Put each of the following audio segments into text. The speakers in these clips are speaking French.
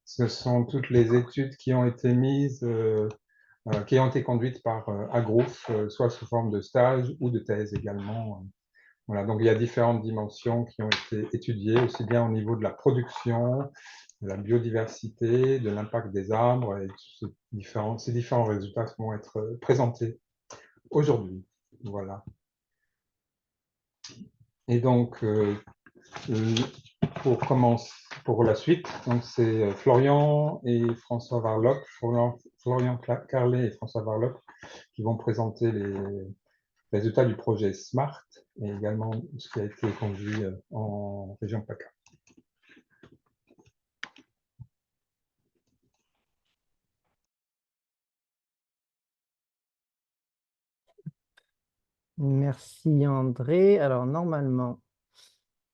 ce sont toutes les études qui ont été mises, qui ont été conduites par Agrouf, soit sous forme de stage ou de thèse également. Voilà, donc il y a différentes dimensions qui ont été étudiées, aussi bien au niveau de la production, de la biodiversité, de l'impact des arbres, et ces différents résultats vont être présentés aujourd'hui. Voilà. Et donc, pour commencer, pour la suite, donc c'est Florian et François Varlock, Florian Carlet et François Varlock qui vont présenter les résultats du projet SMART et également ce qui a été conduit en région PACA. Merci André. Alors normalement,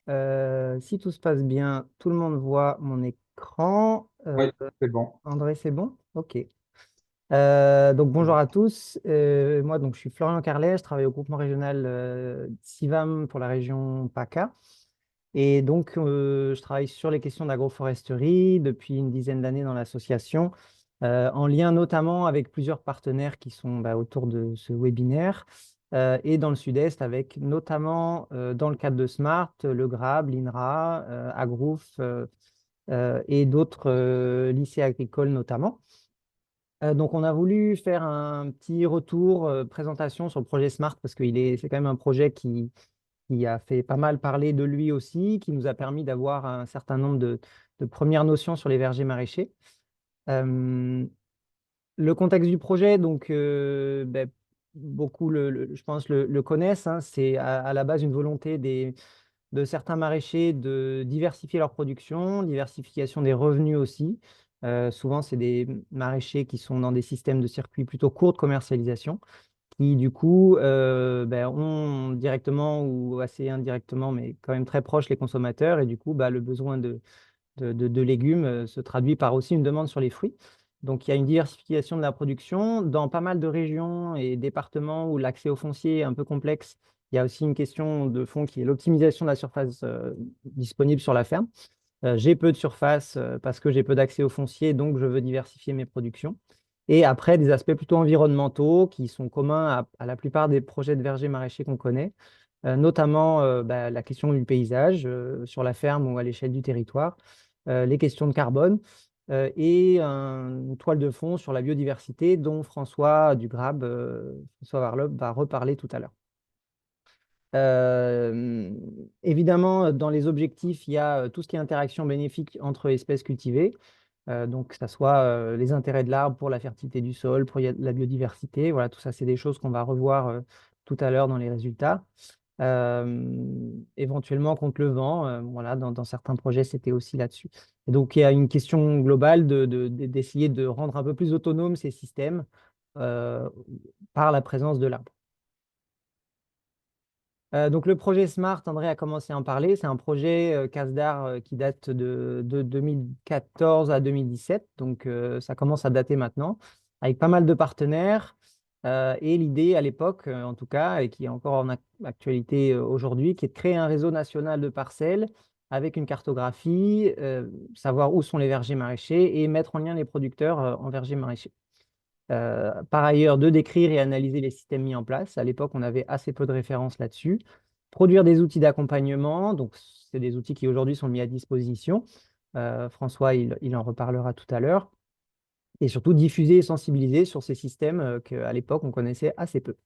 si tout se passe bien, tout le monde voit mon écran. Oui, c'est bon. André, c'est bon? Ok. Donc bonjour à tous. Moi, donc, je suis Florian Carlet, je travaille au groupement régional CIVAM pour la région PACA. Et donc, je travaille sur les questions d'agroforesterie depuis une dizaine d'années dans l'association, en lien notamment avec plusieurs partenaires qui sont autour de ce webinaire, et dans le sud-est avec notamment, dans le cadre de SMART, le GRAB, l'INRA, Agrouf, et d'autres lycées agricoles notamment. Donc, on a voulu faire un petit retour, présentation sur le projet SMART parce que c'est quand même un projet qui a fait pas mal parler de lui aussi, qui nous a permis d'avoir un certain nombre de premières notions sur les vergers maraîchers. Euh, le contexte du projet, donc, beaucoup, je pense, le connaissent, hein. C'est à la base une volonté de certains maraîchers de diversifier leur production, diversification des revenus aussi. Souvent, c'est des maraîchers qui sont dans des systèmes de circuits plutôt courts de commercialisation, qui du coup ont directement ou assez indirectement, mais quand même très proches les consommateurs, et du coup le besoin de légumes se traduit par aussi une demande sur les fruits. Donc il y a une diversification de la production dans pas mal de régions et départements où l'accès au foncier est un peu complexe. Il y a aussi une question de fond qui est l'optimisation de la surface disponible sur la ferme. J'ai peu de surface parce que j'ai peu d'accès au foncier, donc je veux diversifier mes productions. Et après, des aspects plutôt environnementaux qui sont communs à la plupart des projets de vergers maraîchers qu'on connaît, notamment la question du paysage sur la ferme ou à l'échelle du territoire, les questions de carbone, et une toile de fond sur la biodiversité dont François Dugrab, François Varlob, va reparler tout à l'heure. Évidemment, dans les objectifs, il y a tout ce qui est interaction bénéfique entre espèces cultivées, donc que ce soit les intérêts de l'arbre pour la fertilité du sol, pour la biodiversité. Voilà, tout ça, c'est des choses qu'on va revoir tout à l'heure dans les résultats. Éventuellement contre le vent, voilà, dans certains projets, c'était aussi là-dessus. Et donc, il y a une question globale d'essayer de rendre un peu plus autonomes ces systèmes euh, par la présence de l'arbre. Donc le projet SMART, André a commencé à en parler. C'est un projet CASDAR qui date de 2014 à 2017. Donc ça commence à dater maintenant, avec pas mal de partenaires. Et l'idée à l'époque, en tout cas, et qui est encore en actualité aujourd'hui, qui est de créer un réseau national de parcelles avec une cartographie, savoir où sont les vergers maraîchers et mettre en lien les producteurs en vergers maraîchers. Par ailleurs, de décrire et analyser les systèmes mis en place. À l'époque, on avait assez peu de références là-dessus. Produire des outils d'accompagnement. Donc, c'est des outils qui aujourd'hui sont mis à disposition. François, il en reparlera tout à l'heure. Et surtout, diffuser et sensibiliser sur ces systèmes qu'à l'époque, on connaissait assez peu.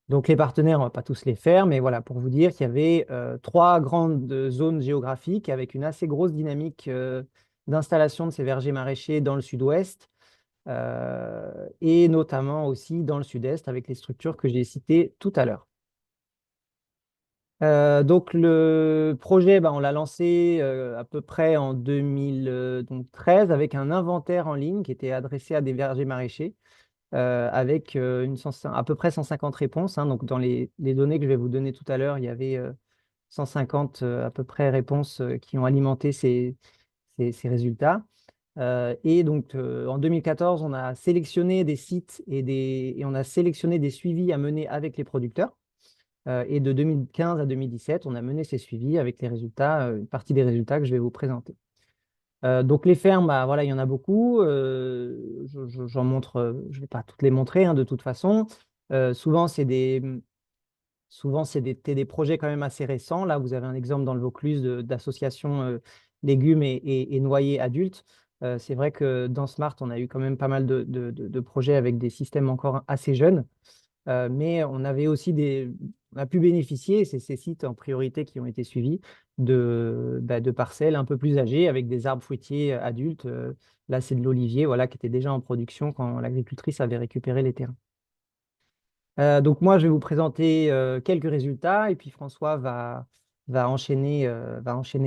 Donc, les partenaires, on ne va pas tous les faire, mais voilà, pour vous dire qu'il y avait 3 grandes zones géographiques avec une assez grosse dynamique d'installation de ces vergers maraîchers dans le sud-ouest, et notamment aussi dans le sud-est avec les structures que j'ai citées tout à l'heure. Donc le projet, on l'a lancé à peu près en 2013 avec un inventaire en ligne qui était adressé à des vergers maraîchers, avec à peu près 150 réponses, hein. Donc dans les données que je vais vous donner tout à l'heure, il y avait 150 à peu près réponses qui ont alimenté ces résultats. Et donc, en 2014, on a sélectionné des sites et on a sélectionné des suivis à mener avec les producteurs. Et de 2015 à 2017, on a mené ces suivis avec les résultats, une partie des résultats que je vais vous présenter. Donc les fermes, bah, voilà, il y en a beaucoup. J'en montre, je ne vais pas toutes les montrer, hein, de toute façon. Souvent, c'est des projets quand même assez récents. Là, vous avez un exemple dans le Vaucluse d'associations légumes et noyers adultes. C'est vrai que dans Smart, on a eu quand même pas mal de projets avec des systèmes encore assez jeunes. Mais on a pu bénéficier, c'est ces sites en priorité qui ont été suivis, de parcelles un peu plus âgées avec des arbres fruitiers adultes. Là, c'est de l'olivier, voilà, qui était déjà en production quand l'agricultrice avait récupéré les terrains. Donc moi, je vais vous présenter quelques résultats et puis François va enchaîner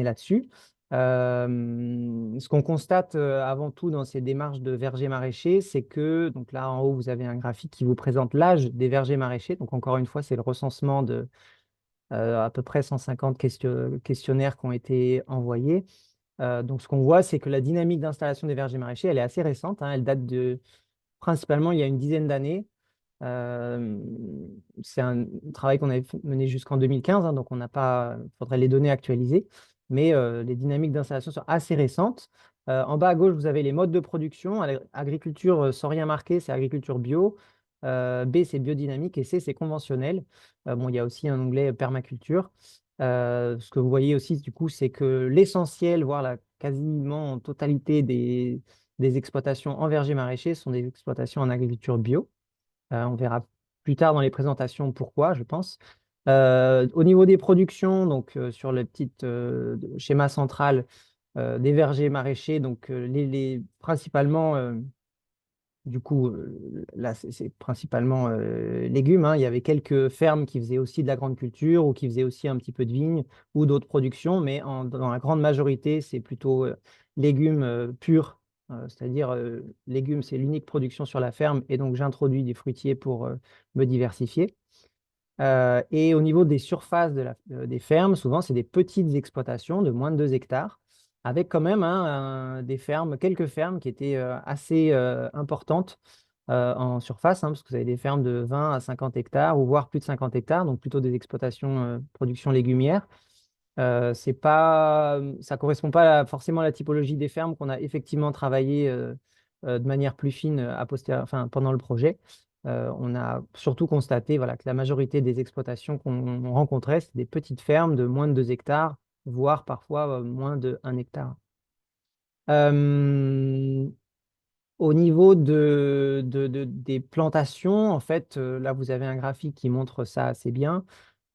là-dessus. Ce qu'on constate avant tout dans ces démarches de vergers maraîchers, c'est que, donc là en haut, vous avez un graphique qui vous présente l'âge des vergers maraîchers. Donc encore une fois, c'est le recensement de à peu près 150 questionnaires qui ont été envoyés. Donc ce qu'on voit, c'est que la dynamique d'installation des vergers maraîchers, elle est assez récente, hein. Elle date principalement il y a une dizaine d'années. Euh, c'est un travail qu'on avait mené jusqu'en 2015, hein, donc on n'a pas, faudrait les données actualisées, mais les dynamiques d'installation sont assez récentes. En bas à gauche, vous avez les modes de production. Agriculture sans rien marquer, c'est agriculture bio. B, c'est biodynamique et C, c'est conventionnel. Bon, il y a aussi un onglet permaculture. Ce que vous voyez aussi, du coup, c'est que l'essentiel, voire la quasiment totalité des exploitations en verger maraîcher sont des exploitations en agriculture bio. On verra plus tard dans les présentations pourquoi, je pense. Au niveau des productions, donc sur le petit schéma central des vergers maraîchers, donc principalement, du coup, là c'est principalement légumes, hein. Il y avait quelques fermes qui faisaient aussi de la grande culture ou qui faisaient aussi un petit peu de vigne ou d'autres productions, mais dans la grande majorité, c'est plutôt légumes purs, c'est-à-dire légumes, c'est l'unique production sur la ferme et donc j'introduis des fruitiers pour me diversifier. Et au niveau des surfaces des fermes, souvent, c'est des petites exploitations de moins de 2 hectares, avec quand même, hein, quelques fermes qui étaient assez importantes en surface, hein, parce que vous avez des fermes de 20 à 50 hectares, ou voire plus de 50 hectares, donc plutôt des exploitations production légumière. Ça ne correspond pas forcément à la typologie des fermes qu'on a effectivement travaillé de manière plus fine enfin, pendant le projet. On a surtout constaté, voilà, que la majorité des exploitations qu'on rencontrait, c'était des petites fermes de moins de 2 hectares, voire parfois moins de 1 hectare. Euh, Au niveau des plantations, en fait, là, vous avez un graphique qui montre ça assez bien.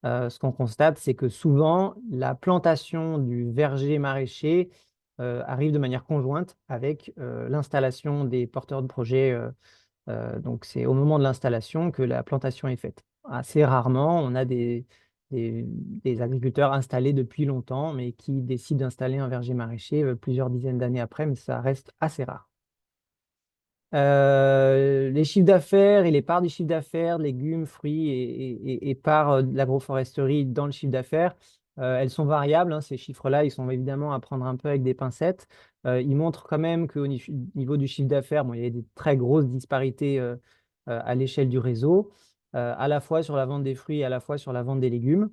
Ce qu'on constate, c'est que souvent, la plantation du verger maraîcher arrive de manière conjointe avec l'installation des porteurs de projets. Donc, c'est au moment de l'installation que la plantation est faite. Assez rarement, on a des agriculteurs installés depuis longtemps, mais qui décident d'installer un verger maraîcher plusieurs dizaines d'années après, mais ça reste assez rare. Les chiffres d'affaires et les parts du chiffre d'affaires, légumes, fruits et parts de l'agroforesterie dans le chiffre d'affaires, elles sont variables, hein. Ces chiffres-là, ils sont évidemment à prendre un peu avec des pincettes. Ils montrent quand même qu'au niveau du chiffre d'affaires, bon, il y a des très grosses disparités à l'échelle du réseau, à la fois sur la vente des fruits et à la fois sur la vente des légumes.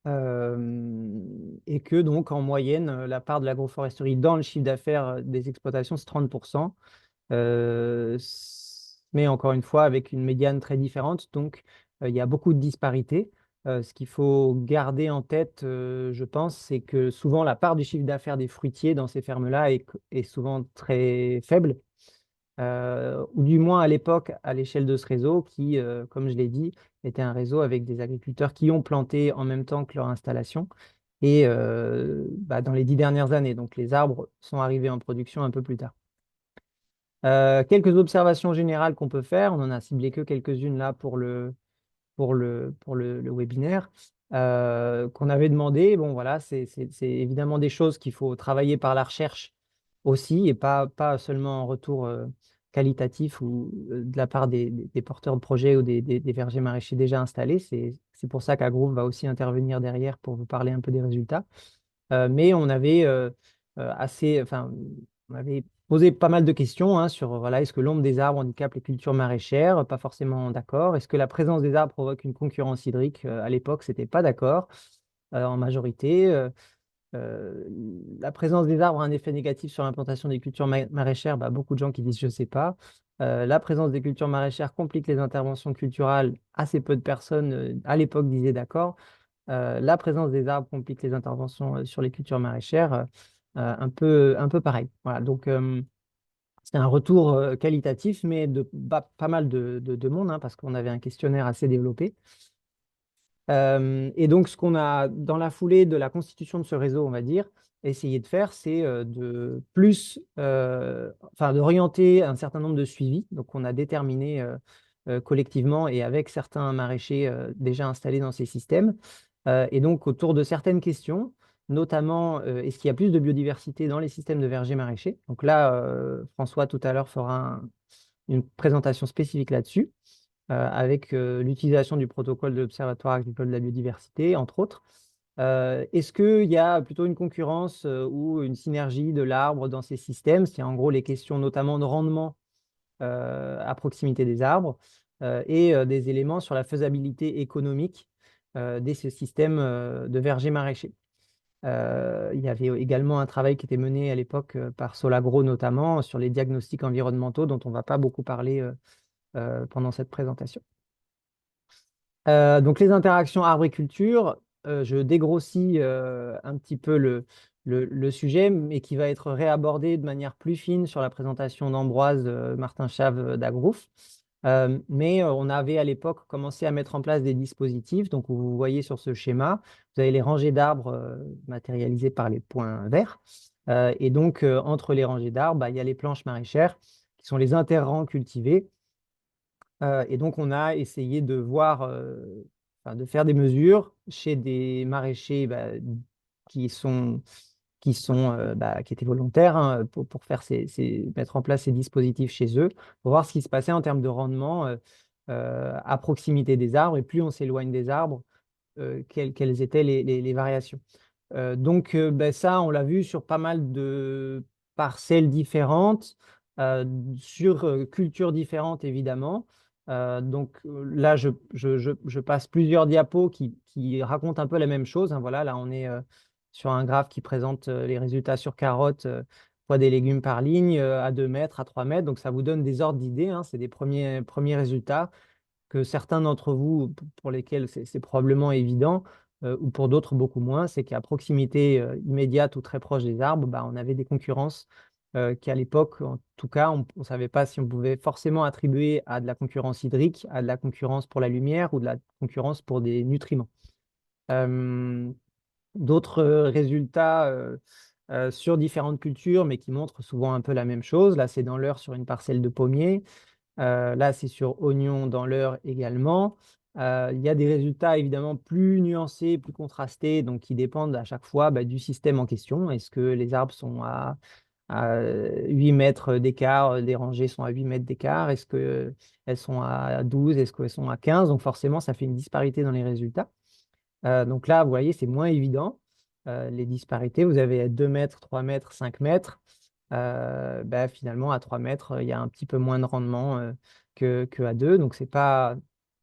Et que donc, en moyenne, la part de l'agroforesterie dans le chiffre d'affaires des exploitations, c'est 30%. Mais encore une fois, avec une médiane très différente. Donc, il y a beaucoup de disparités. Ce qu'il faut garder en tête, je pense, c'est que souvent la part du chiffre d'affaires des fruitiers dans ces fermes-là est souvent très faible, ou du moins à l'époque, à l'échelle de ce réseau, qui, comme je l'ai dit, était un réseau avec des agriculteurs qui ont planté en même temps que leur installation. Et dans les 10 dernières années, donc les arbres sont arrivés en production un peu plus tard. Quelques observations générales qu'on peut faire, on en a ciblé que quelques-unes là pour le webinaire, qu'on avait demandé. Bon, voilà, c'est évidemment des choses qu'il faut travailler par la recherche aussi, et pas seulement en retour qualitatif ou de la part des porteurs de projets ou des vergers maraîchers déjà installés. C'est pour ça qu'Agrove va aussi intervenir derrière pour vous parler un peu des résultats. Mais on avait enfin, on avait posé pas mal de questions hein, sur voilà, est-ce que l'ombre des arbres handicape les cultures maraîchères? Pas forcément d'accord. Est-ce que la présence des arbres provoque une concurrence hydrique? À l'époque, c'était pas d'accord en majorité. Euh, la présence des arbres a un effet négatif sur l'implantation des cultures maraîchères. Bah, beaucoup de gens qui disent je sais pas. La présence des cultures maraîchères complique les interventions culturales. Assez peu de personnes à l'époque disaient d'accord. La présence des arbres complique les interventions sur les cultures maraîchères. Un peu pareil. Voilà, donc c'est un retour qualitatif, mais de pas mal de monde, hein, parce qu'on avait un questionnaire assez développé. Et donc, ce qu'on a, dans la foulée de la constitution de ce réseau, on va dire, essayé de faire, c'est de plus, enfin, d'orienter un certain nombre de suivis. Donc, on a déterminé collectivement et avec certains maraîchers déjà installés dans ces systèmes. Et donc, autour de certaines questions, notamment, est-ce qu'il y a plus de biodiversité dans les systèmes de vergers maraîchers? Donc là, François, tout à l'heure, fera une présentation spécifique là-dessus avec l'utilisation du protocole de l'Observatoire agricole de la biodiversité, entre autres. Est-ce qu'il y a plutôt une concurrence ou une synergie de l'arbre dans ces systèmes? C'est en gros les questions notamment de rendement à proximité des arbres et des éléments sur la faisabilité économique de ces systèmes de vergers maraîchers. Il y avait également un travail qui était mené à l'époque par Solagro notamment sur les diagnostics environnementaux dont on ne va pas beaucoup parler pendant cette présentation. Donc les interactions arboriculture, je dégrossis un petit peu le sujet, mais qui va être réabordé de manière plus fine sur la présentation d'Ambroise Martin Chave d'Agrouf. Mais on avait à l'époque commencé à mettre en place des dispositifs. Donc vous voyez sur ce schéma, vous avez les rangées d'arbres matérialisées par les points verts. Et donc entre les rangées d'arbres, bah, il y a les planches maraîchères qui sont les interrangs cultivés et donc, on a essayé de voir, enfin, de faire des mesures chez des maraîchers bah, qui sont, qui étaient volontaires hein, pour faire mettre en place ces dispositifs chez eux, pour voir ce qui se passait en termes de rendement à proximité des arbres. Et plus on s'éloigne des arbres, quelles étaient les variations. Donc, ben, ça, on l'a vu sur pas mal de parcelles différentes, euh, sur cultures différentes, évidemment. Donc là, je passe plusieurs diapos qui racontent un peu la même chose, hein. Voilà, là, on est sur un graphe qui présente les résultats sur carottes, poids des légumes par ligne, à 2 mètres, à 3 mètres. Donc, ça vous donne des ordres d'idées, hein. C'est des premiers résultats que certains d'entre vous, pour lesquels c'est probablement évident, ou pour d'autres beaucoup moins, c'est qu'à proximité immédiate ou très proche des arbres, bah, on avait des concurrences qui, à l'époque, en tout cas, on ne savait pas si on pouvait forcément attribuer à de la concurrence hydrique, à de la concurrence pour la lumière ou de la concurrence pour des nutriments. Euh, D'autres résultats sur différentes cultures, mais qui montrent souvent un peu la même chose. Là, c'est dans l'heure sur une parcelle de pommier. Là, c'est sur oignon dans l'heure également. Il y a des résultats évidemment plus nuancés, plus contrastés, donc qui dépendent à chaque fois bah, du système en question. Est-ce que les arbres sont à 8 mètres d'écart, les rangées sont à 8 mètres d'écart? Est-ce qu'elles sont à 12? Est-ce qu'elles sont à 15? Donc forcément, ça fait une disparité dans les résultats. Donc là, vous voyez, c'est moins évident. Les disparités, vous avez à 2 mètres, 3 mètres, 5 mètres. Bah, finalement, à 3 mètres, il y a un petit peu moins de rendement que à 2. Donc,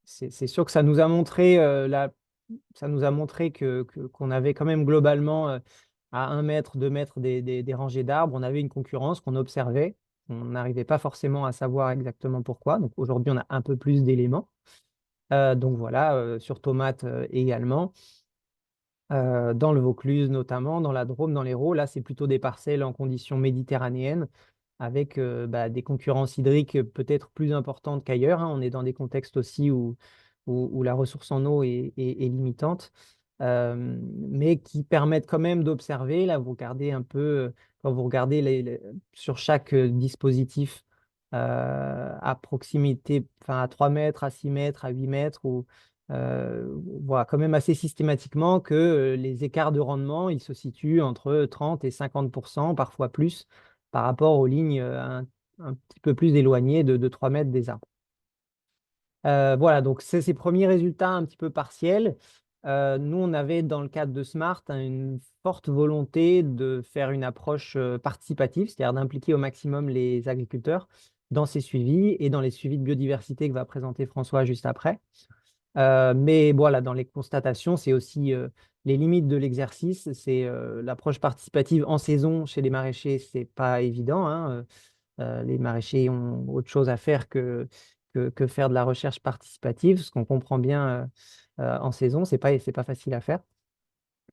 c'est sûr que ça nous a montré, ça nous a montré qu'on avait quand même globalement à 1 mètre, 2 mètres des rangées d'arbres, on avait une concurrence qu'on observait. On n'arrivait pas forcément à savoir exactement pourquoi. Donc, aujourd'hui, on a un peu plus d'éléments. Donc, voilà, sur tomates également. Dans le Vaucluse notamment, dans la Drôme, dans l'Hérault. Là, c'est plutôt des parcelles en conditions méditerranéennes, avec bah, des concurrences hydriques peut-être plus importantes qu'ailleurs, hein. On est dans des contextes aussi où la ressource en eau est limitante, mais qui permettent quand même d'observer. Là, vous regardez un peu, quand vous regardez sur chaque dispositif à proximité, enfin à 3 mètres, à 6 mètres, à 8 mètres, on voit quand même assez systématiquement que les écarts de rendement, ils se situent entre 30 et 50%, parfois plus, par rapport aux lignes un petit peu plus éloignées de 3 mètres des arbres. Voilà, donc c'est ces premiers résultats un petit peu partiels. Nous, on avait dans le cadre de Smart une forte volonté de faire une approche participative, c'est-à-dire d'impliquer au maximum les agriculteurs dans ces suivis et dans les suivis de biodiversité que va présenter François juste après. Mais voilà, dans les constatations, c'est aussi les limites de l'exercice. C'est l'approche participative en saison chez les maraîchers, c'est pas évident, hein. Les maraîchers ont autre chose à faire que faire de la recherche participative, ce qu'on comprend bien en saison, c'est pas facile à faire.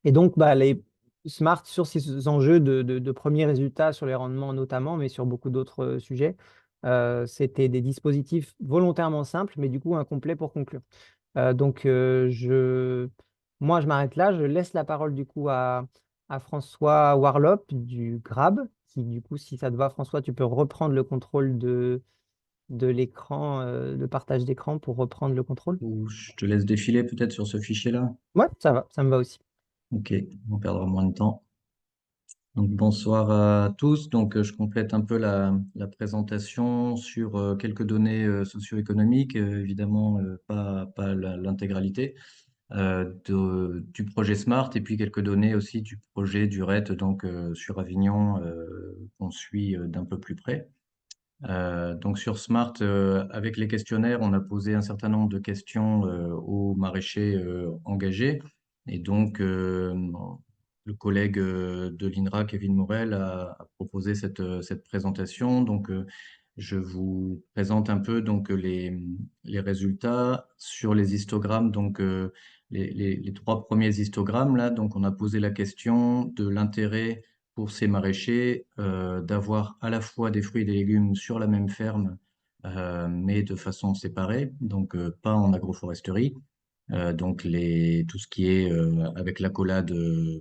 Et donc, bah, les Smart sur ces enjeux de premiers résultats sur les rendements notamment, mais sur beaucoup d'autres sujets, c'était des dispositifs volontairement simples, mais du coup incomplets pour conclure. Donc, moi, je m'arrête là. Je laisse la parole du coup à François Warlop du GRAB, qui du coup, si ça te va, François, tu peux reprendre le contrôle de l'écran, le partage d'écran pour reprendre le contrôle. Ou je te laisse défiler peut-être sur ce fichier-là. Ouais, ça va, ça me va aussi. Ok, on perdra moins de temps. Donc, bonsoir à tous. Donc, je complète un peu la présentation sur quelques données socio-économiques, évidemment pas l'intégralité du projet Smart, et puis quelques données aussi du projet du RET donc sur Avignon qu'on suit d'un peu plus près. Donc sur Smart, avec les questionnaires, on a posé un certain nombre de questions aux maraîchers engagés. Et donc, le collègue de l'INRA, Kevin Morel, a proposé cette présentation. Donc, je vous présente un peu donc, les résultats sur les histogrammes. Donc, les trois premiers histogrammes, là, donc on a posé la question de l'intérêt pour ces maraîchers d'avoir à la fois des fruits et des légumes sur la même ferme, mais de façon séparée, donc pas en agroforesterie. Donc tout ce qui est avec l'accolade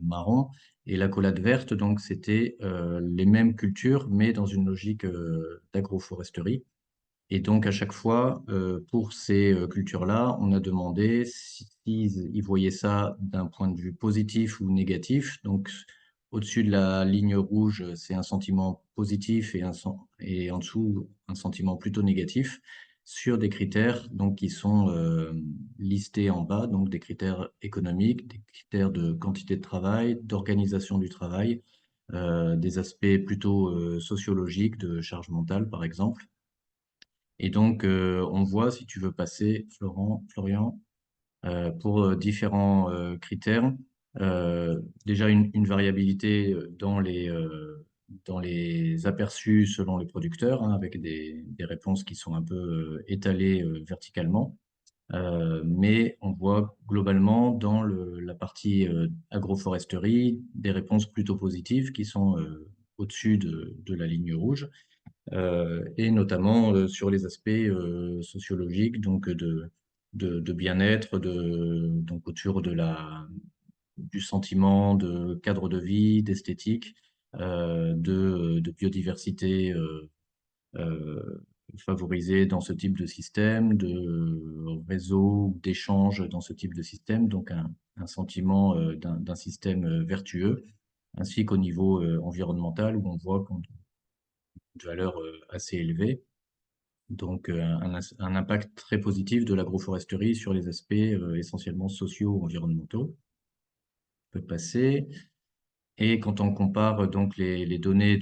marron et l'accolade verte, donc c'était les mêmes cultures, mais dans une logique d'agroforesterie. Et donc, à chaque fois, pour ces cultures-là, on a demandé s'ils ils voyaient ça d'un point de vue positif ou négatif. Donc, au-dessus de la ligne rouge, c'est un sentiment positif et en dessous, un sentiment plutôt négatif sur des critères donc, qui sont listés en bas, donc des critères économiques, des critères de quantité de travail, d'organisation du travail, des aspects plutôt sociologiques, de charge mentale, par exemple. Et donc, on voit, si tu veux passer, Florian, pour différents critères, déjà une variabilité dans les aperçus selon les producteurs, hein, avec des réponses qui sont un peu étalées verticalement. Mais on voit globalement dans la partie agroforesterie des réponses plutôt positives qui sont au-dessus de la ligne rouge et notamment sur les aspects sociologiques, donc de bien-être, donc autour du sentiment de cadre de vie, d'esthétique, de biodiversité euh, favorisée dans ce type de système, de réseau d'échange dans ce type de système, donc un sentiment d'un système vertueux, ainsi qu'au niveau environnemental où on voit qu'on a une valeur assez élevée. Donc, un impact très positif de l'agroforesterie sur les aspects essentiellement sociaux, environnementaux. On peut passer. Et quand on compare donc les données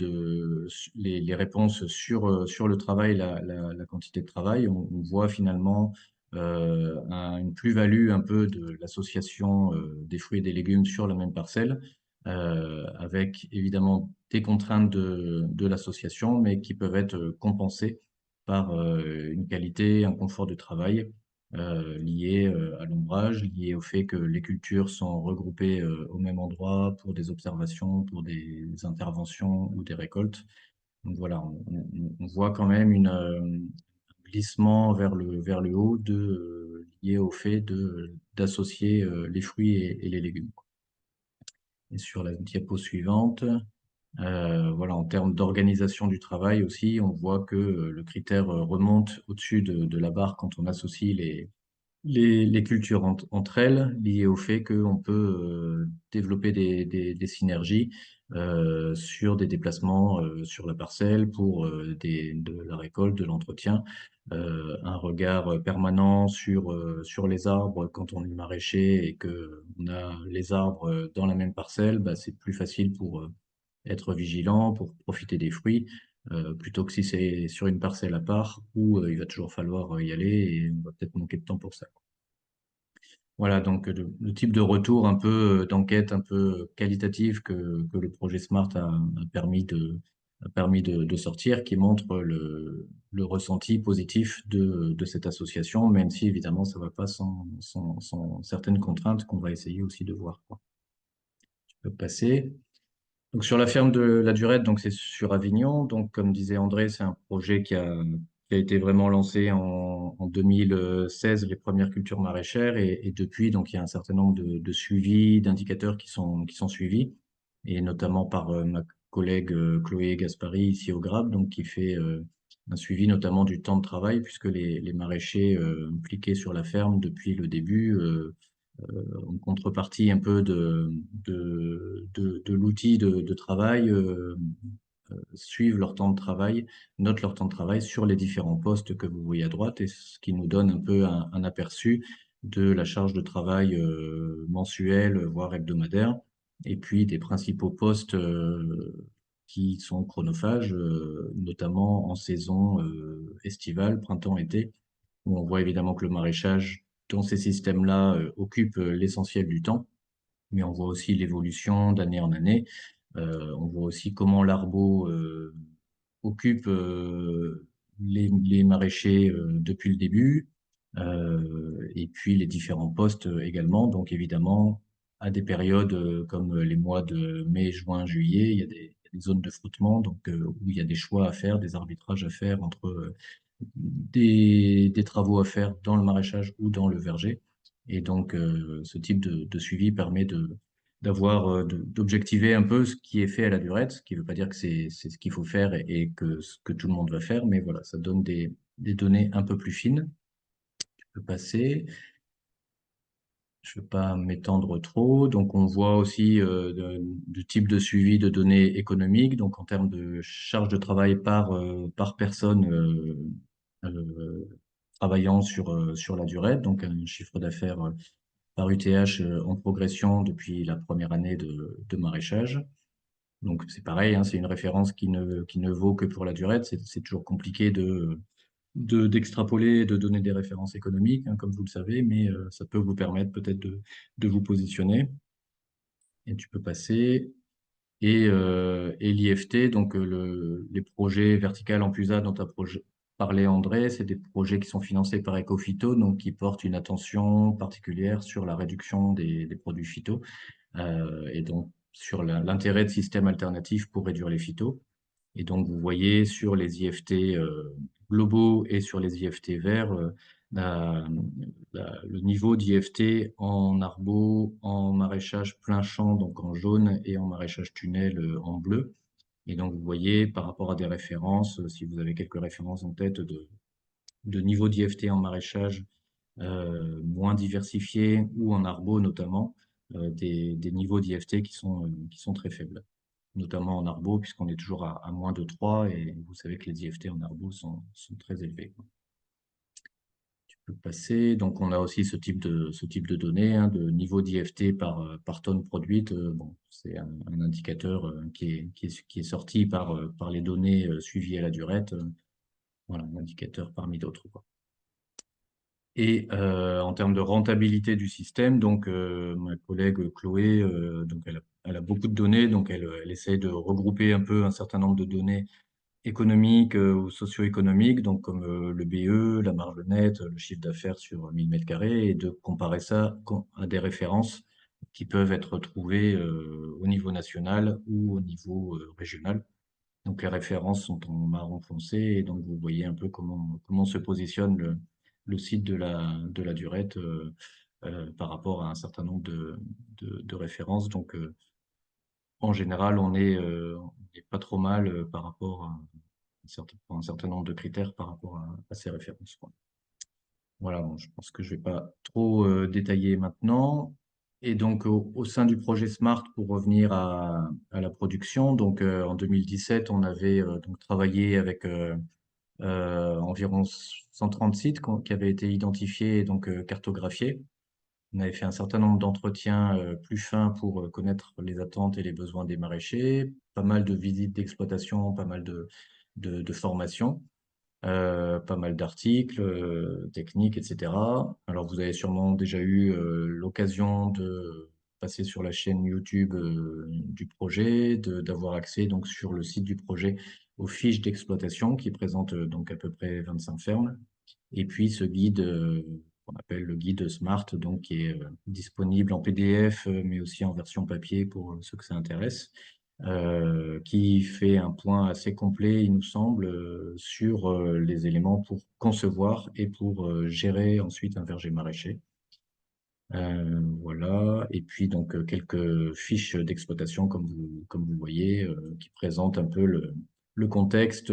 les réponses sur le travail, la quantité de travail, on voit finalement une plus-value un peu de l'association des fruits et des légumes sur la même parcelle, avec évidemment des contraintes de l'association, mais qui peuvent être compensées par une qualité, un confort de travail liés à l'ombrage, liés au fait que les cultures sont regroupées au même endroit pour des observations, pour des interventions ou des récoltes. Donc voilà, on voit quand même un glissement vers le haut lié au fait d'associer les fruits et les légumes. Et sur la diapo suivante, voilà, en termes d'organisation du travail aussi, on voit que le critère remonte au-dessus de la barre quand on associe les cultures entre elles, liées au fait qu'on peut développer des synergies sur des déplacements sur la parcelle pour de la récolte, de l'entretien, un regard permanent sur les arbres quand on est maraîcher et que on a les arbres dans la même parcelle, bah, c'est plus facile pour être vigilant, pour profiter des fruits. Plutôt que si c'est sur une parcelle à part où il va toujours falloir y aller et on va peut-être manquer de temps pour ça. Voilà, donc le type de retour un peu d'enquête un peu qualitative que le projet SMART a permis de sortir, qui montre le ressenti positif de cette association, même si évidemment ça va pas sans certaines contraintes qu'on va essayer aussi de voir, quoi. Je peux passer. Donc sur la ferme de la Durette, donc c'est sur Avignon. Donc comme disait André, c'est un projet qui a été vraiment lancé en 2016, les premières cultures maraîchères, et depuis, donc il y a un certain nombre de suivis, d'indicateurs qui sont suivis, et notamment par ma collègue Chloé Gaspari ici au GRAB, donc qui fait un suivi notamment du temps de travail, puisque les maraîchers impliqués sur la ferme depuis le début en contrepartie un peu de l'outil de travail, suivent leur temps de travail, notent leur temps de travail sur les différents postes que vous voyez à droite, et ce qui nous donne un peu un aperçu de la charge de travail mensuelle, voire hebdomadaire, et puis des principaux postes qui sont chronophages, notamment en saison estivale, printemps-été, où on voit évidemment que le maraîchage, dans ces systèmes-là, occupe l'essentiel du temps, mais on voit aussi l'évolution d'année en année. On voit aussi comment l'arbo occupe les maraîchers depuis le début, et puis les différents postes également. Donc évidemment, à des périodes comme les mois de mai, juin, juillet, il y a des zones de frottement, donc où il y a des choix à faire, des arbitrages à faire entre des travaux à faire dans le maraîchage ou dans le verger. Et donc, ce type de suivi permet d'objectiver un peu ce qui est fait à la durette, ce qui ne veut pas dire que c'est ce qu'il faut faire et que ce que tout le monde va faire, mais voilà, ça donne des données un peu plus fines. Je peux passer. Je ne veux pas m'étendre trop. Donc, on voit aussi du type de suivi de données économiques. Donc, en termes de charge de travail par personne travaillant sur la durée. Donc, un chiffre d'affaires par UTH en progression depuis la première année de maraîchage. Donc, c'est pareil, hein, c'est une référence qui ne vaut que pour la durée. C'est toujours compliqué d'extrapoler, de donner des références économiques, hein, comme vous le savez, mais ça peut vous permettre peut-être de vous positionner. Et tu peux passer. Et l'IFT, donc les projets verticales en PUSA dont a parlé André, c'est des projets qui sont financés par Ecophyto, donc qui portent une attention particulière sur la réduction des produits phyto, et donc sur l'intérêt de systèmes alternatifs pour réduire les phytos. Et donc, vous voyez sur les IFT globaux et sur les IFT verts, la- le niveau d'IFT en arbo, en maraîchage plein champ, donc en jaune, et en maraîchage tunnel en bleu. Et donc, vous voyez par rapport à des références, si vous avez quelques références en tête de niveau d'IFT en maraîchage moins diversifiés ou en arbo notamment, des niveaux d'IFT qui sont très faibles, notamment en arbo, puisqu'on est toujours à moins de 3, et vous savez que les IFT en arbo sont très élevés. Tu peux passer. Donc, on a aussi ce type de données, hein, de niveau d'IFT par tonne produite. Bon, c'est un indicateur qui est sorti par les données suivies à la durette. Voilà, un indicateur parmi d'autres, quoi. Et en termes de rentabilité du système, donc ma collègue Chloé, donc elle a beaucoup de données, donc elle essaie de regrouper un peu un certain nombre de données économiques ou socio-économiques, donc comme le BE, la marge nette, le chiffre d'affaires sur 1000 mètres carrés, et de comparer ça à des références qui peuvent être trouvées au niveau national ou au niveau régional. Donc les références sont en marron foncé, et donc vous voyez un peu comment se positionne le site de la Durette par rapport à un certain nombre de références. Donc en général, on est pas trop mal par rapport à pour un certain nombre de critères par rapport à ces références, quoi. Voilà, bon, je pense que je vais pas trop détailler maintenant. Et donc, au sein du projet Smart, pour revenir à la production, donc en 2017, on avait donc travaillé avec environ 130 sites qui avaient été identifiés et donc cartographiés. On avait fait un certain nombre d'entretiens plus fins pour connaître les attentes et les besoins des maraîchers, pas mal de visites d'exploitation, pas mal de formations, pas mal d'articles techniques, etc. Alors vous avez sûrement déjà eu l'occasion de passer sur la chaîne YouTube du projet, d'avoir accès donc sur le site du projet aux fiches d'exploitation qui présentent donc à peu près 25 fermes. Et puis ce guide qu'on appelle le guide Smart, donc qui est disponible en PDF, mais aussi en version papier pour ceux que ça intéresse, qui fait un point assez complet, il nous semble, sur les éléments pour concevoir et pour gérer ensuite un verger maraîcher. Voilà, et puis donc quelques fiches d'exploitation comme vous voyez, qui présentent un peu le contexte,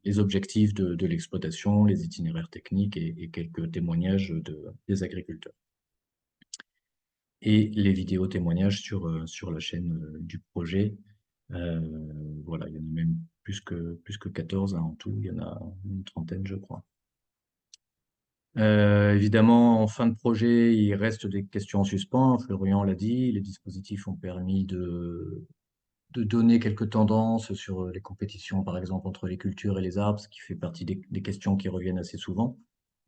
les objectifs de l'exploitation, les itinéraires techniques et quelques témoignages des agriculteurs. Et les vidéos témoignages sur la chaîne du projet. Euh, voilà, il y en a même plus que 14 hein, en tout, il y en a une trentaine, je crois. Évidemment, en fin de projet, il reste des questions en suspens. Florian l'a dit, les dispositifs ont permis de donner quelques tendances sur les compétitions, par exemple, entre les cultures et les arbres, ce qui fait partie des questions qui reviennent assez souvent.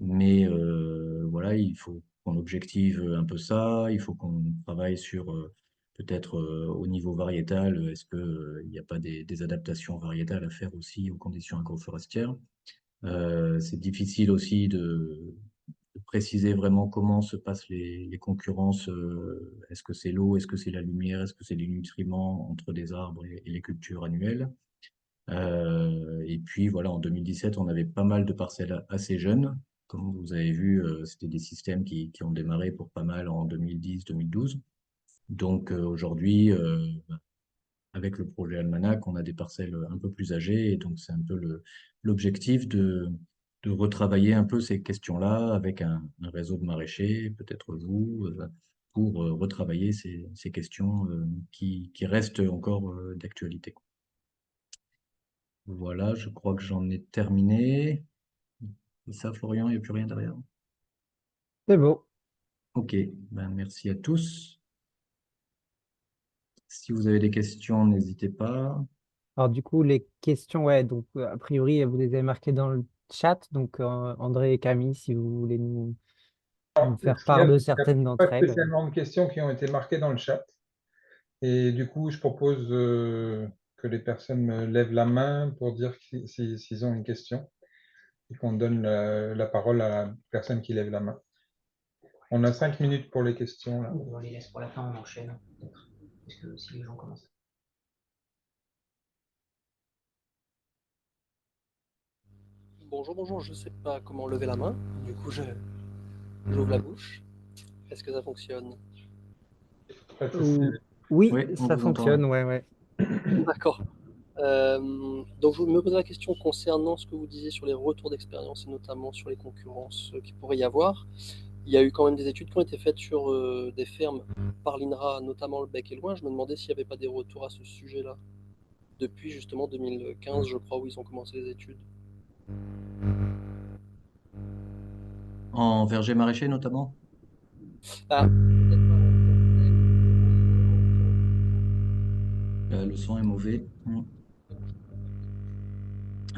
Mais voilà, il faut qu'on objective un peu ça, il faut qu'on travaille sur peut-être au niveau variétal, est-ce qu'il n'y a pas des adaptations variétales à faire aussi aux conditions agroforestières. C'est difficile aussi de préciser vraiment comment se passent les concurrences. Est-ce que c'est l'eau, est-ce que c'est la lumière, est-ce que c'est les nutriments entre des arbres et les cultures annuelles. Et puis voilà, en 2017, on avait pas mal de parcelles assez jeunes. Comme vous avez vu, c'était des systèmes qui ont démarré pour pas mal en 2010-2012. Donc aujourd'hui, avec le projet Almanac, on a des parcelles un peu plus âgées et donc c'est un peu l'objectif de retravailler un peu ces questions-là avec un réseau de maraîchers, peut-être vous, pour retravailler ces questions qui restent encore d'actualité. Voilà, je crois que j'en ai terminé. C'est ça, Florian, il n'y a plus rien derrière. C'est beau. Ok, ben, merci à tous. Si vous avez des questions, n'hésitez pas. Alors du coup, les questions, ouais, donc a priori, vous les avez marquées dans le chat. Donc André et Camille, si vous voulez nous faire Il n'y part a, de il y a certaines pas d'entre elles. spécialement de questions qui ont été marquées dans le chat. Et du coup, je propose que les personnes lèvent la main pour dire s'ils ont une question et qu'on donne la parole à la personne qui lève la main. On a 5 minutes pour les questions. Là. On les laisse pour la fin, on enchaîne, peut-être. Parce que si les gens commencent. Bonjour, bonjour, je sais pas comment lever la main, du coup j'ouvre la bouche. Est-ce que ça fonctionne? Pas de souci. Oui, Oui, on ça vous entend. fonctionne, ouais, ouais. D'accord. Donc je me posais la question concernant ce que vous disiez sur les retours d'expérience et notamment sur les concurrences qu'il pourrait y avoir. Il y a eu quand même des études qui ont été faites sur des fermes par l'INRA, notamment le Bec et Loin. Je me demandais s'il n'y avait pas des retours à ce sujet-là. Depuis justement 2015, je crois, où ils ont commencé les études. En verger maraîcher notamment? Ah, peut-être pas en tant que tel, Le son est mauvais.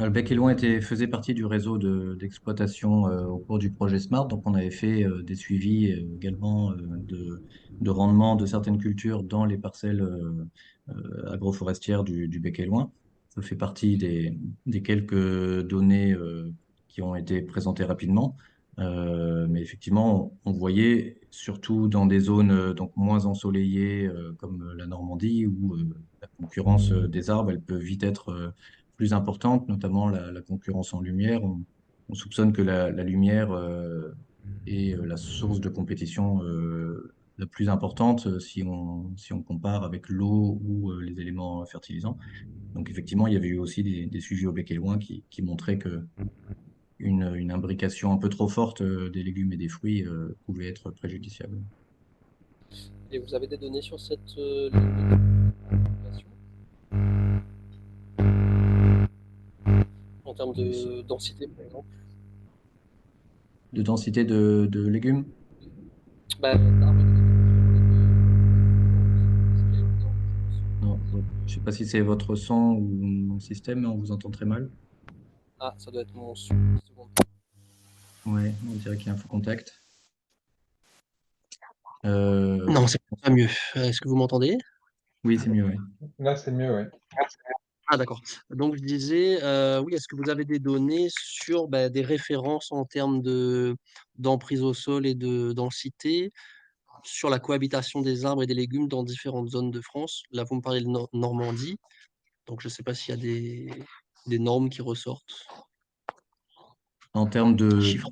Le Bec et Loin faisait partie du réseau d'exploitation au cours du projet Smart, donc on avait fait des suivis également de rendement de certaines cultures dans les parcelles agroforestières du Bec et Loin. Ça fait partie des quelques données qui ont été présentées rapidement. Mais effectivement, on voyait surtout dans des zones donc moins ensoleillées comme la Normandie où la concurrence des arbres, elle peut vite être plus importante, notamment la concurrence en lumière. On soupçonne que la lumière est la source de compétition la plus importante si on compare avec l'eau ou les éléments fertilisants. Donc effectivement, il y avait eu aussi des suivis au bec et loin qui montraient que une imbrication un peu trop forte des légumes et des fruits pouvait être préjudiciable. Et vous avez des données sur cette ligne de population en termes de densité, par exemple? De densité de légumes? Bah, d'arbres et de légumes. Non, je sais pas si c'est votre son ou mon système, mais on vous entend très mal. Ah, ça doit être mon son. Une seconde. Ouais, on dirait qu'il y a un faux contact. Non, c'est pas mieux. Est-ce que vous m'entendez? Oui, c'est mieux, oui. Là, c'est mieux, oui. Ah, d'accord. Donc, je disais, oui, est-ce que vous avez des données sur des références en termes d'emprise au sol et de densité sur la cohabitation des arbres et des légumes dans différentes zones de France? Là, vous me parlez de Normandie, donc je ne sais pas s'il y a des normes qui ressortent. En termes Des chiffres.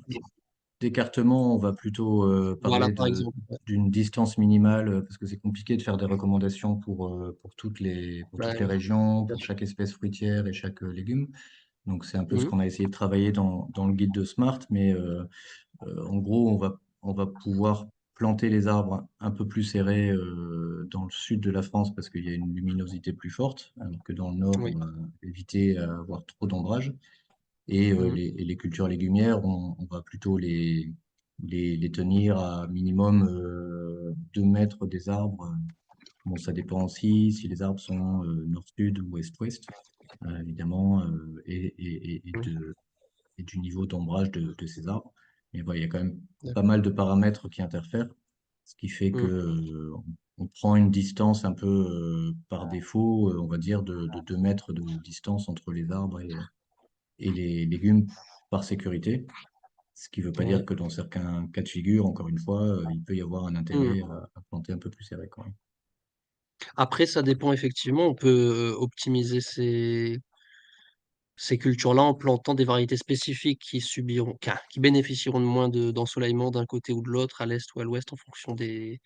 d'écartement, on va plutôt Voilà, parler par exemple. Ouais. d'une distance minimale, parce que c'est compliqué de faire des recommandations pour toutes les Oui, régions, bien pour sûr. chaque espèce fruitière et chaque légume. Donc c'est un peu ce Mhm. qu'on a essayé de travailler dans le guide de Smart, mais en gros, on va pouvoir planter les arbres un peu plus serrés dans le sud de la France parce qu'il y a une luminosité plus forte, alors que dans le nord, Oui. on va éviter d'avoir trop d'ombrage. Et Mhm. les cultures légumières, on va plutôt les tenir à minimum 2 mètres des arbres. Bon, ça dépend aussi si les arbres sont nord-sud ou est-ouest, évidemment, et du niveau d'ombrage de ces arbres. Mais voilà, il y a quand même pas D'accord. mal de paramètres qui interfèrent, ce qui fait que Mhm. on prend une distance un peu par défaut, on va dire de 2 mètres de distance entre les arbres et les légumes par sécurité. Ce qui ne veut pas dire Oui. que dans certains cas de figure, encore une fois, il peut y avoir un Mhm. intérêt à planter un peu plus serré quand même. Après, ça dépend effectivement. On peut optimiser ces cultures-là en plantant des variétés spécifiques qui bénéficieront de moins d'ensoleillement d'un côté ou de l'autre, à l'est ou à l'ouest, en fonction des.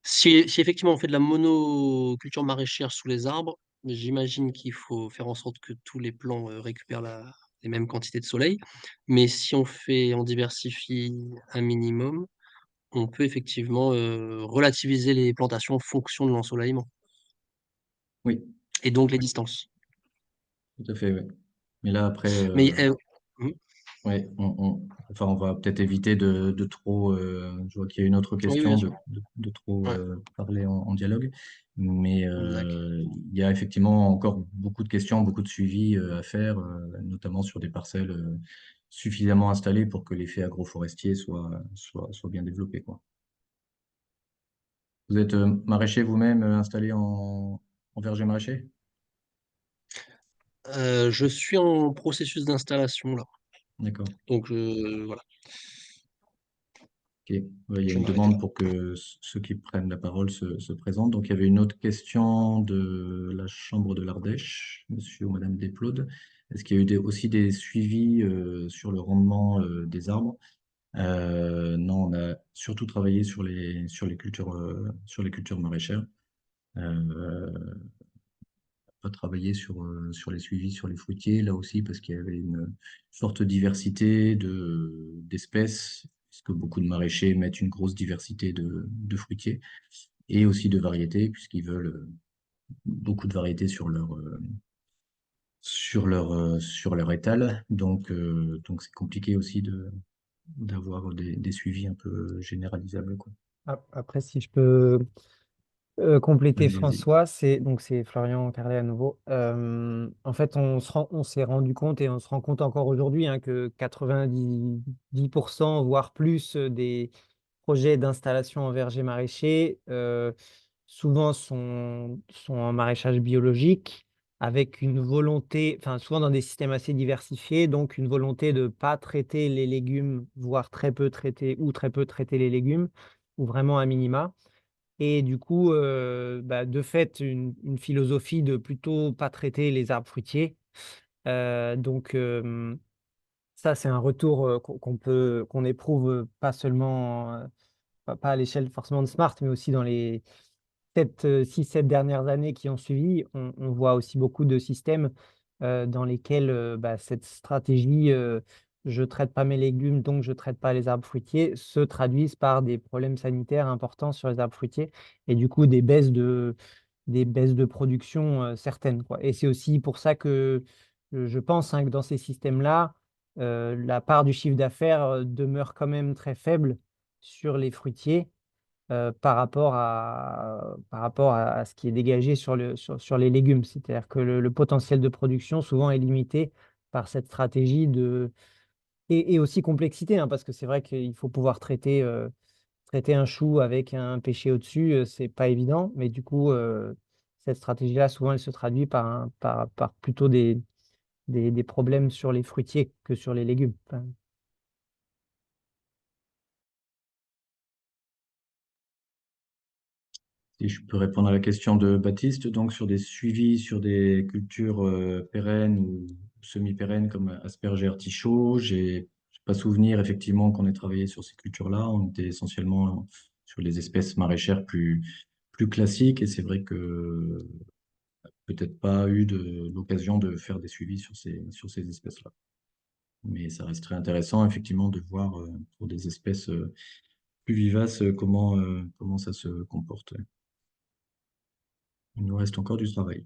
Si effectivement on fait de la monoculture maraîchère sous les arbres, j'imagine qu'il faut faire en sorte que tous les plants récupèrent les mêmes quantités de soleil. Mais si on diversifie un minimum, on peut effectivement relativiser les plantations en fonction de l'ensoleillement Oui, et donc les distances. tout à fait, oui. Mais là, après, Mais mmh, ouais, enfin, on va peut-être éviter de trop. Je vois qu'il y a une autre oui, oui, question bien sûr. de trop Ouais, parler en dialogue. Mais d'accord. il y a effectivement encore beaucoup de questions, beaucoup de suivi à faire, notamment sur des parcelles suffisamment installées pour que l'effet agroforestier soit bien développé, quoi. Vous êtes maraîcher vous-même, installé en verger maraîcher? Je suis en processus d'installation là, D'accord. donc voilà, Ok. Ouais, il y a je une vais m'arrêter demande là. pour que ceux qui prennent la parole se présentent. Donc, il y avait une autre question de la Chambre de l'Ardèche, monsieur ou madame Desplaudes. Est-ce qu'il y a eu aussi des suivis sur le rendement des arbres? Non, on a surtout travaillé sur les cultures maraîchères. Euh, pas travaillé sur les suivis sur les fruitiers, là aussi, parce qu'il y avait une forte diversité d'espèces, puisque beaucoup de maraîchers mettent une grosse diversité de fruitiers, et aussi de variétés, puisqu'ils veulent beaucoup de variétés sur leur étal. Donc c'est compliqué aussi d'avoir des suivis un peu généralisables, quoi. Après, si je peux compléter Vas-y, vas-y. François, c'est Florian Carlet à nouveau. En fait, on s'est rendu compte et on se rend compte encore aujourd'hui hein, que 90% voire plus des projets d'installation en verger maraîcher souvent sont en maraîchage biologique avec une volonté, enfin souvent dans des systèmes assez diversifiés, donc une volonté de ne pas traiter les légumes, voire très peu traiter ou très peu traiter les légumes, ou vraiment à minima. Et du coup, de fait, une philosophie de plutôt pas traiter les arbres fruitiers. Ça, c'est un retour qu'on éprouve pas seulement, pas à l'échelle forcément de Smart, mais aussi dans les 6-7 dernières années qui ont suivi. On voit aussi beaucoup de systèmes dans lesquels cette stratégie je ne traite pas mes légumes, donc je ne traite pas les arbres fruitiers, se traduisent par des problèmes sanitaires importants sur les arbres fruitiers et du coup des baisses de production certaines, quoi. Et c'est aussi pour ça que je pense que dans ces systèmes-là, la part du chiffre d'affaires demeure quand même très faible sur les fruitiers par rapport à ce qui est dégagé sur les légumes. C'est-à-dire que le potentiel de production souvent est limité par cette stratégie et aussi complexité, hein, parce que c'est vrai qu'il faut pouvoir traiter un chou avec un pêcher au-dessus, c'est pas évident, mais du coup, cette stratégie-là, souvent, elle se traduit par plutôt des problèmes sur les fruitiers que sur les légumes. Enfin, Si je peux répondre à la question de Baptiste, donc sur des suivis sur des cultures pérennes ou semi-pérennes comme asperges et artichauts, j'ai pas souvenir effectivement qu'on ait travaillé sur ces cultures-là. On était essentiellement sur les espèces maraîchères plus classiques et c'est vrai que peut-être pas eu l'occasion de faire des suivis sur ces espèces-là. Mais ça reste très intéressant effectivement de voir pour des espèces plus vivaces comment ça se comporte. Il nous reste encore du travail.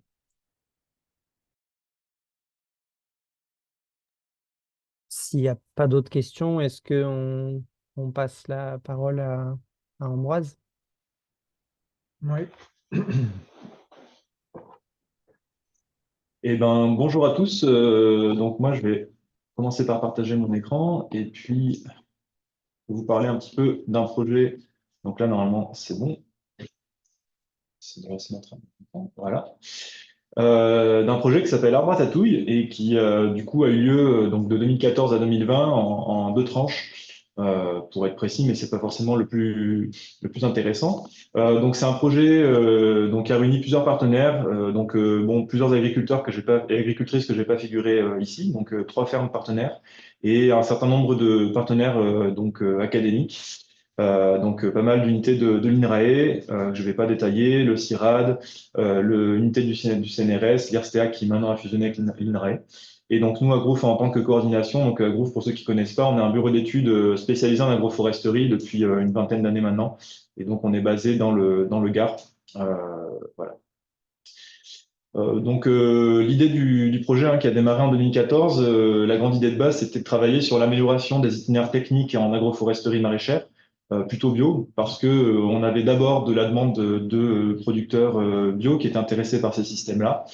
s'il n'y a pas d'autres questions, est-ce qu'on passe la parole à Ambroise? Oui. Eh ben, bonjour à tous. Donc moi, je vais commencer par partager mon écran et puis vous parler un petit peu d'un projet. Donc là, normalement, c'est bon. Ça devrait se mettre en écran. Voilà. D'un projet qui s'appelle Arbre à Tatouille et qui, du coup, a eu lieu donc de 2014 à 2020 en deux tranches, pour être précis, mais c'est pas forcément le plus intéressant. Donc c'est un projet donc qui a réuni plusieurs partenaires, bon, plusieurs agriculteurs et agricultrices que j'ai pas figuré ici, donc trois fermes partenaires et un certain nombre de partenaires académiques. Pas mal d'unités de l'INRAE, je ne vais pas détailler, le CIRAD, l'unité du CNRS, l'IRSTEA qui maintenant a fusionné avec l'INRAE. Et donc nous, Agroof, en tant que coordination, donc Agroof, pour ceux qui ne connaissent pas, on est un bureau d'études spécialisé en agroforesterie depuis une vingtaine d'années maintenant. Et donc on est basé dans le Gard. Voilà. L'idée du projet qui a démarré en 2014, la grande idée de base, c'était de travailler sur l'amélioration des itinéraires techniques en agroforesterie maraîchère, plutôt bio, parce que on avait d'abord de la demande de producteurs bio qui étaient intéressés par ces systèmes-là.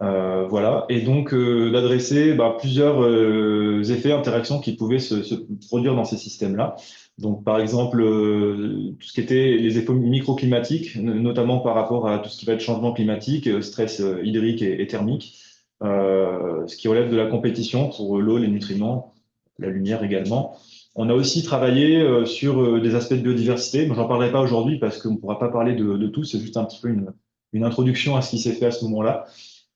Voilà, et donc d'adresser plusieurs effets, interactions qui pouvaient se produire dans ces systèmes-là. Donc, par exemple, tout ce qui était les effets microclimatiques, notamment par rapport à tout ce qui va être changement climatique, stress hydrique et thermique, ce qui relève de la compétition pour l'eau, les nutriments, la lumière également. On a aussi travaillé sur des aspects de biodiversité. J'en parlerai pas aujourd'hui parce qu'on ne pourra pas parler de tout, c'est juste un petit peu une introduction à ce qui s'est fait à ce moment-là.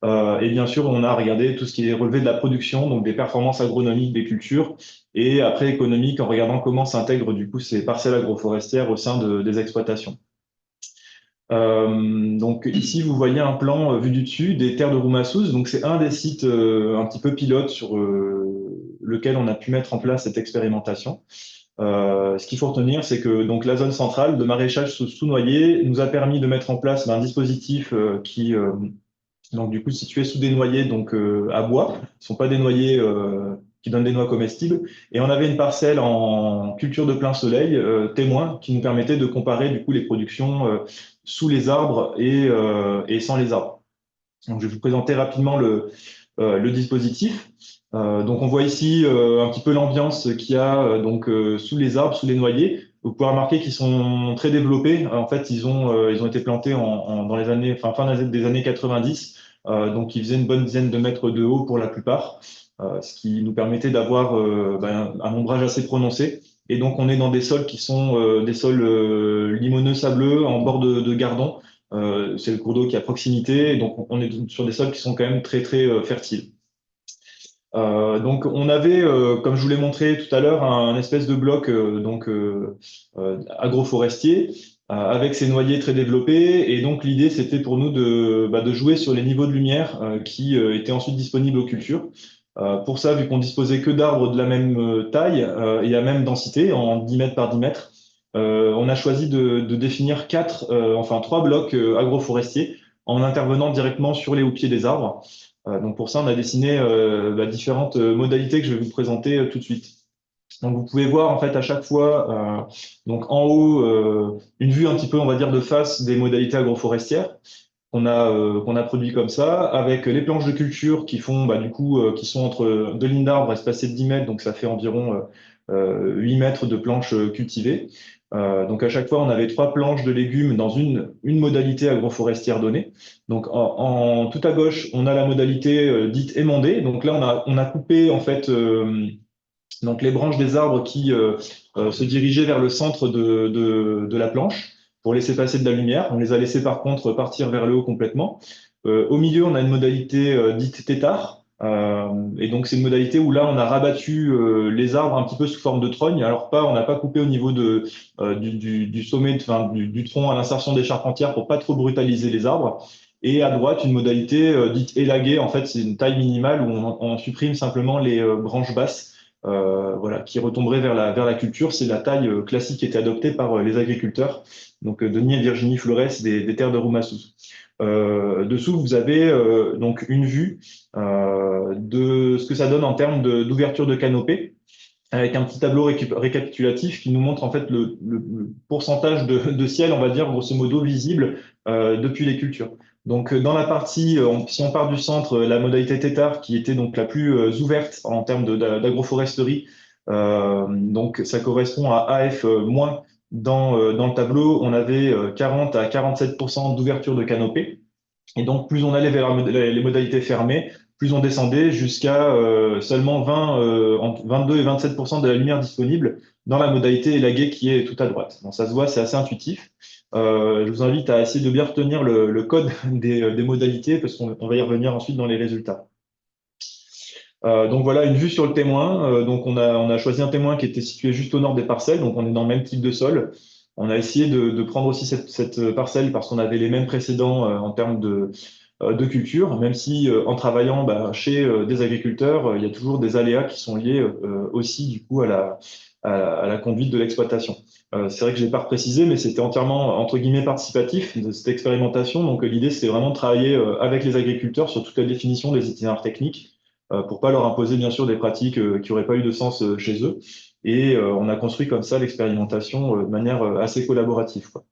Et bien sûr, on a regardé tout ce qui est relevé de la production, donc des performances agronomiques des cultures, et après économique en regardant comment s'intègrent du coup ces parcelles agroforestières au sein des exploitations. Donc ici, vous voyez un plan vu du dessus des terres de Roumassos. Donc c'est un des sites un petit peu pilote sur lequel on a pu mettre en place cette expérimentation. Ce qu'il faut retenir, c'est que donc la zone centrale de maraîchage sous noyer nous a permis de mettre en place un dispositif qui donc du coup situés sous des noyers à bois, ce sont pas des noyers qui donnent des noix comestibles. Et on avait une parcelle en culture de plein soleil témoin qui nous permettait de comparer du coup les productions sous les arbres et sans les arbres. Donc je vais vous présenter rapidement le dispositif. Donc on voit ici un petit peu l'ambiance qu'il y a sous les arbres, sous les noyers. Vous pouvez remarquer qu'ils sont très développés. En fait, ils ont été plantés dans les années, fin des années 90. Donc ils faisaient une bonne dizaine de mètres de haut pour la plupart, ce qui nous permettait d'avoir un ombrage assez prononcé. Et donc on est dans des sols qui sont des sols limoneux sableux en bord de Gardon. C'est le cours d'eau qui est à proximité, et donc on est sur des sols qui sont quand même très très fertiles. Donc on avait, comme je vous l'ai montré tout à l'heure, un espèce de bloc agroforestier avec ces noyers très développés. Et donc, l'idée, c'était pour nous de jouer sur les niveaux de lumière qui étaient ensuite disponibles aux cultures. Pour ça, vu qu'on disposait que d'arbres de la même taille et à même densité, en 10 mètres par 10 mètres, on a choisi de définir trois blocs agroforestiers en intervenant directement sur les hauts-pieds des arbres. Donc pour ça, on a dessiné différentes modalités que je vais vous présenter tout de suite. Donc vous pouvez voir en fait à chaque fois, donc en haut, une vue un petit peu, on va dire, de face des modalités agroforestières qu'on a produit comme ça, avec les planches de culture qui font qui sont entre deux lignes d'arbres espacées de 10 mètres, donc ça fait environ 8 mètres de planches cultivées. Donc à chaque fois, on avait 3 planches de légumes dans une modalité agroforestière donnée. Donc tout à gauche, on a la modalité dite émondée. Donc là, on a coupé en fait donc les branches des arbres qui se dirigeaient vers le centre de la planche pour laisser passer de la lumière. On les a laissés par contre partir vers le haut complètement. Au milieu, on a une modalité dite tétard. Et donc c'est une modalité où là, on a rabattu les arbres un petit peu sous forme de trogne. Alors on n'a pas coupé au niveau du sommet, du tronc à l'insertion des charpentières pour pas trop brutaliser les arbres. Et à droite, une modalité dite élaguée. En fait, c'est une taille minimale où on supprime simplement les branches basses qui retomberait vers la culture. C'est la taille classique qui était adoptée par les agriculteurs, donc Denis et Virginie Flores des terres de Roumassous. Dessous, vous avez donc une vue de ce que ça donne en termes d'ouverture de canopée, avec un petit tableau récapitulatif qui nous montre en fait le pourcentage de ciel, on va dire, grosso modo, visible depuis les cultures. Donc, dans la partie, si on part du centre, la modalité tétard, qui était donc la plus ouverte en termes d'agroforesterie, donc ça correspond à AF moins dans le tableau, on avait 40 à 47% d'ouverture de canopée. Et donc, plus on allait vers les modalités fermées, plus on descendait jusqu'à seulement entre 22 et 27% de la lumière disponible dans la modalité élaguée qui est tout à droite. Donc, ça se voit, c'est assez intuitif. Je vous invite à essayer de bien retenir le code des modalités parce qu'on va y revenir ensuite dans les résultats. Donc voilà, une vue sur le témoin. Donc on a choisi un témoin qui était situé juste au nord des parcelles, donc on est dans le même type de sol. On a essayé de prendre aussi cette parcelle parce qu'on avait les mêmes précédents en termes de culture, même si en travaillant chez des agriculteurs, il y a toujours des aléas qui sont liés aussi du coup à la conduite de l'exploitation. C'est vrai que je l'ai pas précisé, mais c'était entièrement entre guillemets participatif de cette expérimentation. Donc l'idée, c'était vraiment de travailler avec les agriculteurs sur toute la définition des itinéraires techniques pour pas leur imposer bien sûr des pratiques qui n'auraient pas eu de sens chez eux. Et on a construit comme ça l'expérimentation de manière assez collaborative, quoi.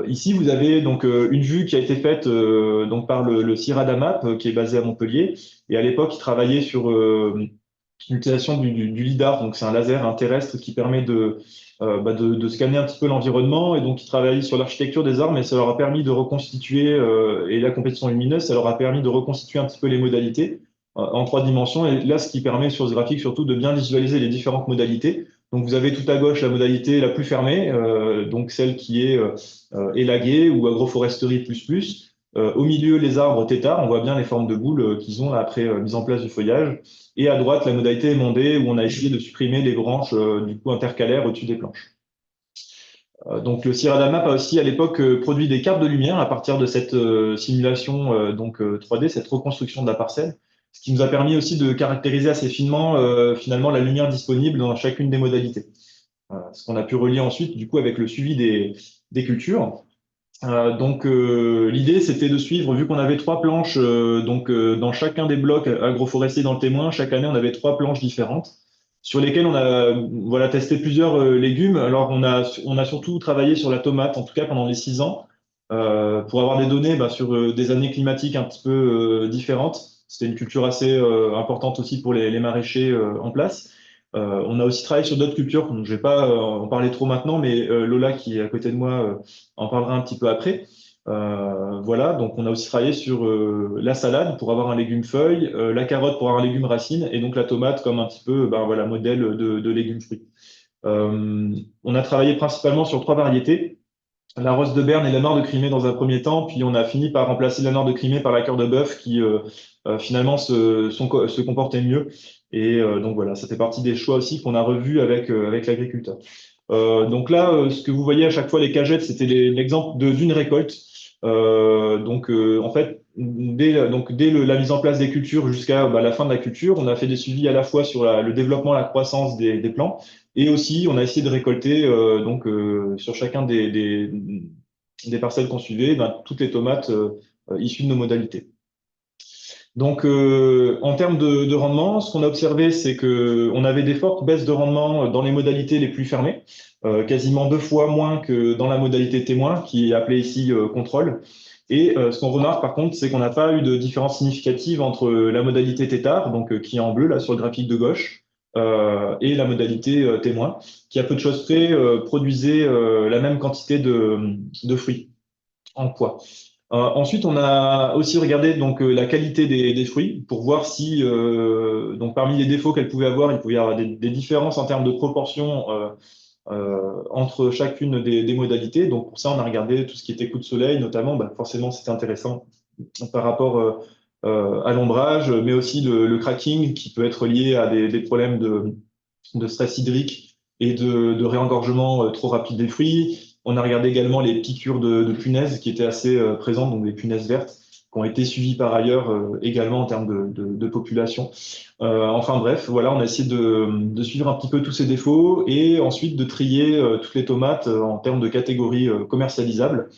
Ici, vous avez donc une vue qui a été faite donc par le CIRADAMAP qui est basé à Montpellier. Et à l'époque, il travaillait sur l'utilisation du LIDAR. Donc, c'est un laser terrestre qui permet de scanner un petit peu l'environnement. Et donc, il travaillait sur l'architecture des arbres, mais ça leur a permis de reconstituer, et la compétition lumineuse, ça leur a permis de reconstituer un petit peu les modalités en 3 dimensions. Et là, ce qui permet sur ce graphique surtout de bien visualiser les différentes modalités. Donc, vous avez tout à gauche la modalité la plus fermée, donc celle qui est élaguée ou agroforesterie plus. Au milieu, les arbres têtards, on voit bien les formes de boules qu'ils ont après mise en place du feuillage. Et à droite, la modalité émondée où on a essayé de supprimer les branches du coup intercalaires au-dessus des planches. Donc le CIRADAMAP a aussi à l'époque produit des cartes de lumière à partir de cette simulation 3D, cette reconstruction de la parcelle, ce qui nous a permis aussi de caractériser assez finement finalement la lumière disponible dans chacune des modalités. Ce qu'on a pu relier ensuite du coup avec le suivi des cultures. L'idée c'était de suivre, vu qu'on avait 3 planches dans chacun des blocs agroforestiers dans le témoin, chaque année on avait 3 planches différentes sur lesquelles on a testé plusieurs légumes. Alors on a surtout travaillé sur la tomate, en tout cas pendant les 6 ans, pour avoir des données sur des années climatiques un petit peu différentes. C'était une culture assez importante aussi pour les maraîchers en place. On a aussi travaillé sur d'autres cultures, donc je vais pas en parler trop maintenant, mais Lola qui est à côté de moi en parlera un petit peu après. Voilà, donc on a aussi travaillé sur la salade pour avoir un légume feuille, la carotte pour avoir un légume racine, et donc la tomate comme un petit peu modèle de légumes fruits. On a travaillé principalement sur 3 variétés. La rose de Berne et la noire de Crimée dans un premier temps, puis on a fini par remplacer la noire de Crimée par la cœur de bœuf qui finalement se comportait mieux. Et donc voilà, ça fait partie des choix aussi qu'on a revus avec l'agriculteur. Donc là, ce que vous voyez à chaque fois, les cagettes, c'était l'exemple d'une récolte. En fait, dès la mise en place des cultures jusqu'à la fin de la culture, on a fait des suivis à la fois sur le développement, la croissance des plants, et aussi on a essayé de récolter sur chacun des parcelles qu'on suivait, toutes les tomates issues de nos modalités. Donc, en termes de rendement, ce qu'on a observé, c'est qu'on avait des fortes baisses de rendement dans les modalités les plus fermées, quasiment 2 fois moins que dans la modalité témoin, qui est appelée ici contrôle. Et ce qu'on remarque par contre, c'est qu'on n'a pas eu de différence significative entre la modalité tétard, donc qui est en bleu là sur le graphique de gauche, et la modalité témoin, qui à peu de choses près produisait la même quantité de fruits en poids. Ensuite, on a aussi regardé la qualité des fruits pour voir si parmi les défauts qu'elles pouvaient avoir, il pouvait y avoir des différences en termes de proportion entre chacune des modalités. Donc pour ça, on a regardé tout ce qui était coup de soleil, notamment. Forcément, c'était intéressant par rapport à l'ombrage, mais aussi le cracking qui peut être lié à des problèmes de stress hydrique et de réengorgement trop rapide des fruits. On a regardé également les piqûres de punaises qui étaient assez présentes, donc des punaises vertes, qui ont été suivies par ailleurs également en termes de population. Enfin bref, voilà, on a essayé de suivre un petit peu tous ces défauts et ensuite de trier toutes les tomates en termes de catégories commercialisables.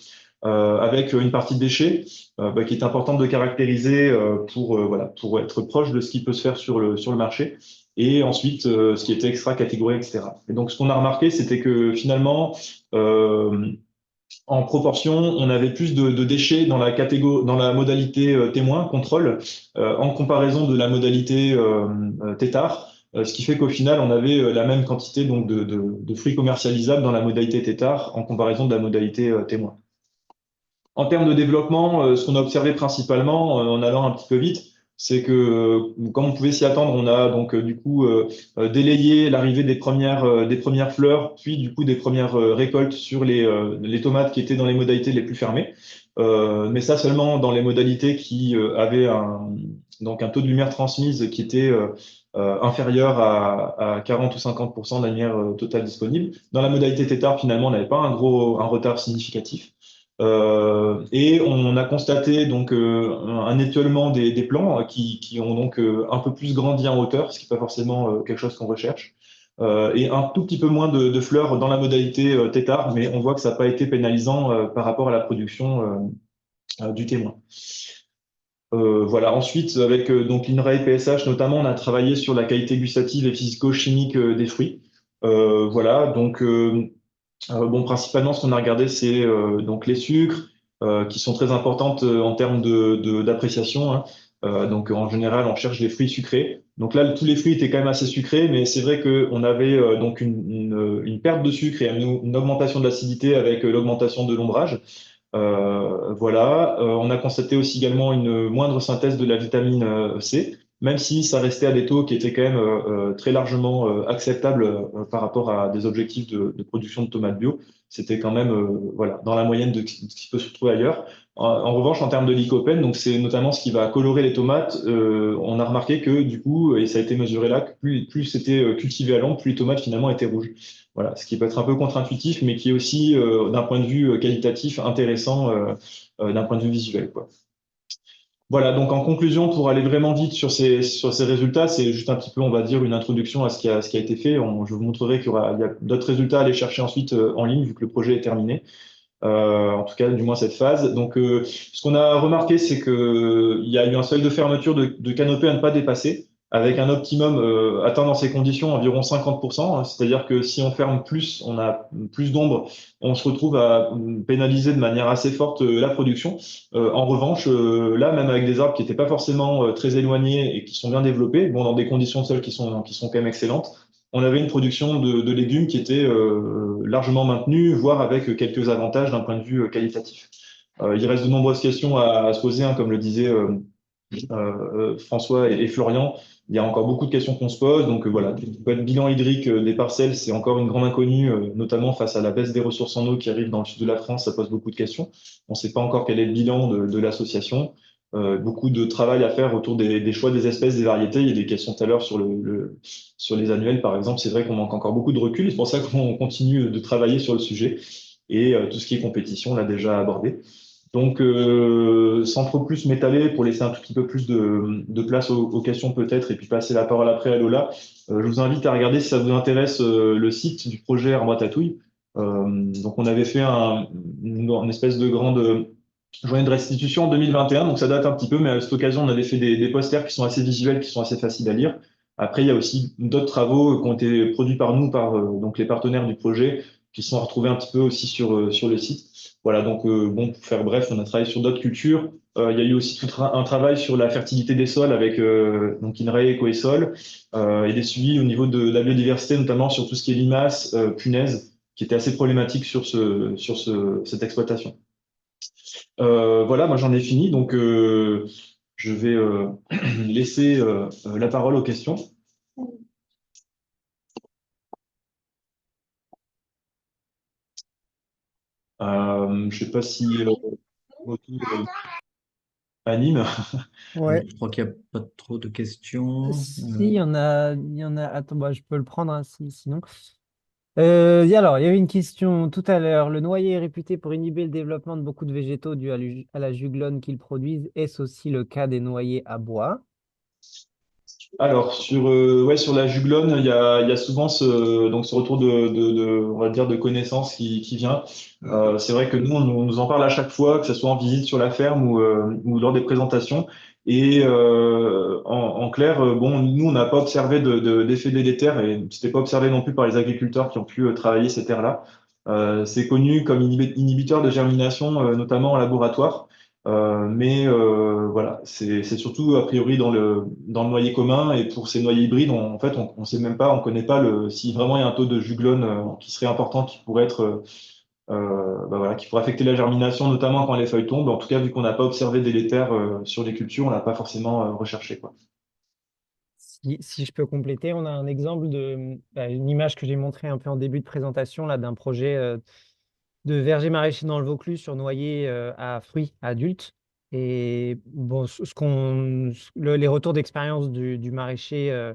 Avec une partie de déchets qui est importante de caractériser pour être proche de ce qui peut se faire sur le marché. Et ensuite, ce qui était extra catégorie, etc. Et donc, ce qu'on a remarqué, c'était que finalement, en proportion, on avait plus de déchets dans la modalité témoin, contrôle, en comparaison de la modalité tétard. Ce qui fait qu'au final, on avait la même quantité donc, de fruits commercialisables dans la modalité tétard en comparaison de la modalité témoin. En termes de développement, ce qu'on a observé principalement, en allant un petit peu vite, c'est que, comme on pouvait s'y attendre, on a donc délayé l'arrivée des premières fleurs, puis du coup des premières récoltes sur les tomates qui étaient dans les modalités les plus fermées. Mais ça seulement dans les modalités qui avaient un taux de lumière transmise qui était inférieur à 40 ou 50% de la lumière totale disponible. Dans la modalité tétard, finalement, on n'avait pas un retard significatif. Et on a constaté donc un étiolement des plants qui ont donc un peu plus grandi en hauteur, ce qui n'est pas forcément quelque chose qu'on recherche, et un tout petit peu moins de fleurs dans la modalité tétard, mais on voit que ça n'a pas été pénalisant par rapport à la production du témoin. Voilà. Ensuite, avec donc l'INRAE PSH notamment, on a travaillé sur la qualité gustative et physico-chimique des fruits. Voilà. Donc principalement, ce qu'on a regardé, c'est donc les sucres qui sont très importantes en termes d'appréciation. Hein. Donc, en général, on cherche des fruits sucrés. Donc là, tous les fruits étaient quand même assez sucrés, mais c'est vrai qu'on avait donc une perte de sucre et une augmentation de l'acidité avec l'augmentation de l'ombrage. Voilà. On a constaté aussi également une moindre synthèse de la vitamine C, même si ça restait à des taux qui étaient quand même très largement acceptables par rapport à des objectifs de production de tomates bio. C'était quand même dans la moyenne de ce qui peut se trouver ailleurs. En revanche, en termes de lycopène, donc c'est notamment ce qui va colorer les tomates, on a remarqué que du coup, et ça a été mesuré là, que plus c'était cultivé à l'ombre, plus les tomates finalement étaient rouges. Voilà, ce qui peut être un peu contre-intuitif, mais qui est aussi, d'un point de vue qualitatif, intéressant d'un point de vue visuel, quoi. Voilà, donc en conclusion, pour aller vraiment vite sur ces résultats, c'est juste un petit peu, on va dire, une introduction à ce qui a été fait. Je vous montrerai qu'il y a d'autres résultats à aller chercher ensuite en ligne, vu que le projet est terminé. En tout cas, du moins cette phase. Donc, ce qu'on a remarqué, c'est qu'il y a eu un seuil de fermeture de canopée à ne pas dépasser, avec un optimum atteint dans ces conditions environ 50%. Hein. C'est-à-dire que si on ferme plus, on a plus d'ombre, on se retrouve à pénaliser de manière assez forte la production. En revanche, là, même avec des arbres qui n'étaient pas forcément très éloignés et qui sont bien développés, bon, dans des conditions de sol qui sont quand même excellentes, on avait une production de légumes qui était largement maintenue, voire avec quelques avantages d'un point de vue qualitatif. Il reste de nombreuses questions à se poser, hein, comme le disaient François et Florian. Il y a encore beaucoup de questions qu'on se pose. Donc voilà, le bilan hydrique des parcelles, c'est encore une grande inconnue, notamment face à la baisse des ressources en eau qui arrive dans le sud de la France. Ça pose beaucoup de questions. On ne sait pas encore quel est le bilan de l'association. beaucoup de travail à faire autour des choix des espèces, des variétés. Il y a des questions tout à l'heure sur les annuels, par exemple. C'est vrai qu'on manque encore beaucoup de recul. C'est pour ça qu'on continue de travailler sur le sujet. Et tout ce qui est compétition, on l'a déjà abordé. Donc, sans trop plus m'étaler, pour laisser un tout petit peu plus de place aux questions peut-être, et puis passer la parole après à Lola, je vous invite à regarder si ça vous intéresse le site du projet Arbre à Tatouille. Donc, on avait fait une espèce de grande journée de restitution en 2021, donc ça date un petit peu, mais à cette occasion, on avait fait des posters qui sont assez visuels, qui sont assez faciles à lire. Après, il y a aussi d'autres travaux qui ont été produits par nous, par donc les partenaires du projet, qui sont retrouvés un petit peu aussi sur le site. Voilà, donc bon, pour faire bref, on a travaillé sur d'autres cultures. Il y a eu aussi tout un travail sur la fertilité des sols avec donc INRAE, Ecoesol, et des suivis au niveau de la biodiversité, notamment sur tout ce qui est limaces, punaises, qui était assez problématique sur cette exploitation. Voilà, moi j'en ai fini, donc je vais laisser la parole aux questions. Je ne sais pas si anime. Ouais. Je crois qu'il n'y a pas trop de questions. Si, il y en a. Attends, bah, je peux le prendre, hein, sinon. Alors, il y avait une question tout à l'heure. Le noyer est réputé pour inhiber le développement de beaucoup de végétaux dus à la juglone qu'ils produisent. Est-ce aussi le cas des noyers à bois? Alors, sur la juglone, il y a souvent donc ce retour on va dire, de connaissances qui vient. C'est vrai que nous, on nous en parle à chaque fois, que ce soit en visite sur la ferme ou lors des présentations. Et en clair, bon, nous, on n'a pas observé d'effet délétère et c'était pas observé non plus par les agriculteurs qui ont pu travailler ces terres-là. C'est connu comme inhibiteur de germination, notamment en laboratoire. Mais voilà, c'est surtout a priori dans le noyer commun et pour ces noyers hybrides, en fait, on sait même pas, on connaît pas si vraiment il y a un taux de juglone qui serait important, qui pourrait être, bah voilà, qui pourrait affecter la germination, notamment quand les feuilles tombent. En tout cas, vu qu'on n'a pas observé délétère sur les cultures, on l'a pas forcément recherché, quoi. Si je peux compléter, on a un exemple une image que j'ai montrée un peu en début de présentation là, d'un projet de verger maraîcher dans le Vaucluse sur noyer à fruits adultes. Et bon, les retours d'expérience du maraîcher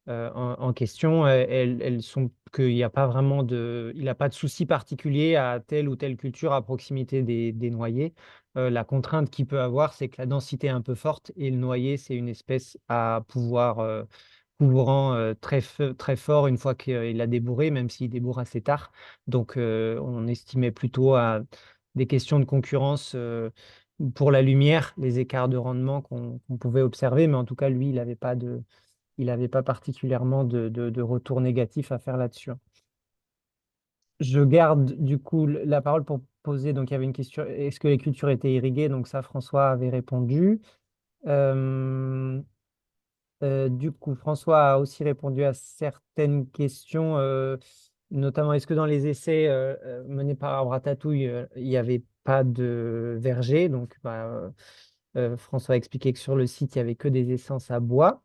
en question, elles sont qu'il n'y a pas vraiment il n'a pas de souci particulier à telle ou telle culture à proximité des noyers. La contrainte qu'il peut avoir, c'est que la densité est un peu forte et le noyer, c'est une espèce à pouvoir couvrant très fort une fois qu'il a débourré, même s'il débourre assez tard. Donc, on estimait plutôt à des questions de concurrence pour la lumière, les écarts de rendement qu'on pouvait observer, mais en tout cas, lui, il n'avait pas particulièrement de retour négatif à faire là-dessus. Je garde du coup la parole pour poser. Donc, il y avait une question, est-ce que les cultures étaient irriguées? Donc, ça, François avait répondu. Euh, du coup, François a aussi répondu à certaines questions, notamment est-ce que dans les essais menés par Arbre à Tatouille, il n'y avait pas de verger? Donc, bah, François a expliqué que sur le site, il n'y avait que des essences à bois.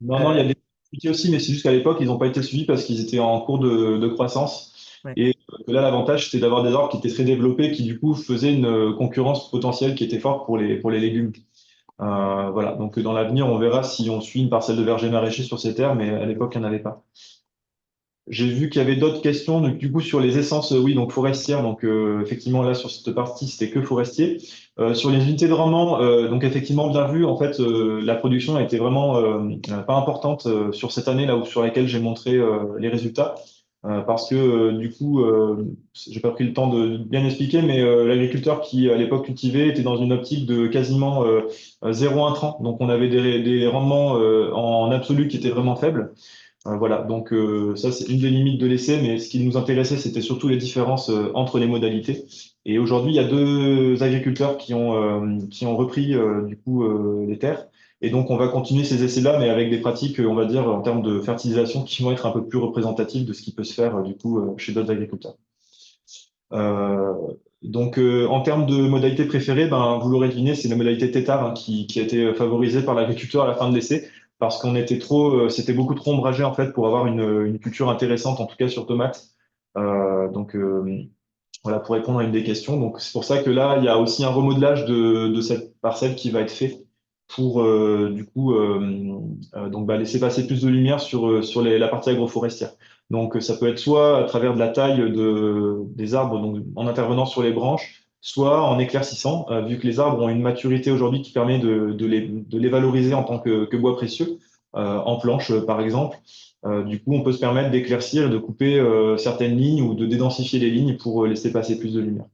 Non, il y a des activités aussi, mais c'est juste qu'à l'époque, ils n'ont pas été suivis parce qu'ils étaient en cours de croissance. Ouais. Et que là, l'avantage, c'était d'avoir des arbres qui étaient très développés, qui du coup faisaient une concurrence potentielle qui était forte pour les légumes. Voilà, donc dans l'avenir, on verra si on suit une parcelle de verger maraîcher sur ces terres, mais à l'époque, il n'y en avait pas. J'ai vu qu'il y avait d'autres questions, donc, du coup, sur les essences, oui, donc forestières. Donc, effectivement, là, sur cette partie, c'était que forestier. Sur les unités de rendement, donc, effectivement, bien vu, en fait, la production a été vraiment pas importante sur cette année, là, où, sur laquelle j'ai montré les résultats. Parce que, du coup, j'ai pas pris le temps de bien expliquer, mais l'agriculteur qui, à l'époque, cultivait était dans une optique de quasiment zéro intrant. Donc, on avait des rendements en absolu qui étaient vraiment faibles. Voilà, donc ça c'est une des limites de l'essai, mais ce qui nous intéressait, c'était surtout les différences entre les modalités. Et aujourd'hui, il y a deux agriculteurs qui ont repris du coup les terres. Et donc on va continuer ces essais-là, mais avec des pratiques, on va dire, en termes de fertilisation, qui vont être un peu plus représentatives de ce qui peut se faire du coup chez d'autres agriculteurs. Euh, donc en termes de modalité préférée, ben, vous l'aurez deviné, c'est la modalité tétard hein, qui a été favorisée par l'agriculteur à la fin de l'essai parce qu'on était c'était beaucoup trop ombragé en fait pour avoir une culture intéressante, en tout cas sur tomates. Donc Voilà, pour répondre à une des questions. Donc, c'est pour ça que là, il y a aussi un remodelage de cette parcelle qui va être fait pour, du coup, donc, laisser passer plus de lumière sur la partie agroforestière. Donc, ça peut être soit à travers de la taille des arbres, donc en intervenant sur les branches, soit en éclaircissant, vu que les arbres ont une maturité aujourd'hui qui permet de les valoriser en tant que bois précieux, en planche, par exemple. Du coup, on peut se permettre d'éclaircir et de couper certaines lignes ou de dédensifier les lignes pour laisser passer plus de lumière.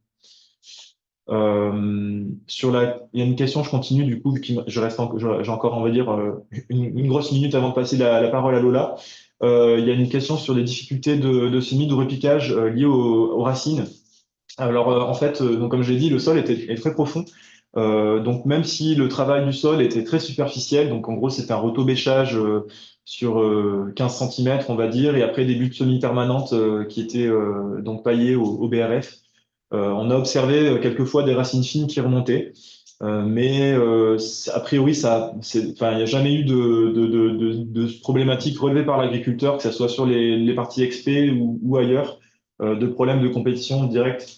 Il y a une question, je continue du coup, vu que j'ai encore, on va dire, une grosse minute avant de passer la parole à Lola. Il y a une question sur les difficultés de semis, de repiquage liées aux racines. Alors, en fait, donc, comme je l'ai dit, le sol est très profond. Donc, même si le travail du sol était très superficiel, donc en gros, c'était un rotobêchage sur 15 cm, on va dire, et après des buttes semi-permanentes qui étaient donc paillées au BRF. On a observé quelquefois des racines fines qui remontaient, mais a priori, enfin, il n'y a jamais eu de problématiques relevées par l'agriculteur, que ce soit sur les parties XP ou ailleurs, de problèmes de compétition directe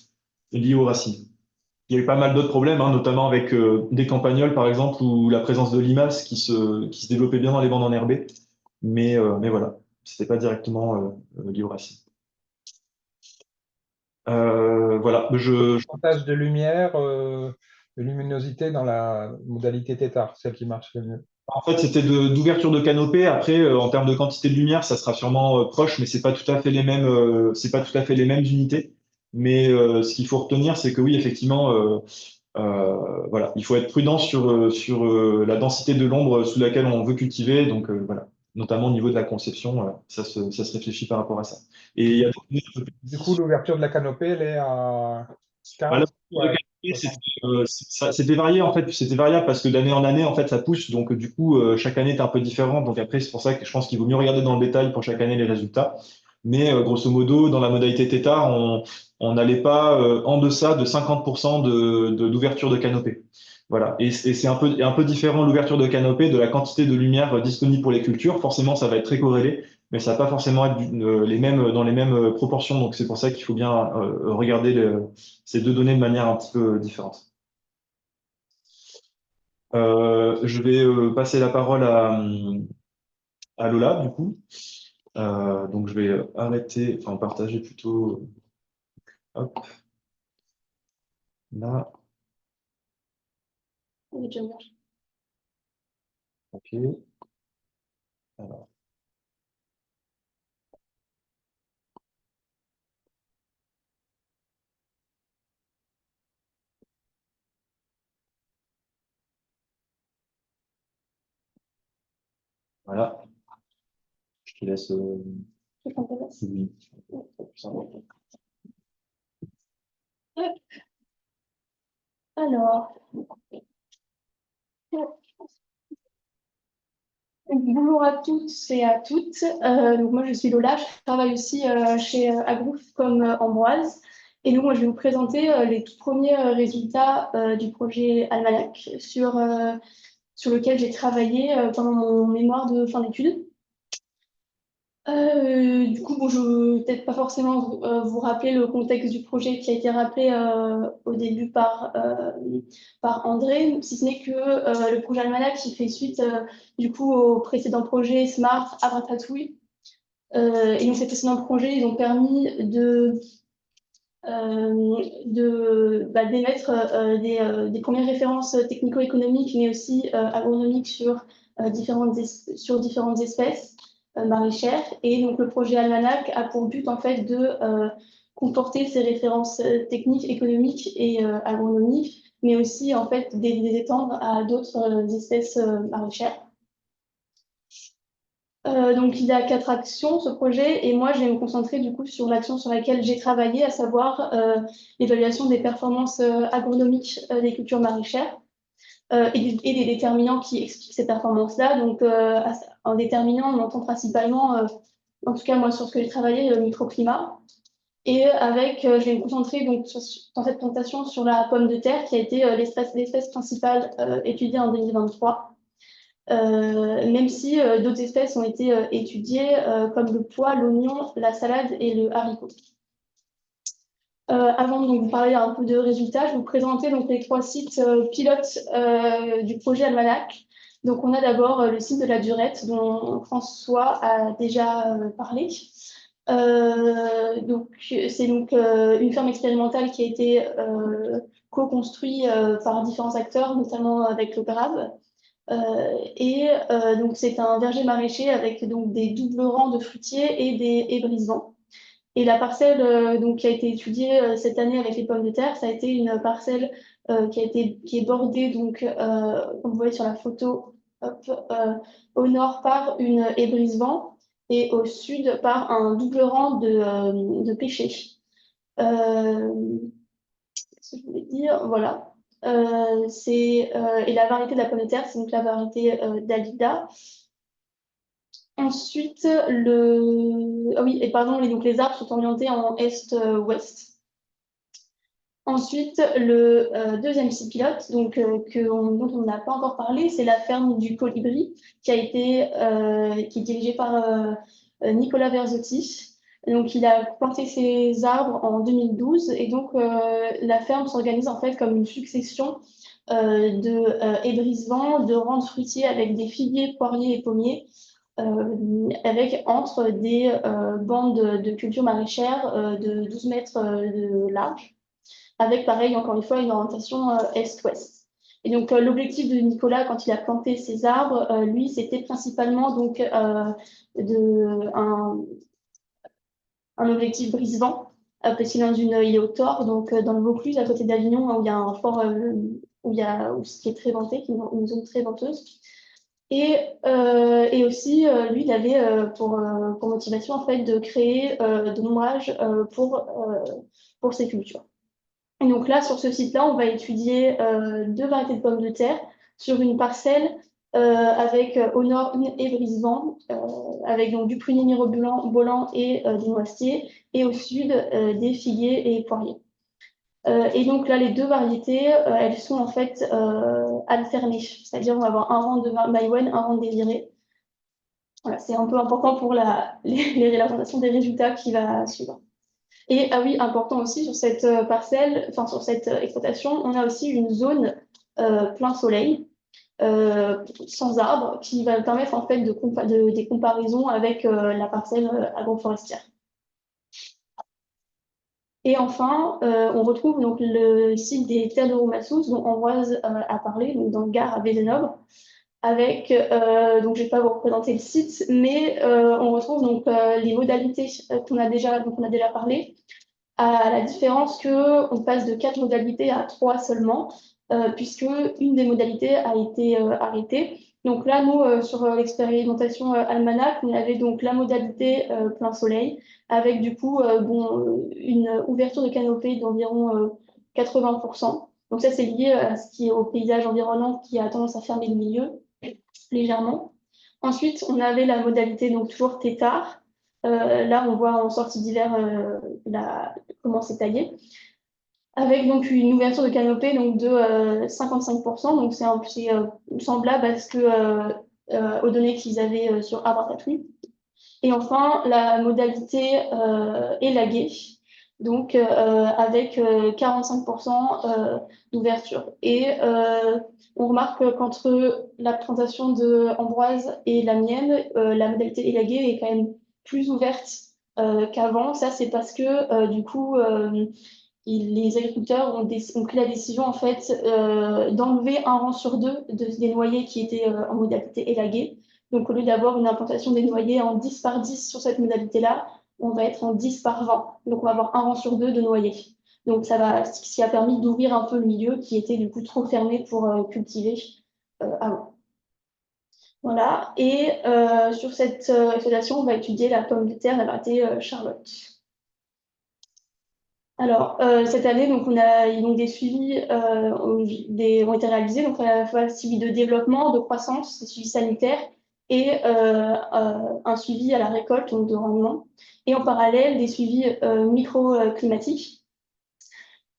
liés aux racines. Il y a eu pas mal d'autres problèmes, hein, notamment avec des campagnols, par exemple, ou la présence de limaces qui se développait bien dans les bandes enherbées. Mais voilà, c'était pas directement lié aux racines. Voilà, Pourcentage de lumière, de luminosité dans la modalité tétard, celle qui marche le mieux. en fait, c'était d'ouverture de canopée. Après, en termes de quantité de lumière, ça sera sûrement proche, mais c'est pas tout à fait les mêmes, c'est pas tout à fait les mêmes unités. Mais ce qu'il faut retenir, c'est que oui, effectivement, voilà, il faut être prudent sur la densité de l'ombre sous laquelle on veut cultiver. Donc voilà, notamment au niveau de la conception, ça se réfléchit par rapport à ça. Et il y a Du coup, l'ouverture de la canopée, elle est à voilà, 15 ou à 60. c'était varié en fait, c'était variable parce que d'année en année en fait ça pousse, donc du coup chaque année est un peu différente, donc après c'est pour ça que je pense qu'il vaut mieux regarder dans le détail pour chaque année les résultats. Mais grosso modo dans la modalité tétard on n'allait pas en deçà de 50% d'ouverture de canopée. Voilà, et c'est un peu différent l'ouverture de canopée de la quantité de lumière disponible pour les cultures. Forcément ça va être très corrélé, mais ça va pas forcément être les mêmes dans les mêmes proportions, donc c'est pour ça qu'il faut bien regarder ces deux données de manière un petit peu différente. Je vais passer la parole à Lola, du coup. Donc, je vais arrêter, enfin, partager plutôt. Hop, là. OK. Alors, voilà. Je te laisse. Oui. Alors, bonjour à toutes et à toutes. Donc moi, je suis Lola, je travaille aussi chez Agrouf comme Ambroise. Et donc, moi, je vais vous présenter les tout premiers résultats du projet Almanac sur lequel j'ai travaillé pendant mon mémoire de fin d'études. Du coup, bon, je ne vais peut-être pas forcément vous rappeler le contexte du projet qui a été rappelé au début par André, si ce n'est que le projet Almanac qui fait suite du coup au précédent projet Smart à Ratatouille. Et donc ces précédents projets, ils ont permis d'émettre des premières références technico-économiques, mais aussi agronomiques sur différentes espèces maraîchères. Et donc le projet Almanac a pour but en fait de comporter ces références techniques, économiques et agronomiques, mais aussi en fait de les étendre à d'autres espèces maraîchères. Donc il y a 4 actions, ce projet, et moi je vais me concentrer du coup sur l'action sur laquelle j'ai travaillé, à savoir l'évaluation des performances agronomiques des cultures maraîchères et des déterminants qui expliquent ces performances-là. Donc en déterminant, on entend principalement, en tout cas moi sur ce que j'ai travaillé, le microclimat. Et je vais me concentrer donc dans cette présentation sur la pomme de terre qui a été l'espèce principale étudiée en 2023. Même si d'autres espèces ont été étudiées, comme le pois, l'oignon, la salade et le haricot. Avant de vous parler un peu de résultats, je vais vous présenter donc, les 3 sites pilotes du projet Almanach. Donc, on a d'abord le site de la Durette, dont François a déjà parlé. Donc, c'est donc une ferme expérimentale qui a été co-construite par différents acteurs, notamment avec le GRAB. Donc, c'est un verger maraîcher avec donc, des doubles rangs de fruitiers et des haies brise-vent. Et la parcelle donc, qui a été étudiée cette année avec les pommes de terre, ça a été une parcelle qui est bordée, donc, comme vous voyez sur la photo, hop, au nord par une haie brise-vent et au sud par un double rang de pêchers. Qu'est-ce que je voulais dire? Voilà. Et la variété de la pomme de terre, c'est donc la variété d'Alida. Ensuite, ah oui, et pardon, donc les arbres sont orientés en est-ouest. Ensuite, le deuxième site pilote, donc, dont on n'a pas encore parlé, c'est la ferme du Colibri, qui est dirigée par Nicolas Verzotti. Donc, il a planté ses arbres en 2012, et donc la ferme s'organise en fait comme une succession de haies brise-vent, de rangs de fruitiers avec des figuiers, poiriers et pommiers, avec entre des bandes de culture maraîchère de 12 mètres de large, avec pareil, encore une fois, une orientation est-ouest. Et donc, l'objectif de Nicolas, quand il a planté ses arbres, lui, c'était principalement donc, un objectif brise-vent, parce qu'il est au Thor, donc dans le Vaucluse, à côté d'Avignon, où il y a un fort, qui est très venté, qui est une zone très venteuse. Et aussi, lui, il avait pour motivation en fait, de créer de l'ombrage pour ces cultures. Et donc là, sur ce site-là, on va étudier 2 variétés de pommes de terre sur une parcelle avec au nord une haie brise-vent, avec donc du prunier mirobolant et des noisetiers, et au sud des figuiers et poiriers. Et donc là, les 2 variétés, elles sont en fait alternées, c'est-à-dire on va avoir un rang de Maïwen, un rang de Désiré. Voilà, c'est un peu important pour la présentation des résultats qui va suivre. Et ah oui, important aussi sur cette parcelle, enfin sur cette exploitation, on a aussi une zone plein soleil, sans arbres, qui va permettre en fait des comparaisons avec la parcelle agroforestière. Et enfin, on retrouve donc le site des terres de Roumassous, dont Ambroise a parlé, donc dans le Gard à Vézénobres, avec, donc je ne vais pas vous représenter le site, mais on retrouve donc les modalités dont on a déjà parlé, à la différence qu'on passe de 4 modalités à 3 seulement, puisque une des modalités a été arrêtée. Donc là, nous, sur l'expérimentation Almanach, on avait donc la modalité plein soleil, avec du coup une ouverture de canopée d'environ 80%. Donc ça, c'est lié à ce qui est au paysage environnant qui a tendance à fermer le milieu légèrement. Ensuite, on avait la modalité donc toujours tétard. Là, on voit en sortie d'hiver comment c'est taillé, avec donc une ouverture de canopée donc, de 55%. Donc, c'est semblable à ce aux données qu'ils avaient sur Abracadabra. Et enfin, la modalité élaguée, donc avec 45% d'ouverture. Et on remarque qu'entre la présentation de Ambroise et la mienne, la modalité élaguée est quand même plus ouverte qu'avant. Ça, c'est parce que du coup, les agriculteurs ont pris la décision en fait d'enlever un rang sur 2 des noyers qui étaient en modalité élaguée. Donc, au lieu d'avoir une implantation des noyers en 10 par 10 sur cette modalité-là, on va être en 10 par 20. Donc, on va avoir un rang sur 2 de noyers. Donc, ce qui a permis d'ouvrir un peu le milieu qui était du coup trop fermé pour cultiver avant. Voilà. Et sur cette exploitation, on va étudier la pomme de terre, la variété Charlotte. Alors, cette année, donc, des suivis ont été réalisés, donc à la fois suivi de développement, de croissance, des suivis sanitaires et un suivi à la récolte, donc de rendement, et en parallèle des suivis microclimatiques,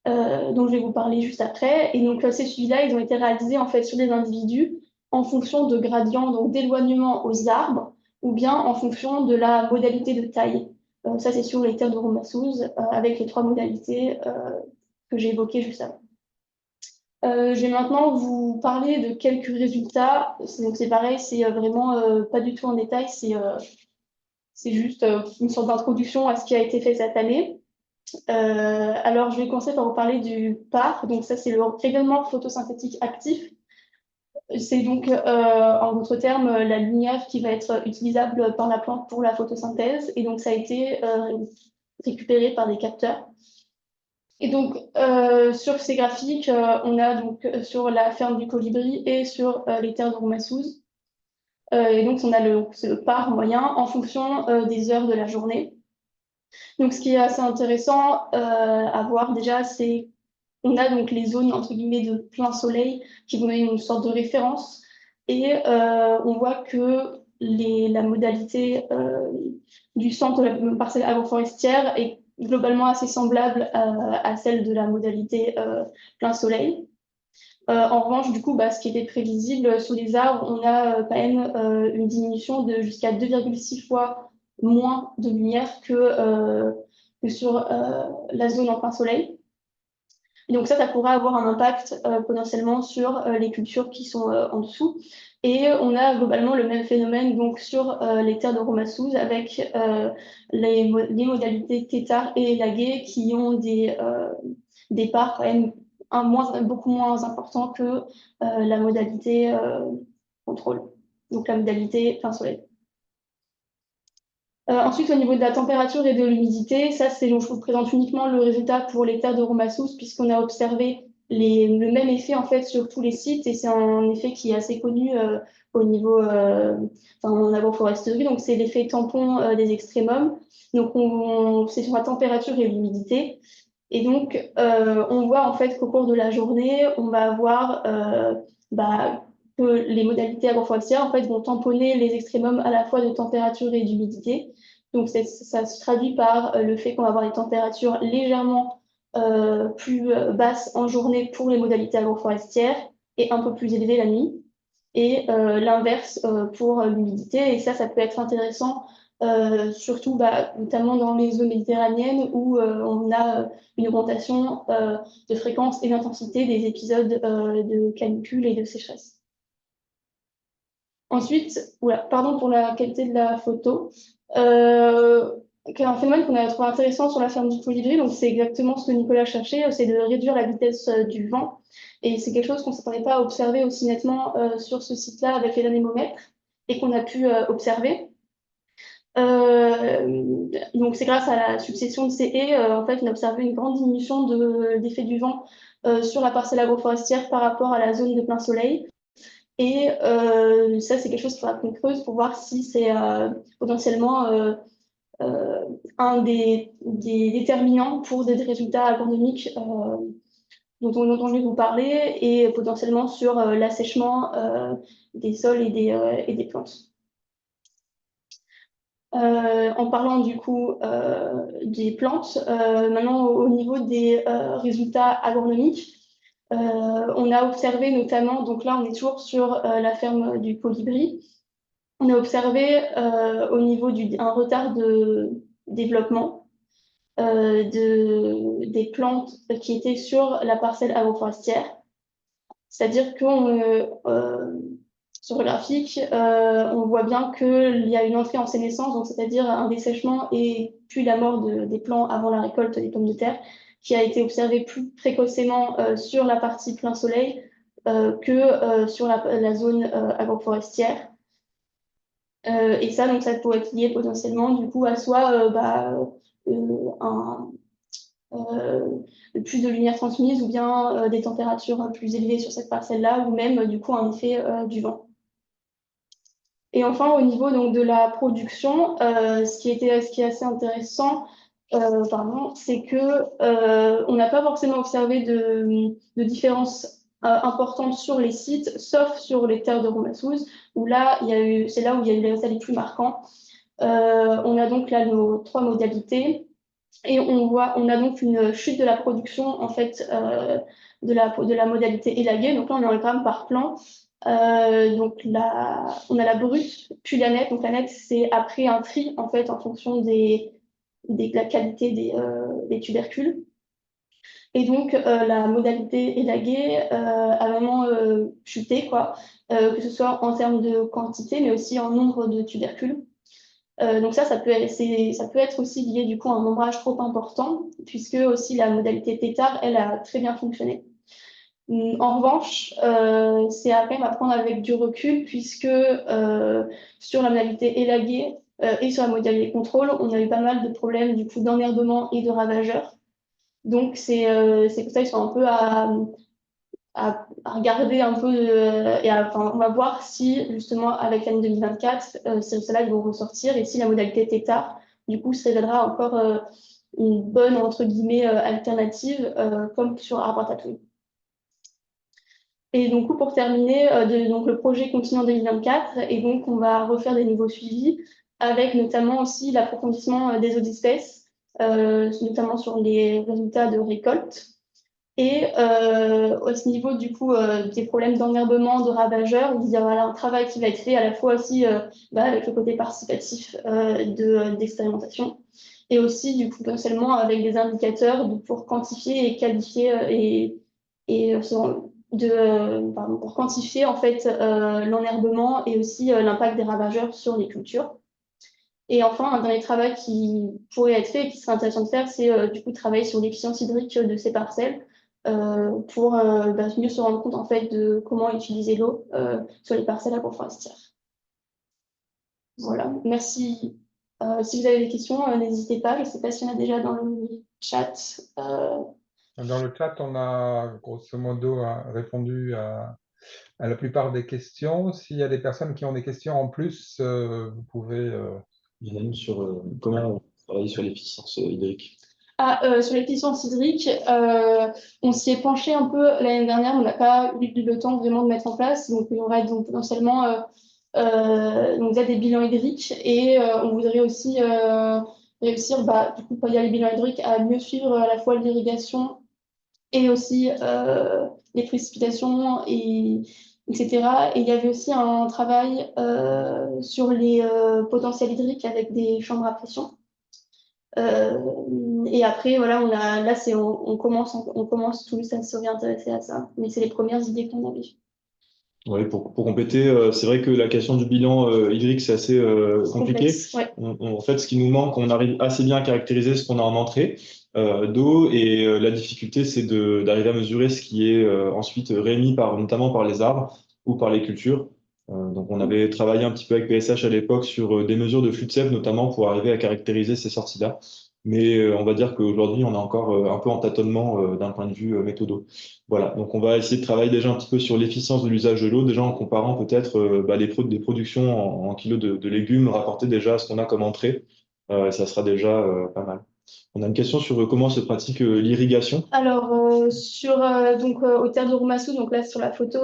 dont je vais vous parler juste après. Et donc, ces suivis-là, ils ont été réalisés en fait sur des individus en fonction de gradients, donc d'éloignement aux arbres, ou bien en fonction de la modalité de taille. Ça, c'est sur les terres de Romassouz, avec les 3 modalités que j'ai évoquées juste avant. Je vais maintenant vous parler de quelques résultats. Donc c'est pareil, c'est vraiment pas du tout en détail, c'est juste une sorte d'introduction à ce qui a été fait cette année. Alors je vais commencer par vous parler du PAR. Donc ça, c'est le rayonnement photosynthétique actif. C'est donc, en d'autres termes, la lumière qui va être utilisable par la plante pour la photosynthèse. Et donc, ça a été récupéré par des capteurs. Et donc, sur ces graphiques, on a donc sur la ferme du Colibri et sur les terres de Romassouz. Et donc, on a c'est le PAR moyen en fonction des heures de la journée. Donc, ce qui est assez intéressant à voir déjà, c'est on a donc les zones entre guillemets de plein soleil qui vont donner une sorte de référence. Et on voit que la modalité du centre de la parcelle agroforestière est globalement assez semblable à celle de la modalité plein soleil. En revanche, du coup, ce qui était prévisible, sous les arbres, on a quand même une diminution de jusqu'à 2,6 fois moins de lumière que sur la zone en plein soleil. Et donc ça pourrait avoir un impact potentiellement sur les cultures qui sont en dessous. Et on a globalement le même phénomène donc sur les terres de Romassouz avec les modalités tétard et élagué qui ont des parts quand même beaucoup moins importants que la modalité contrôle, donc la modalité plein soleil. Ensuite, au niveau de la température et de l'humidité, ça, je vous présente uniquement le résultat pour les terres de Romassouz, puisqu'on a observé le même effet en fait sur tous les sites, et c'est un effet qui est assez connu au niveau en agroforesterie. Donc, c'est l'effet tampon des extrémums. Donc, c'est sur la température et l'humidité. Et donc, on voit en fait qu'au cours de la journée, on va avoir que les modalités agroforestières en fait, vont tamponner les extrémums à la fois de température et d'humidité. Donc, ça se traduit par le fait qu'on va avoir des températures légèrement plus basses en journée pour les modalités agroforestières et un peu plus élevées la nuit. Et l'inverse pour l'humidité. Et ça peut être intéressant, surtout notamment dans les zones méditerranéennes où on a une augmentation de fréquence et d'intensité des épisodes de canicule et de sécheresse. Ensuite, pardon pour la qualité de la photo. Un phénomène qu'on a trouvé intéressant sur la ferme du Colibri, donc c'est exactement ce que Nicolas cherchait, c'est de réduire la vitesse du vent. Et c'est quelque chose qu'on ne s'attendait pas à observer aussi nettement sur ce site-là avec les anémomètres et qu'on a pu observer. Donc c'est grâce à la succession de ces haies, en fait, on a observé une grande diminution de l'effet du vent sur la parcelle agroforestière par rapport à la zone de plein soleil. Et ça, c'est quelque chose qu'il faudra qu'on creuse pour voir si c'est potentiellement un des déterminants pour des résultats agronomiques dont on vient de vous parler et potentiellement sur l'assèchement des sols et des plantes. En parlant du coup des plantes, maintenant au niveau des résultats agronomiques, on a observé notamment, donc là on est toujours sur la ferme du Colibri, on a observé au niveau un retard de développement des plantes qui étaient sur la parcelle agroforestière. C'est-à-dire que sur le graphique, on voit bien qu'il y a une entrée en sénescence, donc c'est-à-dire un dessèchement et puis la mort des plants avant la récolte des pommes de terre, qui a été observé plus précocement sur la partie plein soleil que sur la zone agroforestière. Et ça, donc, ça pourrait être lié potentiellement du coup à soit plus de lumière transmise ou bien des températures plus élevées sur cette parcelle-là ou même du coup un effet du vent. Et enfin, au niveau donc, de la production, ce qui est assez intéressant, c'est que on n'a pas forcément observé de différence importante sur les sites, sauf sur les terres de Romassouz, où là, c'est là où il y a eu les résultats les plus marquants. On a donc là nos 3 modalités. Et on a donc une chute de la production en fait de la modalité élaguée. Donc là, on a un gramme par plan. Donc on a la brute, puis la nette. Donc la nette, c'est après un tri en fait en fonction des la qualité des tubercules. Et donc, la modalité élaguée a vraiment chuté, quoi, que ce soit en termes de quantité, mais aussi en nombre de tubercules. Donc ça peut être aussi lié du coup à un nombrage trop important, puisque aussi la modalité tétard, elle a très bien fonctionné. En revanche, c'est quand même à prendre avec du recul, puisque sur la modalité élaguée et sur la modalité contrôle, on a eu pas mal de problèmes du coup d'enherbement et de ravageurs. Donc c'est pour ça qu'ils sont un peu à regarder un peu enfin, on va voir si justement avec l'année 2024, ces résultats-là ils vont ressortir et si la modalité tétard, du coup, se révélera encore une bonne entre guillemets alternative comme sur arbre à tatouer. Et donc, pour terminer, donc, le projet continue en 2024 et donc on va refaire des nouveaux suivis avec notamment aussi l'approfondissement des autres espèces, notamment sur les résultats de récolte. Et au niveau du coup des problèmes d'enherbement, de ravageurs, il y aura un travail qui va être fait à la fois aussi avec le côté participatif d'expérimentation et aussi du coup potentiellement avec des indicateurs pour quantifier et qualifier pour quantifier en fait l'enherbement et aussi l'impact des ravageurs sur les cultures. Et enfin, un dernier travail qui pourrait être fait et qui serait intéressant de faire, c'est du coup travailler sur l'efficience hydrique de ces parcelles pour mieux se rendre compte en fait de comment utiliser l'eau sur les parcelles agroforestières. Voilà, merci. Si vous avez des questions, n'hésitez pas. Je ne sais pas s'il y en a déjà dans le chat. Dans le chat, on a grosso modo répondu à la plupart des questions. S'il y a des personnes qui ont des questions en plus, vous pouvez... Il y en a une sur comment travailler sur l'efficience hydrique. Sur l'efficience hydrique, on s'y est penché un peu l'année dernière, mais on n'a pas eu le temps vraiment de mettre en place. Donc, il y aurait donc potentiellement donc, des bilans hydriques et on voudrait aussi réussir, du coup, quand il y a les bilans hydriques, à mieux suivre à la fois l'irrigation et aussi les précipitations, etc. Et il y avait aussi un travail sur les potentiels hydriques avec des chambres à pression. Et après, voilà, on commence tous à se réintéresser à ça. Mais c'est les premières idées qu'on avait. Oui, pour compléter, c'est vrai que la question du bilan hydrique, c'est assez compliqué. Complexe, ouais. En fait, ce qui nous manque, on arrive assez bien à caractériser ce qu'on a en entrée d'eau, et la difficulté, c'est d'arriver à mesurer ce qui est ensuite réémis notamment par les arbres ou par les cultures. Donc, on avait travaillé un petit peu avec PSH à l'époque sur des mesures de flux de sève, notamment pour arriver à caractériser ces sorties-là. Mais on va dire qu'aujourd'hui, on est encore un peu en tâtonnement d'un point de vue méthodo. Voilà, donc on va essayer de travailler déjà un petit peu sur l'efficience de l'usage de l'eau, déjà en comparant peut-être des productions en kilos de légumes rapportés déjà à ce qu'on a comme entrée. Ça sera déjà pas mal. On a une question sur comment se pratique l'irrigation. Alors, aux terres de Roumassou, donc là sur la photo,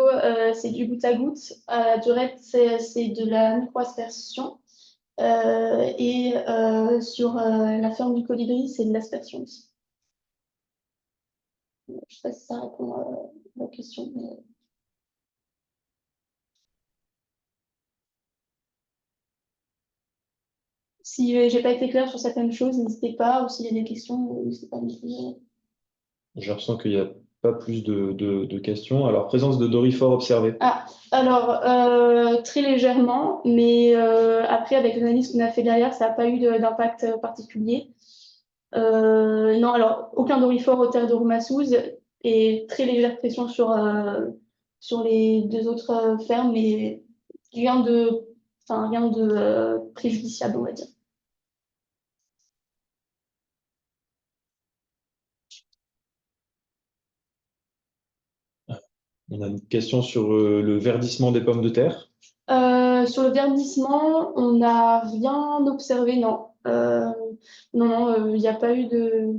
c'est du goutte à goutte. À Durette, c'est de la micro-aspersion. Et sur la ferme du Colibri, c'est de l'aspersion aussi. Je ne sais pas si ça répond à la question. Si j'ai pas été claire sur certaines choses, n'hésitez pas. Ou s'il y a des questions, n'hésitez pas à me dire. J'ai l'impression qu'il n'y a pas plus de questions. Alors, présence de dorifort observée. Alors, très légèrement, mais après, avec l'analyse qu'on a fait derrière, ça n'a pas eu d'impact particulier. Non, alors, aucun dorifort aux terres de Roumassouze et très légère pression sur les deux autres fermes, mais rien de préjudiciable, on va dire. On a une question sur le verdissement des pommes de terre. Sur le verdissement, on n'a rien observé, non. Non, il n'y a pas eu de...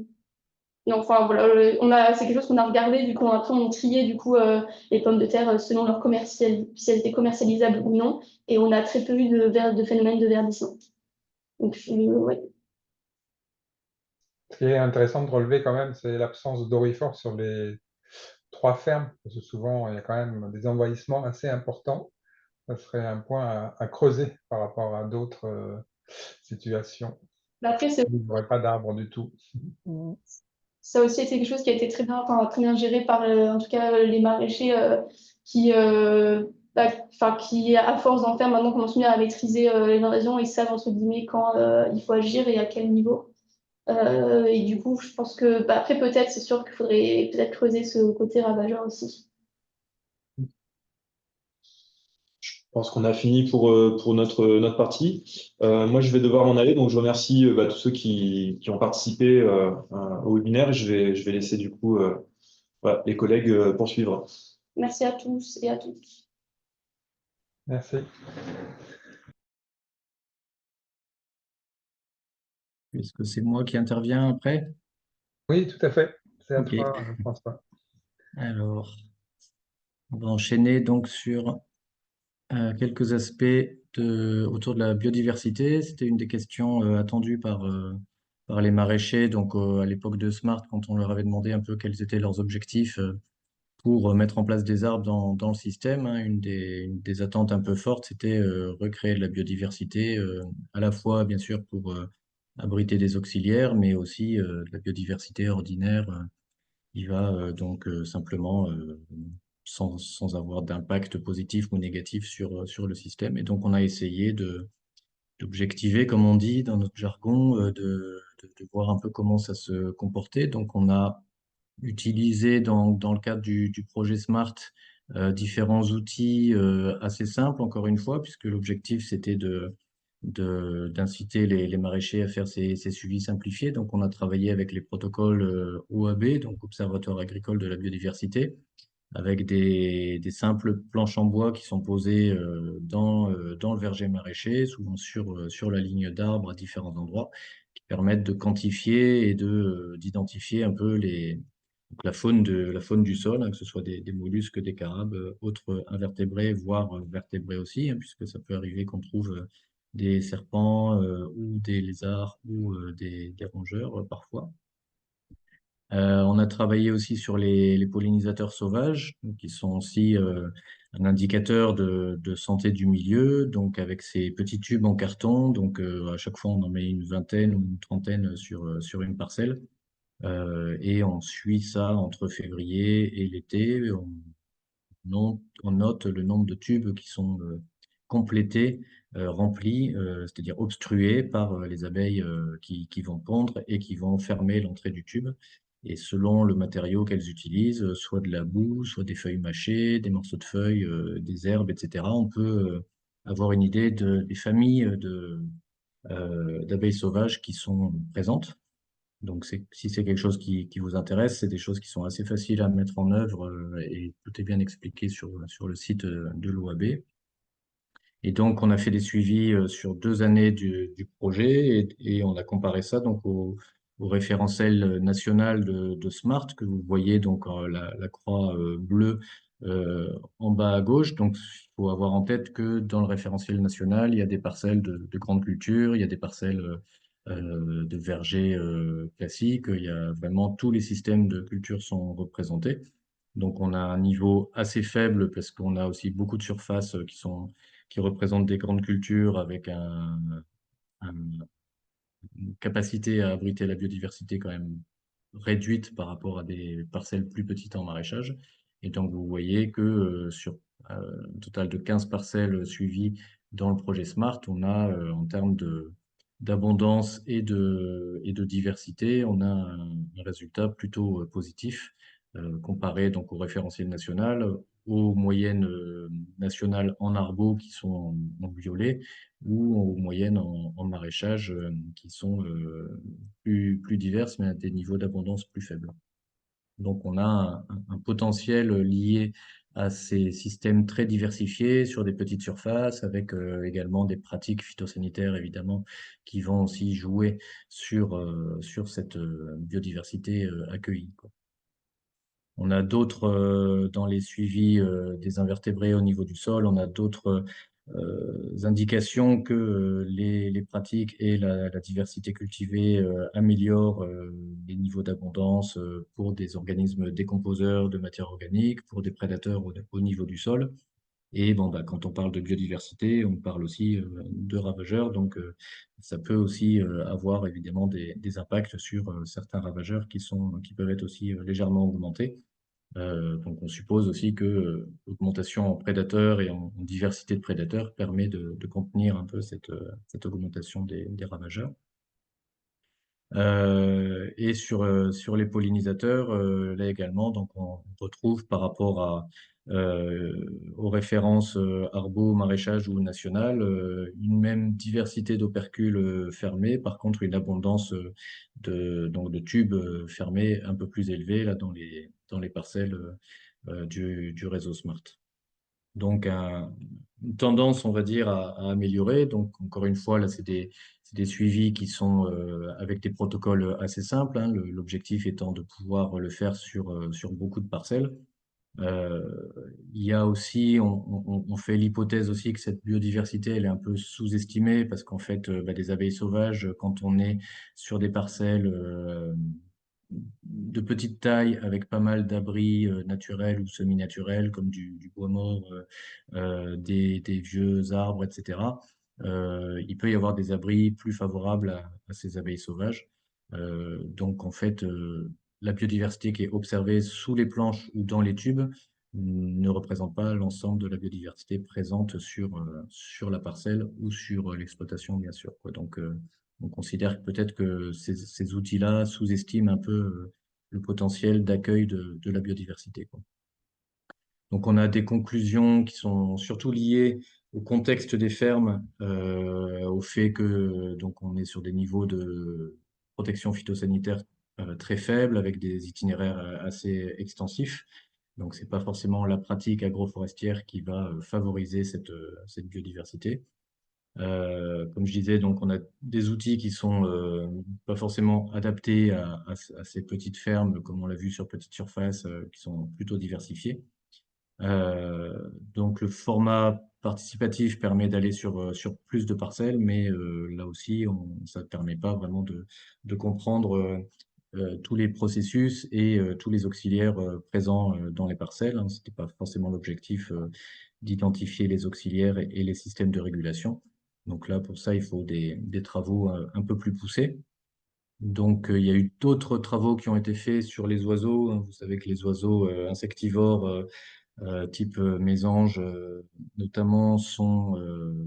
Non, enfin, voilà, c'est quelque chose qu'on a regardé, du coup, après, on triait, du coup, les pommes de terre selon leur si elles étaient commercialisables ou non, et on a très peu eu de phénomène de verdissement. Donc, ouais. Ce qui est intéressant de relever quand même, c'est l'absence d'orifort sur les 3 fermes, parce que souvent, il y a quand même des envahissements assez importants. Ça serait un point à creuser par rapport à d'autres situations. Mais après, Il n'y aurait pas d'arbres du tout. ça a aussi été quelque chose qui a été très bien géré par, en tout cas, les maraîchers qui, qui, à force d'en faire, maintenant commencent mieux à maîtriser les invasions et savent, entre guillemets, quand il faut agir et à quel niveau. Et du coup, je pense que, après, peut-être, c'est sûr qu'il faudrait peut-être creuser ce côté ravageur aussi. Je pense qu'on a fini pour notre partie. Moi, je vais devoir m'en aller, donc je remercie tous ceux qui ont participé au webinaire. Je vais laisser du coup voilà, les collègues poursuivre. Merci à tous et à toutes. Merci. Est-ce que c'est moi qui interviens après? Oui, tout à fait. C'est à Ok. toi, François. Alors, on va enchaîner donc sur quelques aspects autour de la biodiversité. C'était une des questions attendues par les maraîchers, donc à l'époque de Smart, quand on leur avait demandé un peu quels étaient leurs objectifs pour mettre en place des arbres dans le système, hein. Une des attentes un peu fortes, c'était recréer de la biodiversité, à la fois bien sûr pour abriter des auxiliaires, mais aussi de la biodiversité ordinaire qui va donc simplement sans avoir d'impact positif ou négatif sur le système. Et donc on a essayé d'objectiver, comme on dit dans notre jargon, de voir un peu comment ça se comportait. Donc on a utilisé dans le cadre du projet Smart différents outils assez simples, encore une fois, puisque l'objectif c'était d'inciter les maraîchers à faire ces suivis simplifiés. Donc, on a travaillé avec les protocoles OAB, donc Observatoire agricole de la biodiversité, avec des simples planches en bois qui sont posées dans le verger maraîcher, souvent sur la ligne d'arbres à différents endroits, qui permettent de quantifier et d'identifier un peu donc la faune du sol, hein, que ce soit des mollusques, des carabes, autres invertébrés, voire vertébrés aussi, hein, puisque ça peut arriver qu'on trouve des serpents ou des lézards ou des rongeurs parfois. On a travaillé aussi sur les pollinisateurs sauvages, donc qui sont aussi un indicateur de santé du milieu, donc avec ces petits tubes en carton. Donc à chaque fois, on en met une vingtaine ou une trentaine sur une parcelle. Et on suit ça entre février et l'été. On note le nombre de tubes qui sont complétés, remplis, c'est-à-dire obstrués par les abeilles qui vont pondre et qui vont fermer l'entrée du tube. Et selon le matériau qu'elles utilisent, soit de la boue, soit des feuilles mâchées, des morceaux de feuilles, des herbes, etc., on peut avoir une idée des familles d'abeilles sauvages qui sont présentes. Donc, si c'est quelque chose qui vous intéresse, c'est des choses qui sont assez faciles à mettre en œuvre et tout est bien expliqué sur le site de l'OAB. Et donc, on a fait des suivis sur 2 années du projet et on a comparé ça donc au référentiel national de Smart que vous voyez donc la croix bleue en bas à gauche. Donc, il faut avoir en tête que dans le référentiel national, il y a des parcelles de grandes cultures, il y a des parcelles de vergers classiques, il y a vraiment tous les systèmes de culture sont représentés. Donc, on a un niveau assez faible parce qu'on a aussi beaucoup de surfaces qui représentent des grandes cultures avec une capacité à abriter la biodiversité quand même réduite par rapport à des parcelles plus petites en maraîchage. Et donc, vous voyez que sur un total de 15 parcelles suivies dans le projet SMART, on a, en termes d'abondance et de diversité, on a un résultat plutôt positif comparé donc au référentiel national, aux moyennes nationales en arbo qui sont en violet ou aux moyennes en maraîchage qui sont plus diverses mais à des niveaux d'abondance plus faibles. Donc on a un potentiel lié à ces systèmes très diversifiés sur des petites surfaces, avec également des pratiques phytosanitaires évidemment qui vont aussi jouer sur cette biodiversité accueillie, quoi. On a d'autres, dans les suivis des invertébrés au niveau du sol, on a d'autres indications que les pratiques et la diversité cultivée améliorent les niveaux d'abondance pour des organismes décomposeurs de matière organique, pour des prédateurs au niveau du sol. Et bon, bah, quand on parle de biodiversité, on parle aussi de ravageurs. Donc, ça peut aussi avoir évidemment des impacts sur certains ravageurs qui peuvent être aussi légèrement augmentés. Donc, on suppose aussi que l'augmentation en prédateurs et en diversité de prédateurs permet de contenir un peu cette augmentation des ravageurs. Et sur les pollinisateurs, là également, donc on retrouve par rapport aux références arbo, maraîchage ou national, une même diversité d'opercules fermés, par contre une abondance donc de tubes fermés un peu plus élevée là, dans les parcelles du réseau Smart. Donc, une tendance, on va dire, à améliorer. Donc, encore une fois, là, c'est des suivis qui sont avec des protocoles assez simples, hein. L'objectif étant de pouvoir le faire sur beaucoup de parcelles. Euh, il y a aussi, on fait l'hypothèse aussi que cette biodiversité, elle est un peu sous-estimée parce qu'en fait, des abeilles sauvages, quand on est sur des parcelles de petite taille avec pas mal d'abris naturels ou semi-naturels comme du bois mort, des vieux arbres, etc. Il peut y avoir des abris plus favorables à ces abeilles sauvages. Donc en fait, la biodiversité qui est observée sous les planches ou dans les tubes ne représente pas l'ensemble de la biodiversité présente sur la parcelle ou sur l'exploitation, bien sûr, quoi. Donc, on considère peut-être que ces outils-là sous-estiment un peu le potentiel d'accueil de la biodiversité, quoi. Donc, on a des conclusions qui sont surtout liées au contexte des fermes, au fait que donc on est sur des niveaux de protection phytosanitaire très faibles, avec des itinéraires assez extensifs. Donc, c'est pas forcément la pratique agroforestière qui va favoriser cette biodiversité. Comme je disais, donc on a des outils qui sont pas forcément adaptés à ces petites fermes, comme on l'a vu sur petite surface, qui sont plutôt diversifiées. Donc le format participatif permet d'aller sur plus de parcelles, mais là aussi, ça ne permet pas vraiment de comprendre tous les processus et tous les auxiliaires présents dans les parcelles, hein. Ce n'était pas forcément l'objectif d'identifier les auxiliaires et les systèmes de régulation. Donc là, pour ça, il faut des travaux un peu plus poussés. Donc, il y a eu d'autres travaux qui ont été faits sur les oiseaux, hein. Vous savez que les oiseaux insectivores type mésange, notamment, sont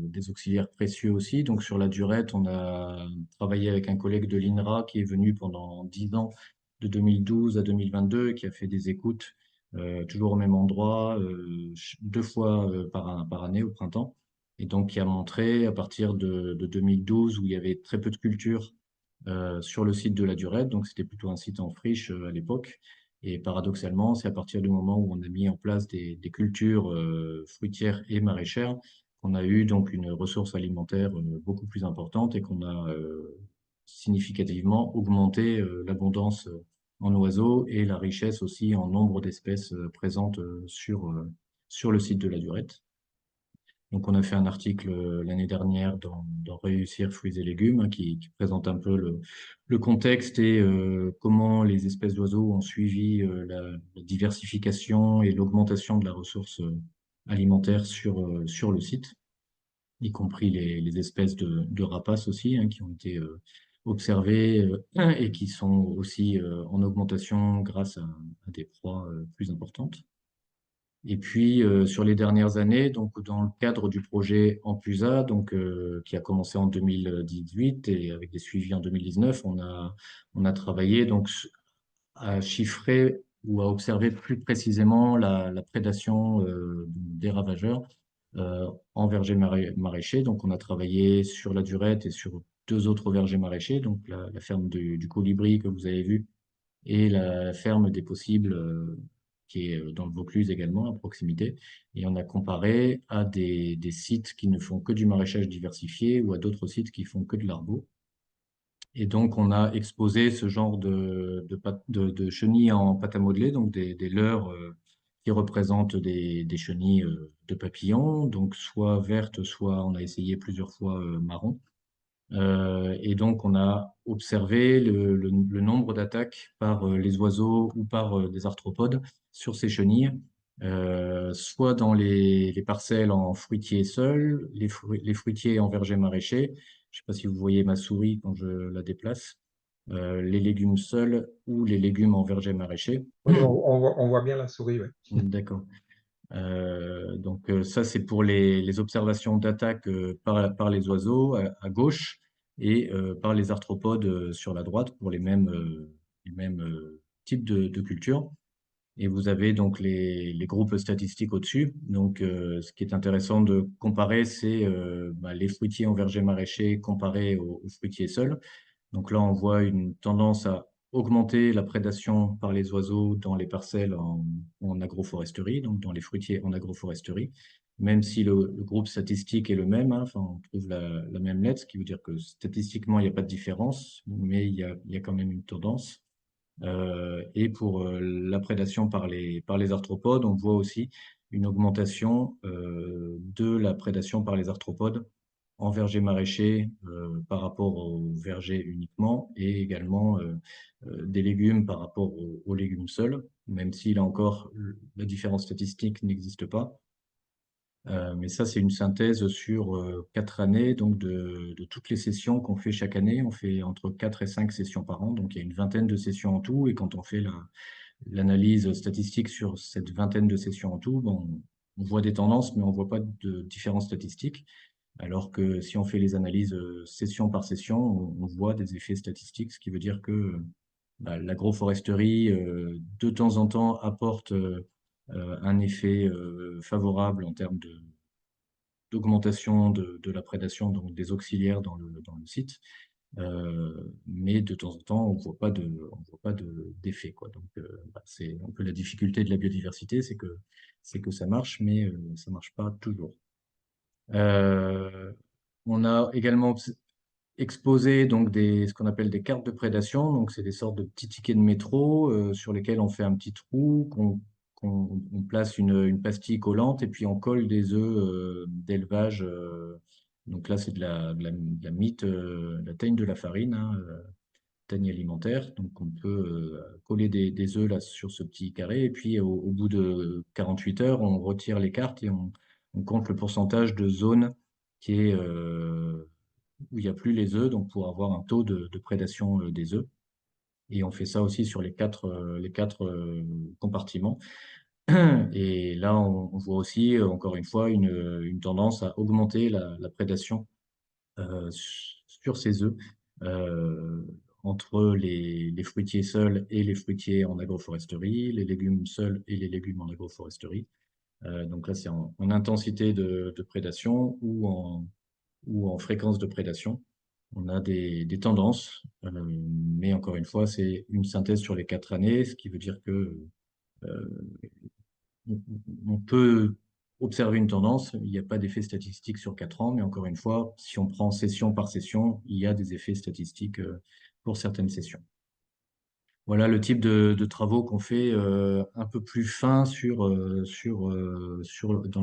des auxiliaires précieux aussi. Donc, sur la durette, on a travaillé avec un collègue de l'INRA qui est venu pendant 10 ans, de 2012 à 2022, et qui a fait des écoutes toujours au même endroit, 2 fois par année au printemps. Et donc, qui a montré à partir de 2012, où il y avait très peu de cultures sur le site de la Durette, donc c'était plutôt un site en friche à l'époque. Et paradoxalement, c'est à partir du moment où on a mis en place des cultures fruitières et maraîchères qu'on a eu donc une ressource alimentaire beaucoup plus importante et qu'on a significativement augmenté l'abondance en oiseaux et la richesse aussi en nombre d'espèces présentes sur le site de la Durette. Donc, on a fait un article l'année dernière dans Réussir fruits et légumes, hein, qui présente un peu le contexte et comment les espèces d'oiseaux ont suivi la diversification et l'augmentation de la ressource alimentaire sur le site, y compris les espèces de rapaces aussi, hein, qui ont été observées et qui sont aussi en augmentation grâce à des proies plus importantes. Et puis, sur les dernières années, donc dans le cadre du projet Ampusa, donc, qui a commencé en 2018 et avec des suivis en 2019, on a travaillé donc, à chiffrer ou à observer plus précisément la prédation des ravageurs en verger maraîcher. Donc, on a travaillé sur la Durette et sur 2 autres vergers maraîchers, donc la ferme du Colibri que vous avez vu et la ferme des possibles qui est dans le Vaucluse également, à proximité. Et on a comparé à des sites qui ne font que du maraîchage diversifié ou à d'autres sites qui font que de l'arbo. Et donc, on a exposé ce genre de chenilles en pâte à modeler, donc des leurres qui représentent des chenilles de papillons, donc soit vertes, soit on a essayé plusieurs fois marron. Et donc, on a observé le nombre d'attaques par les oiseaux ou par des arthropodes sur ces chenilles. soit dans les parcelles en fruitiers seuls, les fruitiers en verger maraîcher. Je ne sais pas si vous voyez ma souris quand je la déplace. Les légumes seuls ou les légumes en verger maraîcher. Oui, on voit bien la souris, oui. D'accord. Donc ça, c'est pour les observations d'attaque par les oiseaux à gauche et par les arthropodes sur la droite pour les mêmes types de cultures. Et vous avez donc les groupes statistiques au-dessus. Donc, ce qui est intéressant de comparer, c'est les fruitiers en verger maraîcher comparés aux fruitiers seuls. Donc là, on voit une tendance à augmenter la prédation par les oiseaux dans les parcelles en agroforesterie, donc dans les fruitiers en agroforesterie, même si le groupe statistique est le même, hein, enfin, on trouve la même lettre, ce qui veut dire que statistiquement, il n'y a pas de différence, mais il y a quand même une tendance. Et pour la prédation par les arthropodes, on voit aussi une augmentation de la prédation par les arthropodes en verger maraîcher par rapport au verger uniquement et également des légumes par rapport aux légumes seuls, même si là encore la différence statistique n'existe pas. Mais ça, c'est une synthèse sur 4 années, donc de toutes les sessions qu'on fait chaque année. On fait entre 4 et 5 sessions par an, donc il y a une vingtaine de sessions en tout. Et quand on fait l'analyse statistique sur cette vingtaine de sessions en tout, bon, on voit des tendances, mais on ne voit pas de différence statistique. Alors que si on fait les analyses session par session, on voit des effets statistiques, ce qui veut dire que l'agroforesterie, de temps en temps, apporte un effet favorable en termes d'augmentation de la prédation, donc des auxiliaires dans le site. Mais de temps en temps, on voit pas d'effet, quoi. Donc, c'est un peu la difficulté de la biodiversité, c'est que ça marche, mais ça marche pas toujours. On a également exposé donc ce qu'on appelle des cartes de prédation. Donc, c'est des sortes de petits tickets de métro sur lesquels on fait un petit trou, on place une pastille collante et puis on colle des œufs d'élevage. Donc là, c'est de la mite, la teigne de la farine, hein, teigne alimentaire. Donc, on peut coller des œufs là sur ce petit carré. Et puis, au bout de 48 heures, on retire les cartes et on compte le pourcentage de zone qui est où il n'y a plus les œufs, donc pour avoir un taux de prédation des œufs. Et on fait ça aussi sur les quatre compartiments. Et là, on voit aussi, encore une fois, une tendance à augmenter la prédation sur ces œufs entre les fruitiers seuls et les fruitiers en agroforesterie, les légumes seuls et les légumes en agroforesterie. Donc là, c'est en intensité de prédation ou en fréquence de prédation. On a des tendances, mais encore une fois, c'est une synthèse sur les 4 années, ce qui veut dire que on peut observer une tendance. Il n'y a pas d'effet statistique sur 4 ans, mais encore une fois, si on prend session par session, il y a des effets statistiques pour certaines sessions. Voilà le type de travaux qu'on fait un peu plus fin dans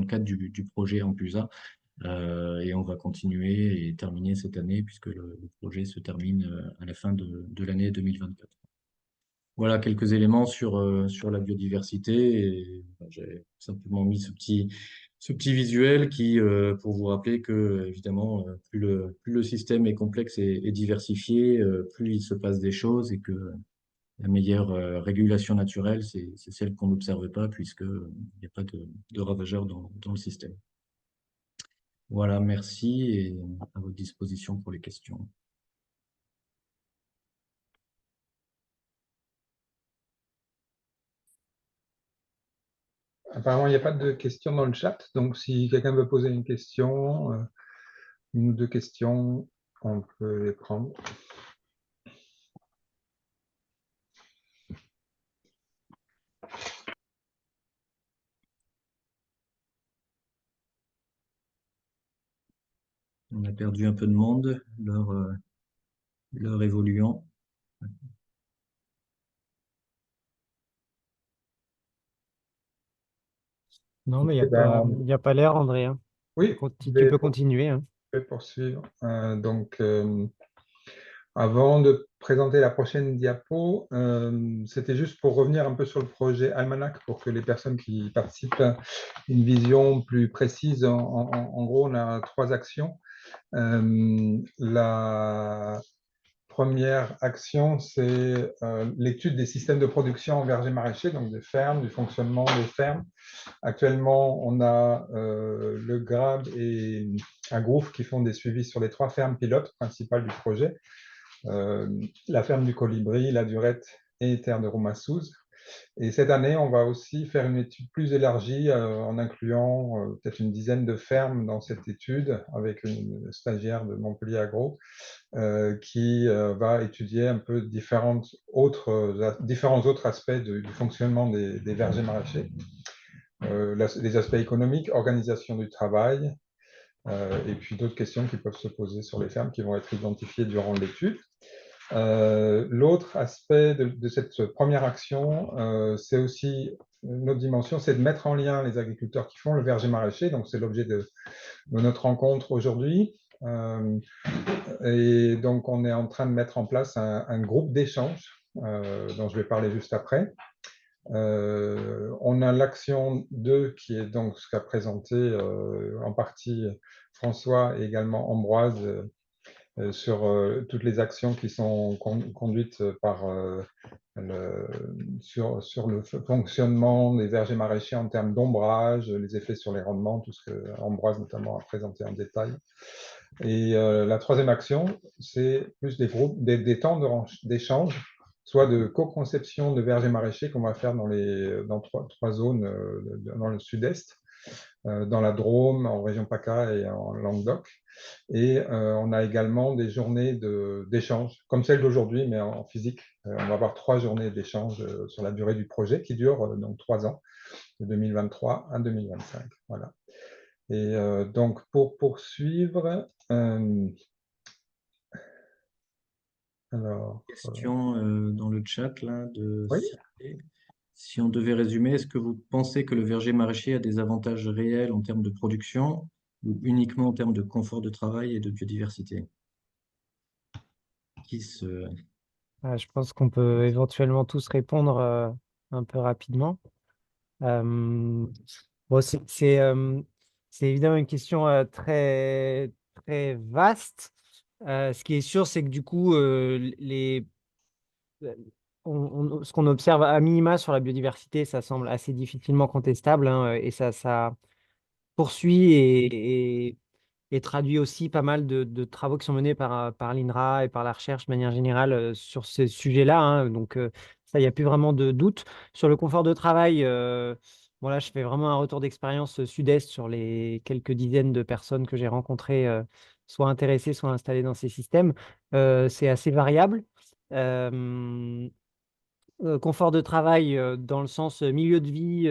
le cadre du projet Ampusa. Et on va continuer et terminer cette année puisque le projet se termine à la fin de l'année 2024. Voilà quelques éléments sur la biodiversité. Et j'ai simplement mis ce petit visuel qui, pour vous rappeler que, évidemment, plus le système est complexe et diversifié, plus il se passe des choses et que la meilleure régulation naturelle, c'est celle qu'on n'observe pas puisqu'il n'y a pas de ravageurs dans le système. Voilà, merci et à votre disposition pour les questions. Apparemment, il n'y a pas de questions dans le chat, donc si quelqu'un veut poser une question, une ou deux questions, on peut les prendre. On a perdu un peu de monde, l'heure évoluant. Non, mais il Eh ben, n'y a pas l'air, André, hein. oui, Tu peux continuer, hein. je vais poursuivre. Donc, Avant de présenter la prochaine diapo, c'était juste pour revenir un peu sur le projet Almanach pour que les personnes qui participent aient une vision plus précise. En gros, on a 3 actions. La première action, c'est l'étude des systèmes de production en verger maraîcher, donc des fermes, du fonctionnement des fermes. Actuellement, on a le GRAB et Agroof qui font des suivis sur les 3 fermes pilotes principales du projet. La ferme du Colibri, la Durette et Terre de Roumassouz. Et cette année, on va aussi faire une étude plus élargie en incluant peut-être une dizaine de fermes dans cette étude avec une stagiaire de Montpellier Agro qui va étudier un peu différents autres aspects du fonctionnement des vergers maraîchers. Les aspects économiques, organisation du travail, et puis d'autres questions qui peuvent se poser sur les fermes qui vont être identifiées durant l'étude. L'autre aspect de cette première action, c'est aussi une autre dimension, c'est de mettre en lien les agriculteurs qui font le verger maraîcher. Donc, c'est l'objet de notre rencontre aujourd'hui. Et donc, on est en train de mettre en place un groupe d'échange dont je vais parler juste après. On a l'action 2 qui est donc ce qu'a présenté en partie François et également Ambroise sur toutes les actions qui sont conduites sur le fonctionnement des vergers maraîchers en termes d'ombrage, les effets sur les rendements, tout ce que Ambroise notamment a présenté en détail. Et la troisième action, c'est plus des temps d'échange, soit de co-conception de vergers maraîchers qu'on va faire dans trois zones dans le sud-est, dans la Drôme, en région PACA et en Languedoc. Et on a également des journées d'échange, comme celle d'aujourd'hui, mais en physique. On va avoir 3 journées d'échange sur la durée du projet, qui dure donc 3 ans, de 2023 à 2025. Voilà. Et donc, pour poursuivre, alors, Question dans le chat là, de oui. Si on devait résumer, est-ce que vous pensez que le verger maraîcher a des avantages réels en termes de production ou uniquement en termes de confort de travail et de biodiversité? Je pense qu'on peut éventuellement tous répondre un peu rapidement. Bon, c'est évidemment une question très, très vaste. Ce qui est sûr, c'est que du coup, ce qu'on observe à minima sur la biodiversité, ça semble assez difficilement contestable, hein, et ça poursuit et traduit aussi pas mal de travaux qui sont menés par l'INRA et par la recherche de manière générale sur ces sujets-là, hein. Donc, ça, il n'y a plus vraiment de doute. Sur le confort de travail, bon, là, je fais vraiment un retour d'expérience sud-est sur les quelques dizaines de personnes que j'ai rencontrées, soit intéressées, soit installées dans ces systèmes. C'est assez variable. Confort de travail dans le sens milieu de vie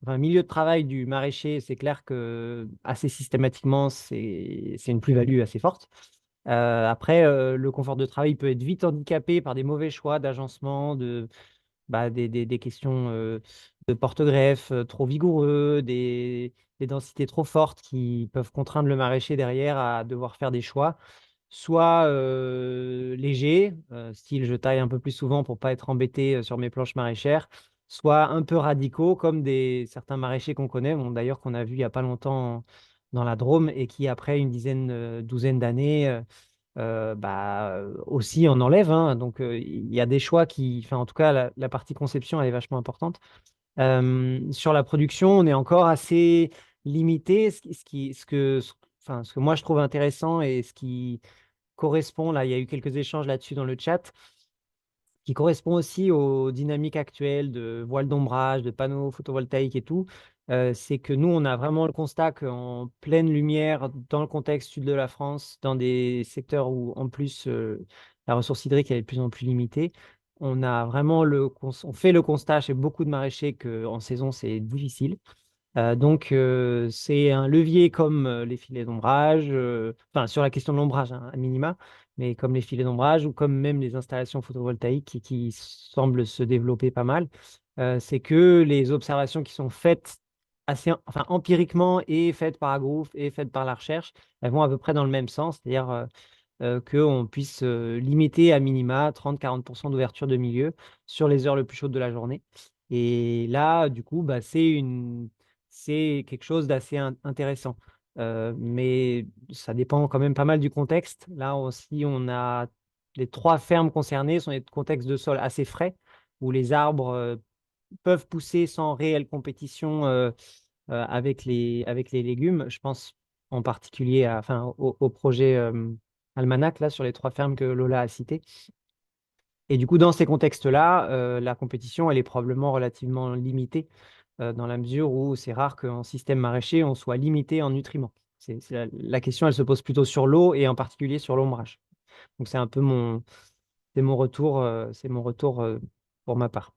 enfin, milieu de travail du maraîcher, c'est clair que assez systématiquement, c'est une plus-value assez forte. Après, le confort de travail peut être vite handicapé par des mauvais choix d'agencement, des questions de porte-greffe trop vigoureux, des densités trop fortes qui peuvent contraindre le maraîcher derrière à devoir faire des choix soit léger, style je taille un peu plus souvent pour pas être embêté sur mes planches maraîchères, soit un peu radicaux comme certains maraîchers qu'on connaît, bon, d'ailleurs qu'on a vu il n'y a pas longtemps dans la Drôme et qui après une douzaine d'années aussi en enlèvent, hein. Donc il y a des choix enfin en tout cas la partie conception elle est vachement importante. Sur la production, on est encore assez limité. Enfin, ce que moi je trouve intéressant et ce qui correspond, là, il y a eu quelques échanges là-dessus dans le chat, qui correspond aussi aux dynamiques actuelles de voiles d'ombrage, de panneaux photovoltaïques et tout, c'est que nous, on a vraiment le constat qu'en pleine lumière, dans le contexte sud de la France, dans des secteurs où, en plus, la ressource hydrique elle est de plus en plus limitée, on a vraiment on fait le constat chez beaucoup de maraîchers qu'en saison, c'est difficile. Donc, c'est un levier comme les filets d'ombrage, enfin, sur la question de l'ombrage, hein, à minima, mais comme les filets d'ombrage ou comme même les installations photovoltaïques qui semblent se développer pas mal. C'est que les observations qui sont faites enfin, empiriquement et faites par Agroof et faites par la recherche, elles vont à peu près dans le même sens, c'est-à-dire qu'on puisse limiter à minima 30-40% d'ouverture de milieu sur les heures les plus chaudes de la journée. Et là, du coup, bah, c'est quelque chose d'assez intéressant. Mais ça dépend quand même pas mal du contexte. Là aussi, on a les 3 fermes concernées sont des contextes de sol assez frais, où les arbres peuvent pousser sans réelle compétition avec les légumes. Je pense en particulier au projet Almanach, là, sur les 3 fermes que Lola a citées. Et du coup, dans ces contextes-là, la compétition, elle est probablement relativement limitée dans la mesure où c'est rare qu'en système maraîcher, on soit limité en nutriments. La question, elle se pose plutôt sur l'eau et en particulier sur l'ombrage. Donc, c'est un peu mon retour, pour ma part.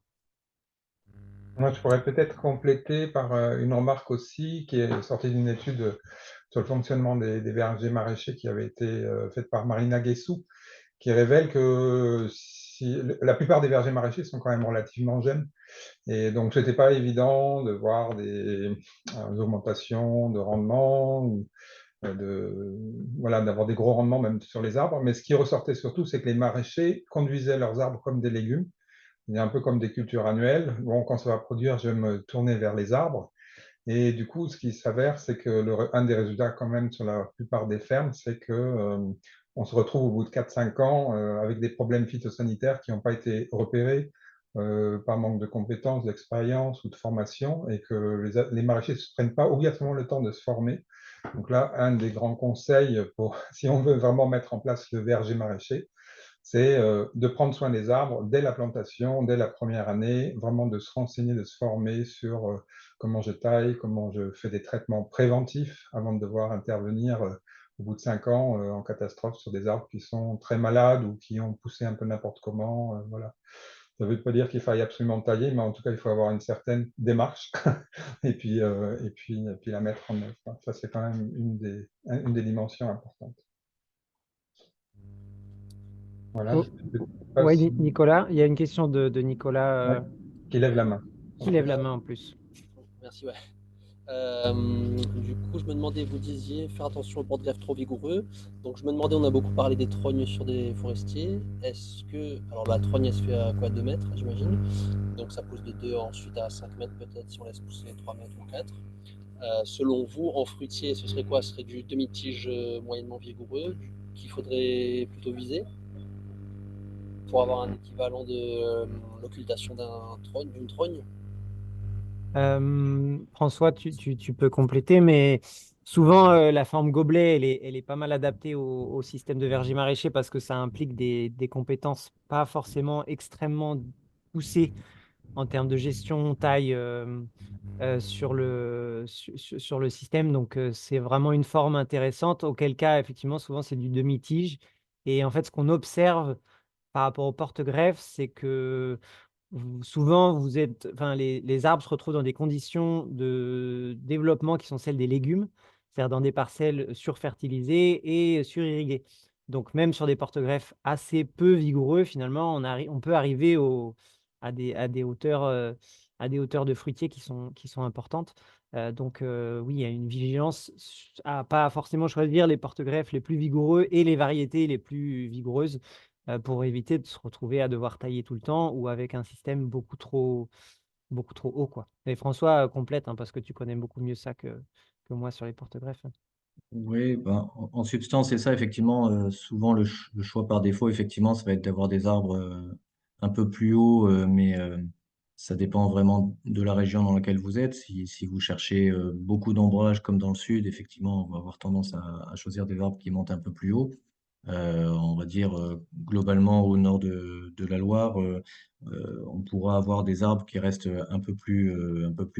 Moi, je pourrais peut-être compléter par une remarque aussi qui est sortie d'une étude sur le fonctionnement des vergers maraîchers qui avait été faite par Marina Guessou, qui révèle que la plupart des vergers maraîchers sont quand même relativement jeunes. Et donc, ce n'était pas évident de voir des augmentations de rendement ou voilà, d'avoir des gros rendements même sur les arbres. Mais ce qui ressortait surtout, c'est que les maraîchers conduisaient leurs arbres comme des légumes. Il est un peu comme des cultures annuelles. Bon, quand ça va produire, je vais me tourner vers les arbres. Et du coup, ce qui s'avère, c'est que un des résultats quand même sur la plupart des fermes, c'est que on se retrouve au bout de 4-5 ans avec des problèmes phytosanitaires qui n'ont pas été repérés par manque de compétences, d'expérience ou de formation, et que les maraîchers ne se prennent pas obligatoirement le temps de se former. Donc là, un des grands conseils pour, si on veut vraiment mettre en place le verger maraîcher, c'est de prendre soin des arbres dès la plantation, dès la première année, vraiment de se renseigner, de se former sur comment je taille, comment je fais des traitements préventifs avant de devoir intervenir au bout de 5 ans en catastrophe sur des arbres qui sont très malades ou qui ont poussé un peu n'importe comment. Voilà. Ça ne veut pas dire qu'il faille absolument tailler, mais en tout cas, il faut avoir une certaine démarche et puis la mettre en œuvre. Ça, c'est quand même une des dimensions importantes. Voilà. Oui, Nicolas, il y a une question de Nicolas Qui lève la main. qui lève la main en plus. Merci, ouais. Du coup, je me demandais, vous disiez faire attention aux porte greffes trop vigoureux. Donc, je me demandais, on a beaucoup parlé des trognes sur des forestiers. Est-ce que. Alors, la trogne, elle se fait à quoi, 2 mètres, j'imagine. Donc, ça pousse de 2 ensuite à 5 mètres, peut-être, si on laisse pousser 3 mètres ou 4. Selon vous, en fruitier, ce serait quoi? Ce serait du demi-tige moyennement vigoureux qu'il faudrait plutôt viser pour avoir un équivalent de l'occultation d'une trogne? François, tu peux compléter, mais souvent la forme gobelet, elle est pas mal adaptée au système de verger maraîcher parce que ça implique des compétences pas forcément extrêmement poussées en termes de gestion, taille sur le système. Donc, c'est vraiment une forme intéressante, auquel cas, effectivement, souvent, c'est du demi-tige. Et en fait, ce qu'on observe par rapport au porte-greffe, c'est que souvent, les arbres se retrouvent dans des conditions de développement qui sont celles des légumes, c'est-à-dire dans des parcelles surfertilisées et surirriguées. Donc, même sur des porte-greffes assez peu vigoureux, finalement, on peut arriver à des hauteurs de fruitiers qui sont importantes. Donc, oui, il y a une vigilance à pas forcément choisir les porte-greffes les plus vigoureux et les variétés les plus vigoureuses pour éviter de se retrouver à devoir tailler tout le temps ou avec un système beaucoup trop haut, quoi. Et François, complète, hein, parce que tu connais beaucoup mieux ça que moi sur les porte-greffes. Oui, ben, en substance, c'est ça, effectivement. Souvent, le choix par défaut, effectivement, ça va être d'avoir des arbres un peu plus hauts, mais ça dépend vraiment de la région dans laquelle vous êtes. Si vous cherchez beaucoup d'ombrage, comme dans le sud, effectivement, on va avoir tendance à choisir des arbres qui montent un peu plus haut. On va dire globalement au nord de la Loire, on pourra avoir des arbres qui restent un peu plus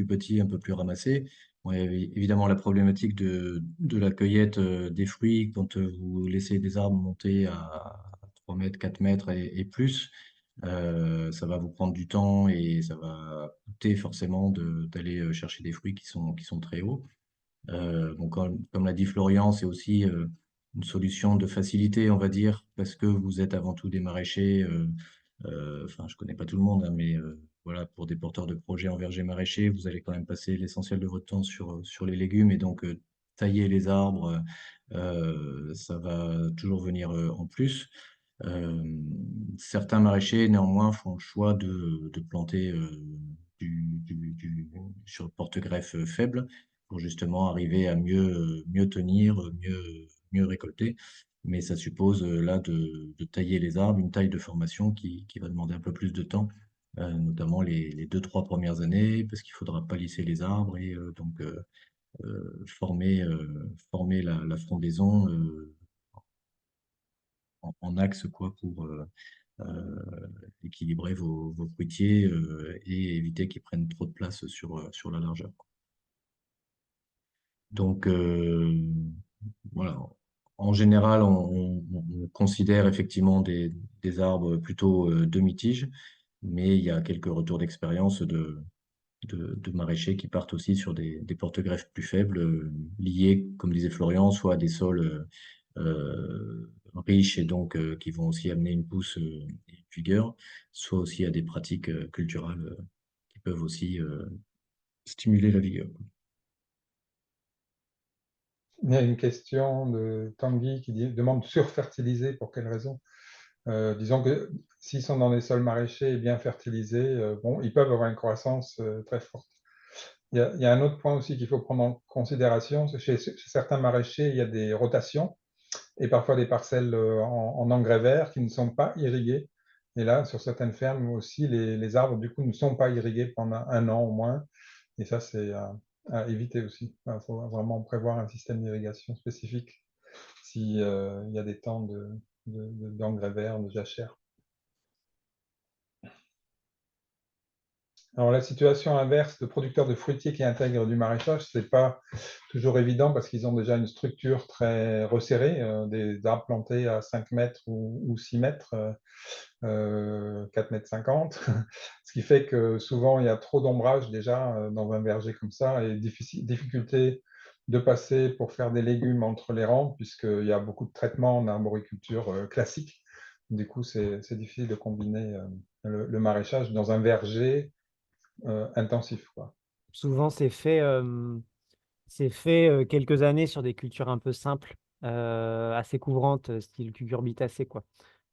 petits, un peu plus ramassés. Bon, il y a évidemment la problématique de la cueillette des fruits quand vous laissez des arbres monter à 3 mètres, 4 mètres et plus. Ça va vous prendre du temps et ça va coûter forcément d'aller chercher des fruits qui sont très hauts. Donc, comme l'a dit Florian, c'est aussi une solution de facilité, on va dire, parce que vous êtes avant tout des maraîchers. Enfin, je connais pas tout le monde, hein, mais voilà, pour des porteurs de projets en verger maraîcher, vous allez quand même passer l'essentiel de votre temps sur les légumes et donc tailler les arbres, ça va toujours venir en plus. Certains maraîchers, néanmoins, font le choix de planter sur porte-greffe faible pour justement arriver à mieux tenir, mieux récolter. Mais ça suppose là de tailler les arbres, une taille de formation qui va demander un peu plus de temps, notamment les 2-3 premières années, parce qu'il faudra palisser les arbres et donc former la frondaison en axe quoi, pour équilibrer vos fruitiers et éviter qu'ils prennent trop de place sur la largeur, quoi. Donc, voilà. En général, on considère effectivement des arbres plutôt demi-tige, mais il y a quelques retours d'expérience de maraîchers qui partent aussi sur des porte-greffes plus faibles, liés, comme disait Florian, soit à des sols riches et donc qui vont aussi amener une pousse et une vigueur, soit aussi à des pratiques culturales qui peuvent aussi stimuler la vigueur. Il y a une question de Tanguy qui demande surfertiliser, pour quelle raison? Disons que s'ils sont dans des sols maraîchers et bien fertilisés, bon, ils peuvent avoir une croissance très forte. Il y a un autre point aussi qu'il faut prendre en considération, c'est chez certains maraîchers, il y a des rotations et parfois des parcelles en engrais verts qui ne sont pas irriguées. Et là, sur certaines fermes aussi, les arbres, du coup, ne sont pas irrigués pendant un an au moins. Et ça, c'est à éviter aussi. Il faut vraiment prévoir un système d'irrigation spécifique s'il y a des temps d'engrais verts, de jachère. Alors, la situation inverse de producteurs de fruitiers qui intègrent du maraîchage, ce n'est pas toujours évident parce qu'ils ont déjà une structure très resserrée, des arbres plantés à 5 mètres ou 6 mètres, 4 mètres 50, ce qui fait que souvent il y a trop d'ombrage déjà dans un verger comme ça et difficulté de passer pour faire des légumes entre les rangs puisqu'il y a beaucoup de traitements en arboriculture classique. Du coup, c'est difficile de combiner le maraîchage dans un verger intensif, quoi. Souvent, c'est fait quelques années sur des cultures un peu simples, assez couvrantes, style cucurbitacée, quoi.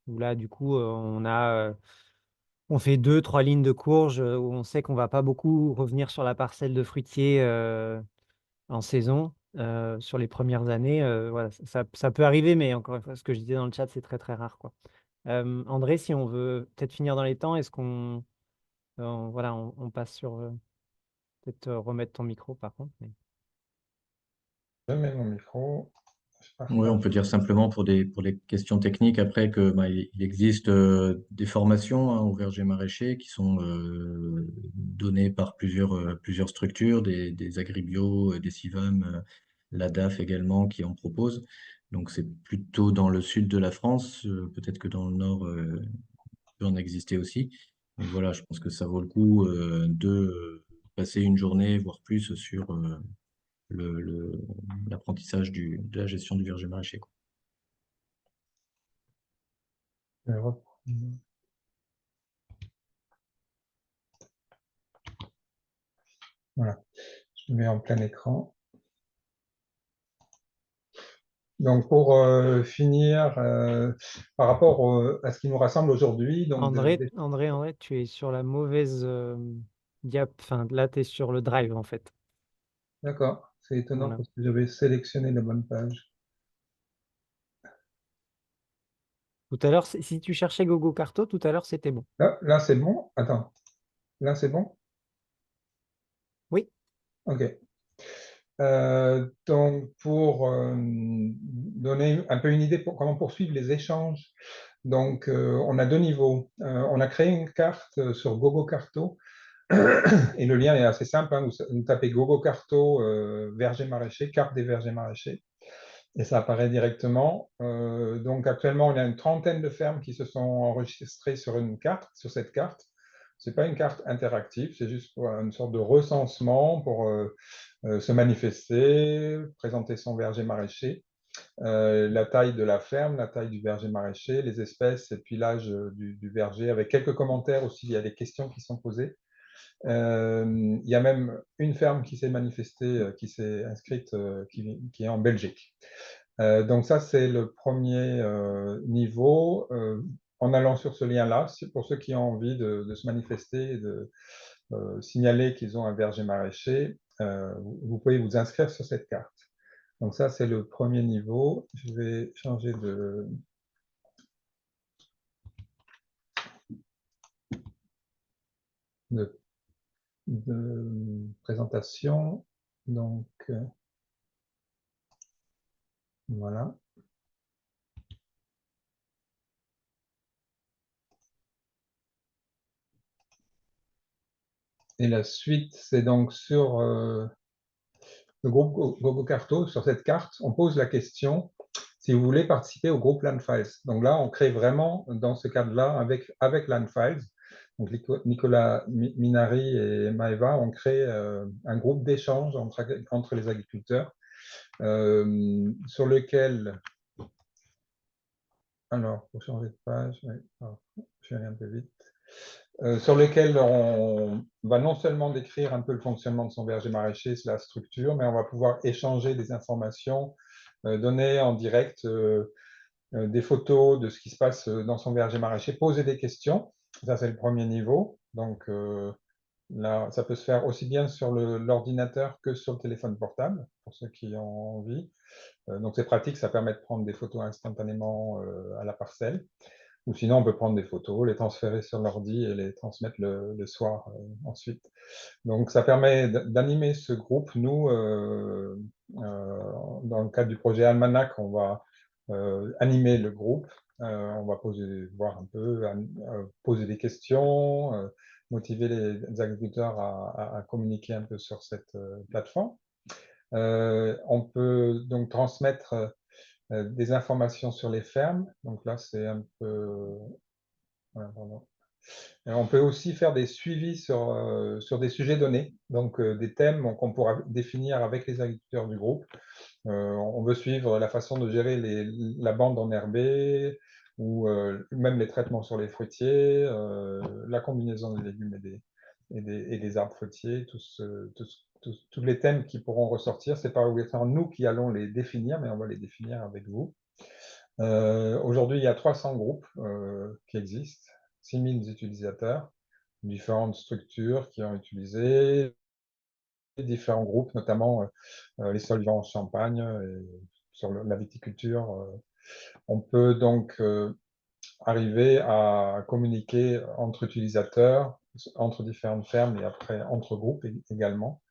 Où là, du coup, on fait 2, 3 lignes de courge où on sait qu'on va pas beaucoup revenir sur la parcelle de fruitier en saison. Sur les premières années, voilà, ça peut arriver, mais encore une fois, ce que je disais dans le chat, c'est très très rare, quoi. André, si on veut peut-être finir dans les temps, est-ce qu'on voilà, on passe sur peut-être remettre ton micro par contre. Je mets mon micro. Oui, on peut dire simplement pour les questions techniques après que il existe des formations au verger maraîcher qui sont données par plusieurs structures, des Agribio, des CIVAM, la DAF également qui en propose. Donc c'est plutôt dans le sud de la France, peut-être que dans le nord il peut en exister aussi. Mais voilà, je pense que ça vaut le coup de passer une journée, voire plus, sur l'apprentissage de la gestion du verger maraîcher, quoi. Je vais reprendre. Voilà, je le mets en plein écran. Donc, pour finir, par rapport à ce qui nous rassemble aujourd'hui, donc André, tu es sur la mauvaise diap. Enfin, là, tu es sur le drive, en fait. d'accord, c'est étonnant Voilà. parce que j'avais sélectionné la bonne page. Tout à l'heure, si tu cherchais Gogo Carto, tout à l'heure, c'était bon. Là c'est bon. Attends, là c'est bon. Oui. Ok. Donc, pour donner un peu une idée pour comment poursuivre les échanges, donc on a deux niveaux. On a créé une carte sur Gogo Carto et le lien est assez simple, hein. Vous tapez Gogo Carto verger maraîcher, carte des vergers maraîchers, et ça apparaît directement. Donc actuellement, il y a une trentaine de fermes qui se sont enregistrées sur une carte, sur cette carte. Ce n'est pas une carte interactive, c'est juste une sorte de recensement pour se manifester, présenter son verger maraîcher, la taille de la ferme, la taille du verger maraîcher, les espèces et puis l'âge du verger, avec quelques commentaires aussi, il y a des questions qui sont posées. Il y a même une ferme qui s'est manifestée, qui s'est inscrite, qui est en Belgique. Donc ça, c'est le premier niveau. En allant sur ce lien-là, pour ceux qui ont envie de se manifester et de signaler qu'ils ont un verger maraîcher, vous pouvez vous inscrire sur cette carte. Donc ça, c'est le premier niveau. Je vais changer de présentation. Donc, voilà. Et la suite, c'est donc sur le groupe GoGoCarto. Sur cette carte, on pose la question si vous voulez participer au groupe Landfiles. Donc là, on crée vraiment, dans ce cadre-là, avec Landfiles. Donc Nicolas Minari et Maeva ont créé un groupe d'échange entre les agriculteurs sur lequel... Alors, pour changer de page, je vais aller un peu vite. Sur lequel on va non seulement décrire un peu le fonctionnement de son verger maraîcher, la structure, mais on va pouvoir échanger des informations, donner en direct des photos de ce qui se passe dans son verger maraîcher, poser des questions. Ça, c'est le premier niveau. Donc là, ça peut se faire aussi bien sur l'ordinateur que sur le téléphone portable, pour ceux qui ont envie. Donc c'est pratique, ça permet de prendre des photos instantanément à la parcelle. Ou sinon, on peut prendre des photos, les transférer sur l'ordi et les transmettre le soir ensuite. Donc, ça permet d'animer ce groupe. Nous, dans le cadre du projet Almanac, on va animer le groupe. On va voir un peu, poser des questions, motiver les agriculteurs à communiquer un peu sur cette plateforme. On peut donc transmettre des informations sur les fermes. Donc là, c'est un peu... Voilà, pardon. Et on peut aussi faire des suivis sur des sujets donnés, donc des thèmes qu'on pourra définir avec les agriculteurs du groupe. On veut suivre la façon de gérer la bande enherbée, ou même les traitements sur les fruitiers, la combinaison des légumes et des arbres fruitiers, tous les thèmes qui pourront ressortir. Ce n'est pas obligatoirement nous qui allons les définir, mais on va les définir avec vous. Aujourd'hui, il y a 300 groupes qui existent, 6000 utilisateurs, différentes structures qui ont utilisé, différents groupes, notamment les solvants en Champagne, et sur la viticulture. On peut donc arriver à communiquer entre utilisateurs, entre différentes fermes et après entre groupes également.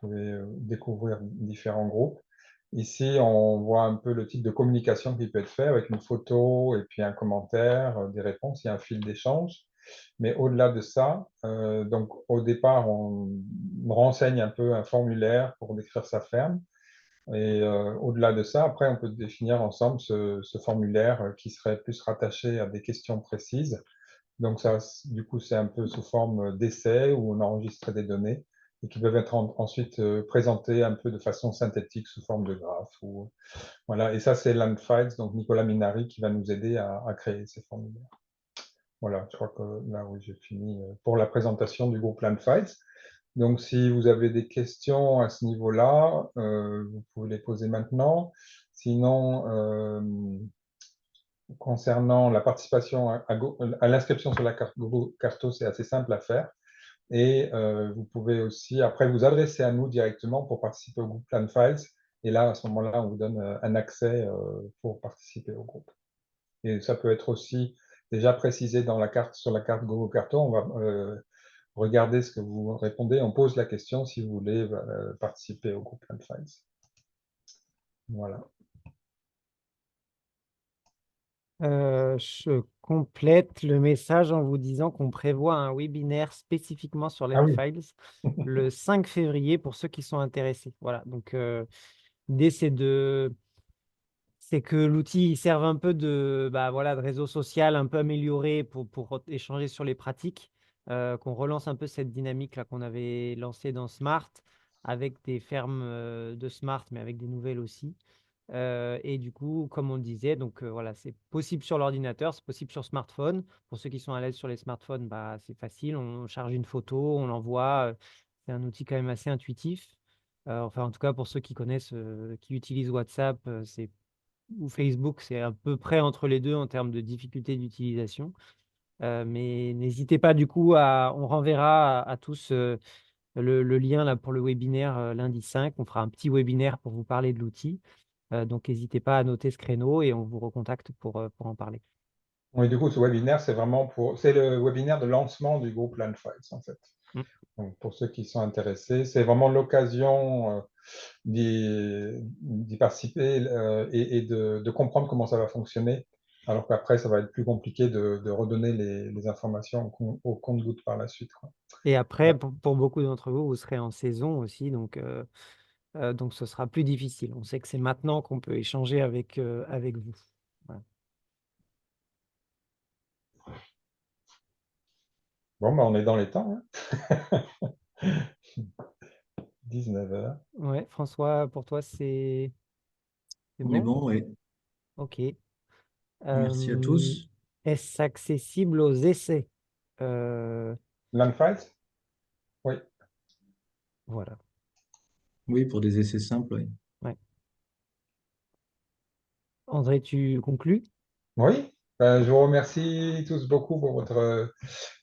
Vous pouvez découvrir différents groupes. Ici, on voit un peu le type de communication qui peut être fait avec une photo et puis un commentaire, des réponses, il y a un fil d'échange. Mais au-delà de ça, donc au départ, on renseigne un peu un formulaire pour décrire sa ferme. Et au-delà de ça, après, on peut définir ensemble ce formulaire qui serait plus rattaché à des questions précises. Donc ça, du coup, c'est un peu sous forme d'essai où on enregistre des données et qui peuvent être ensuite présentées un peu de façon synthétique sous forme de graphes. Voilà. Et ça, c'est Landfiles, donc Nicolas Minari, qui va nous aider à créer ces formulaires. Voilà, je crois que là, oui, j'ai fini pour la présentation du groupe Landfiles. Donc, si vous avez des questions à ce niveau-là, vous pouvez les poser maintenant. Sinon, concernant la participation à l'inscription sur la carte GoGoCarto, c'est assez simple à faire. Et vous pouvez aussi après vous adresser à nous directement pour participer au groupe Landfiles. Et là, à ce moment-là, on vous donne un accès pour participer au groupe. Et ça peut être aussi déjà précisé dans sur la carte GoGoCarto. On va regarder ce que vous répondez. On pose la question si vous voulez participer au groupe Landfiles. Voilà. Je complète le message en vous disant qu'on prévoit un webinaire spécifiquement sur Ah oui. Landfiles le 5 février pour ceux qui sont intéressés. Voilà, donc l'idée c'est que l'outil serve un peu de réseau social un peu amélioré pour échanger sur les pratiques, qu'on relance un peu cette dynamique là qu'on avait lancée dans Smart avec des fermes de Smart, mais avec des nouvelles aussi. Et du coup, comme on le disait, donc voilà, c'est possible sur l'ordinateur, c'est possible sur smartphone. Pour ceux qui sont à l'aise sur les smartphones, bah, c'est facile. On charge une photo, on l'envoie. C'est un outil quand même assez intuitif. Enfin, en tout cas, pour ceux qui connaissent, qui utilisent WhatsApp, ou Facebook, c'est à peu près entre les deux en termes de difficulté d'utilisation. Mais n'hésitez pas du coup on renverra à tous le lien là, pour le webinaire lundi 5. On fera un petit webinaire pour vous parler de l'outil. Donc n'hésitez pas à noter ce créneau et on vous recontacte pour en parler. Oui, du coup, ce webinaire, c'est le webinaire de lancement du groupe Landfiles, en fait. Mm. Donc, pour ceux qui sont intéressés, c'est vraiment l'occasion d'y participer et de comprendre comment ça va fonctionner, alors qu'après, ça va être plus compliqué de redonner les informations au compte-gouttes par la suite, quoi. Et après, pour beaucoup d'entre vous, vous serez en saison aussi, donc ce sera plus difficile. On sait que c'est maintenant qu'on peut échanger avec vous. Voilà. Bon, bah, on est dans les temps, hein. 19h. Ouais, François, pour toi, c'est On est bon? bon, oui. Ok. Merci à tous. Est-ce accessible aux essais? Euh, Landfiles? Oui. voilà. Oui, pour des essais simples, oui. Ouais. André, tu conclus? Oui. Je vous remercie tous beaucoup pour votre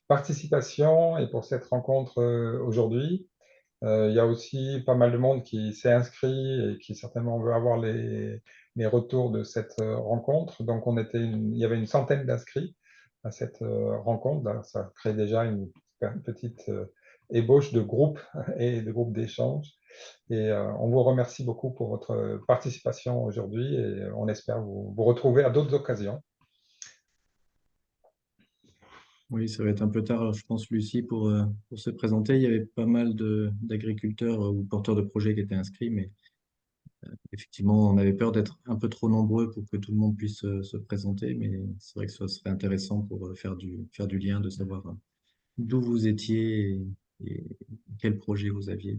participation et pour cette rencontre aujourd'hui. Il y a aussi pas mal de monde qui s'est inscrit et qui certainement veut avoir les retours de cette rencontre. Donc, il y avait une centaine d'inscrits à cette rencontre. Donc, ça crée déjà une petite ébauche de groupe et de groupe d'échange. Et on vous remercie beaucoup pour votre participation aujourd'hui et on espère vous retrouver à d'autres occasions. Oui, ça va être un peu tard, je pense, Lucie, pour se présenter. Il y avait pas mal d'agriculteurs ou porteurs de projets qui étaient inscrits, mais effectivement, on avait peur d'être un peu trop nombreux pour que tout le monde puisse se présenter. Mais c'est vrai que ce serait intéressant pour faire du lien, de savoir d'où vous étiez et quel projet vous aviez.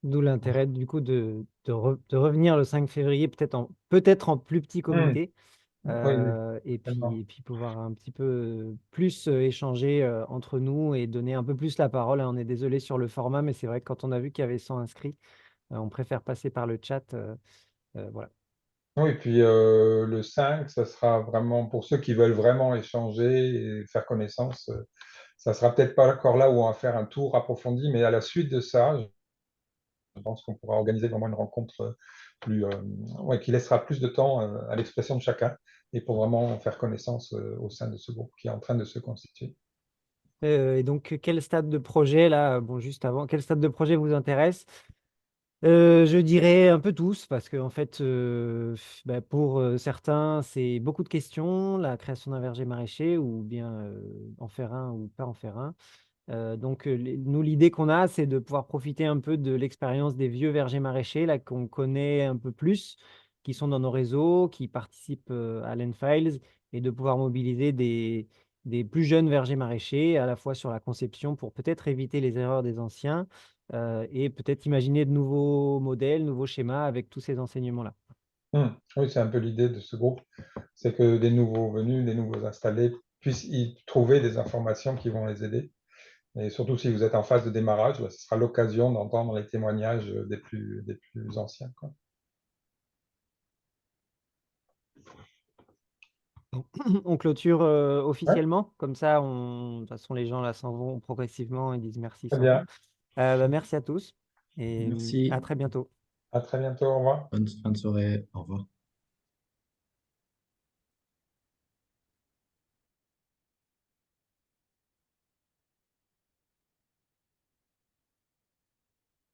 D'où l'intérêt du coup de revenir le 5 février, peut-être en plus petit comité, Oui, et tellement. puis pouvoir un petit peu plus échanger entre nous et donner un peu plus la parole. On est désolé sur le format, mais c'est vrai que quand on a vu qu'il y avait 100 inscrits, on préfère passer par le chat. Voilà. Oui, puis le 5, ça sera vraiment pour ceux qui veulent vraiment échanger et faire connaissance. Ça sera peut-être pas encore là où on va faire un tour approfondi, mais à la suite de ça, je pense qu'on pourra organiser vraiment une rencontre ouais, qui laissera plus de temps à l'expression de chacun et pour vraiment faire connaissance au sein de ce groupe qui est en train de se constituer. Et donc, quel stade de projet, là, bon, juste avant, quel stade de projet vous intéresse? Je dirais un peu tous, parce que en fait, pour certains, c'est beaucoup de questions, la création d'un verger maraîcher, ou bien en faire un ou pas en faire un. Donc, nous, l'idée qu'on a, c'est de pouvoir profiter un peu de l'expérience des vieux vergers maraîchers, là, qu'on connaît un peu plus, qui sont dans nos réseaux, qui participent à l'Enfiles, et de pouvoir mobiliser des plus jeunes vergers maraîchers, à la fois sur la conception, pour peut-être éviter les erreurs des anciens, et peut-être imaginer de nouveaux modèles, nouveaux schémas avec tous ces enseignements-là. Oui, c'est un peu l'idée de ce groupe, c'est que des nouveaux venus, des nouveaux installés puissent y trouver des informations qui vont les aider. Et surtout si vous êtes en phase de démarrage, ce sera l'occasion d'entendre les témoignages des plus anciens, quoi. On clôture Ouais, officiellement, comme ça, de toute façon, les gens là s'en vont progressivement et disent merci, très s'en vont. bien. Merci à tous et à Merci. très bientôt. À très bientôt. Au revoir. Bonne fin de soirée. Au revoir.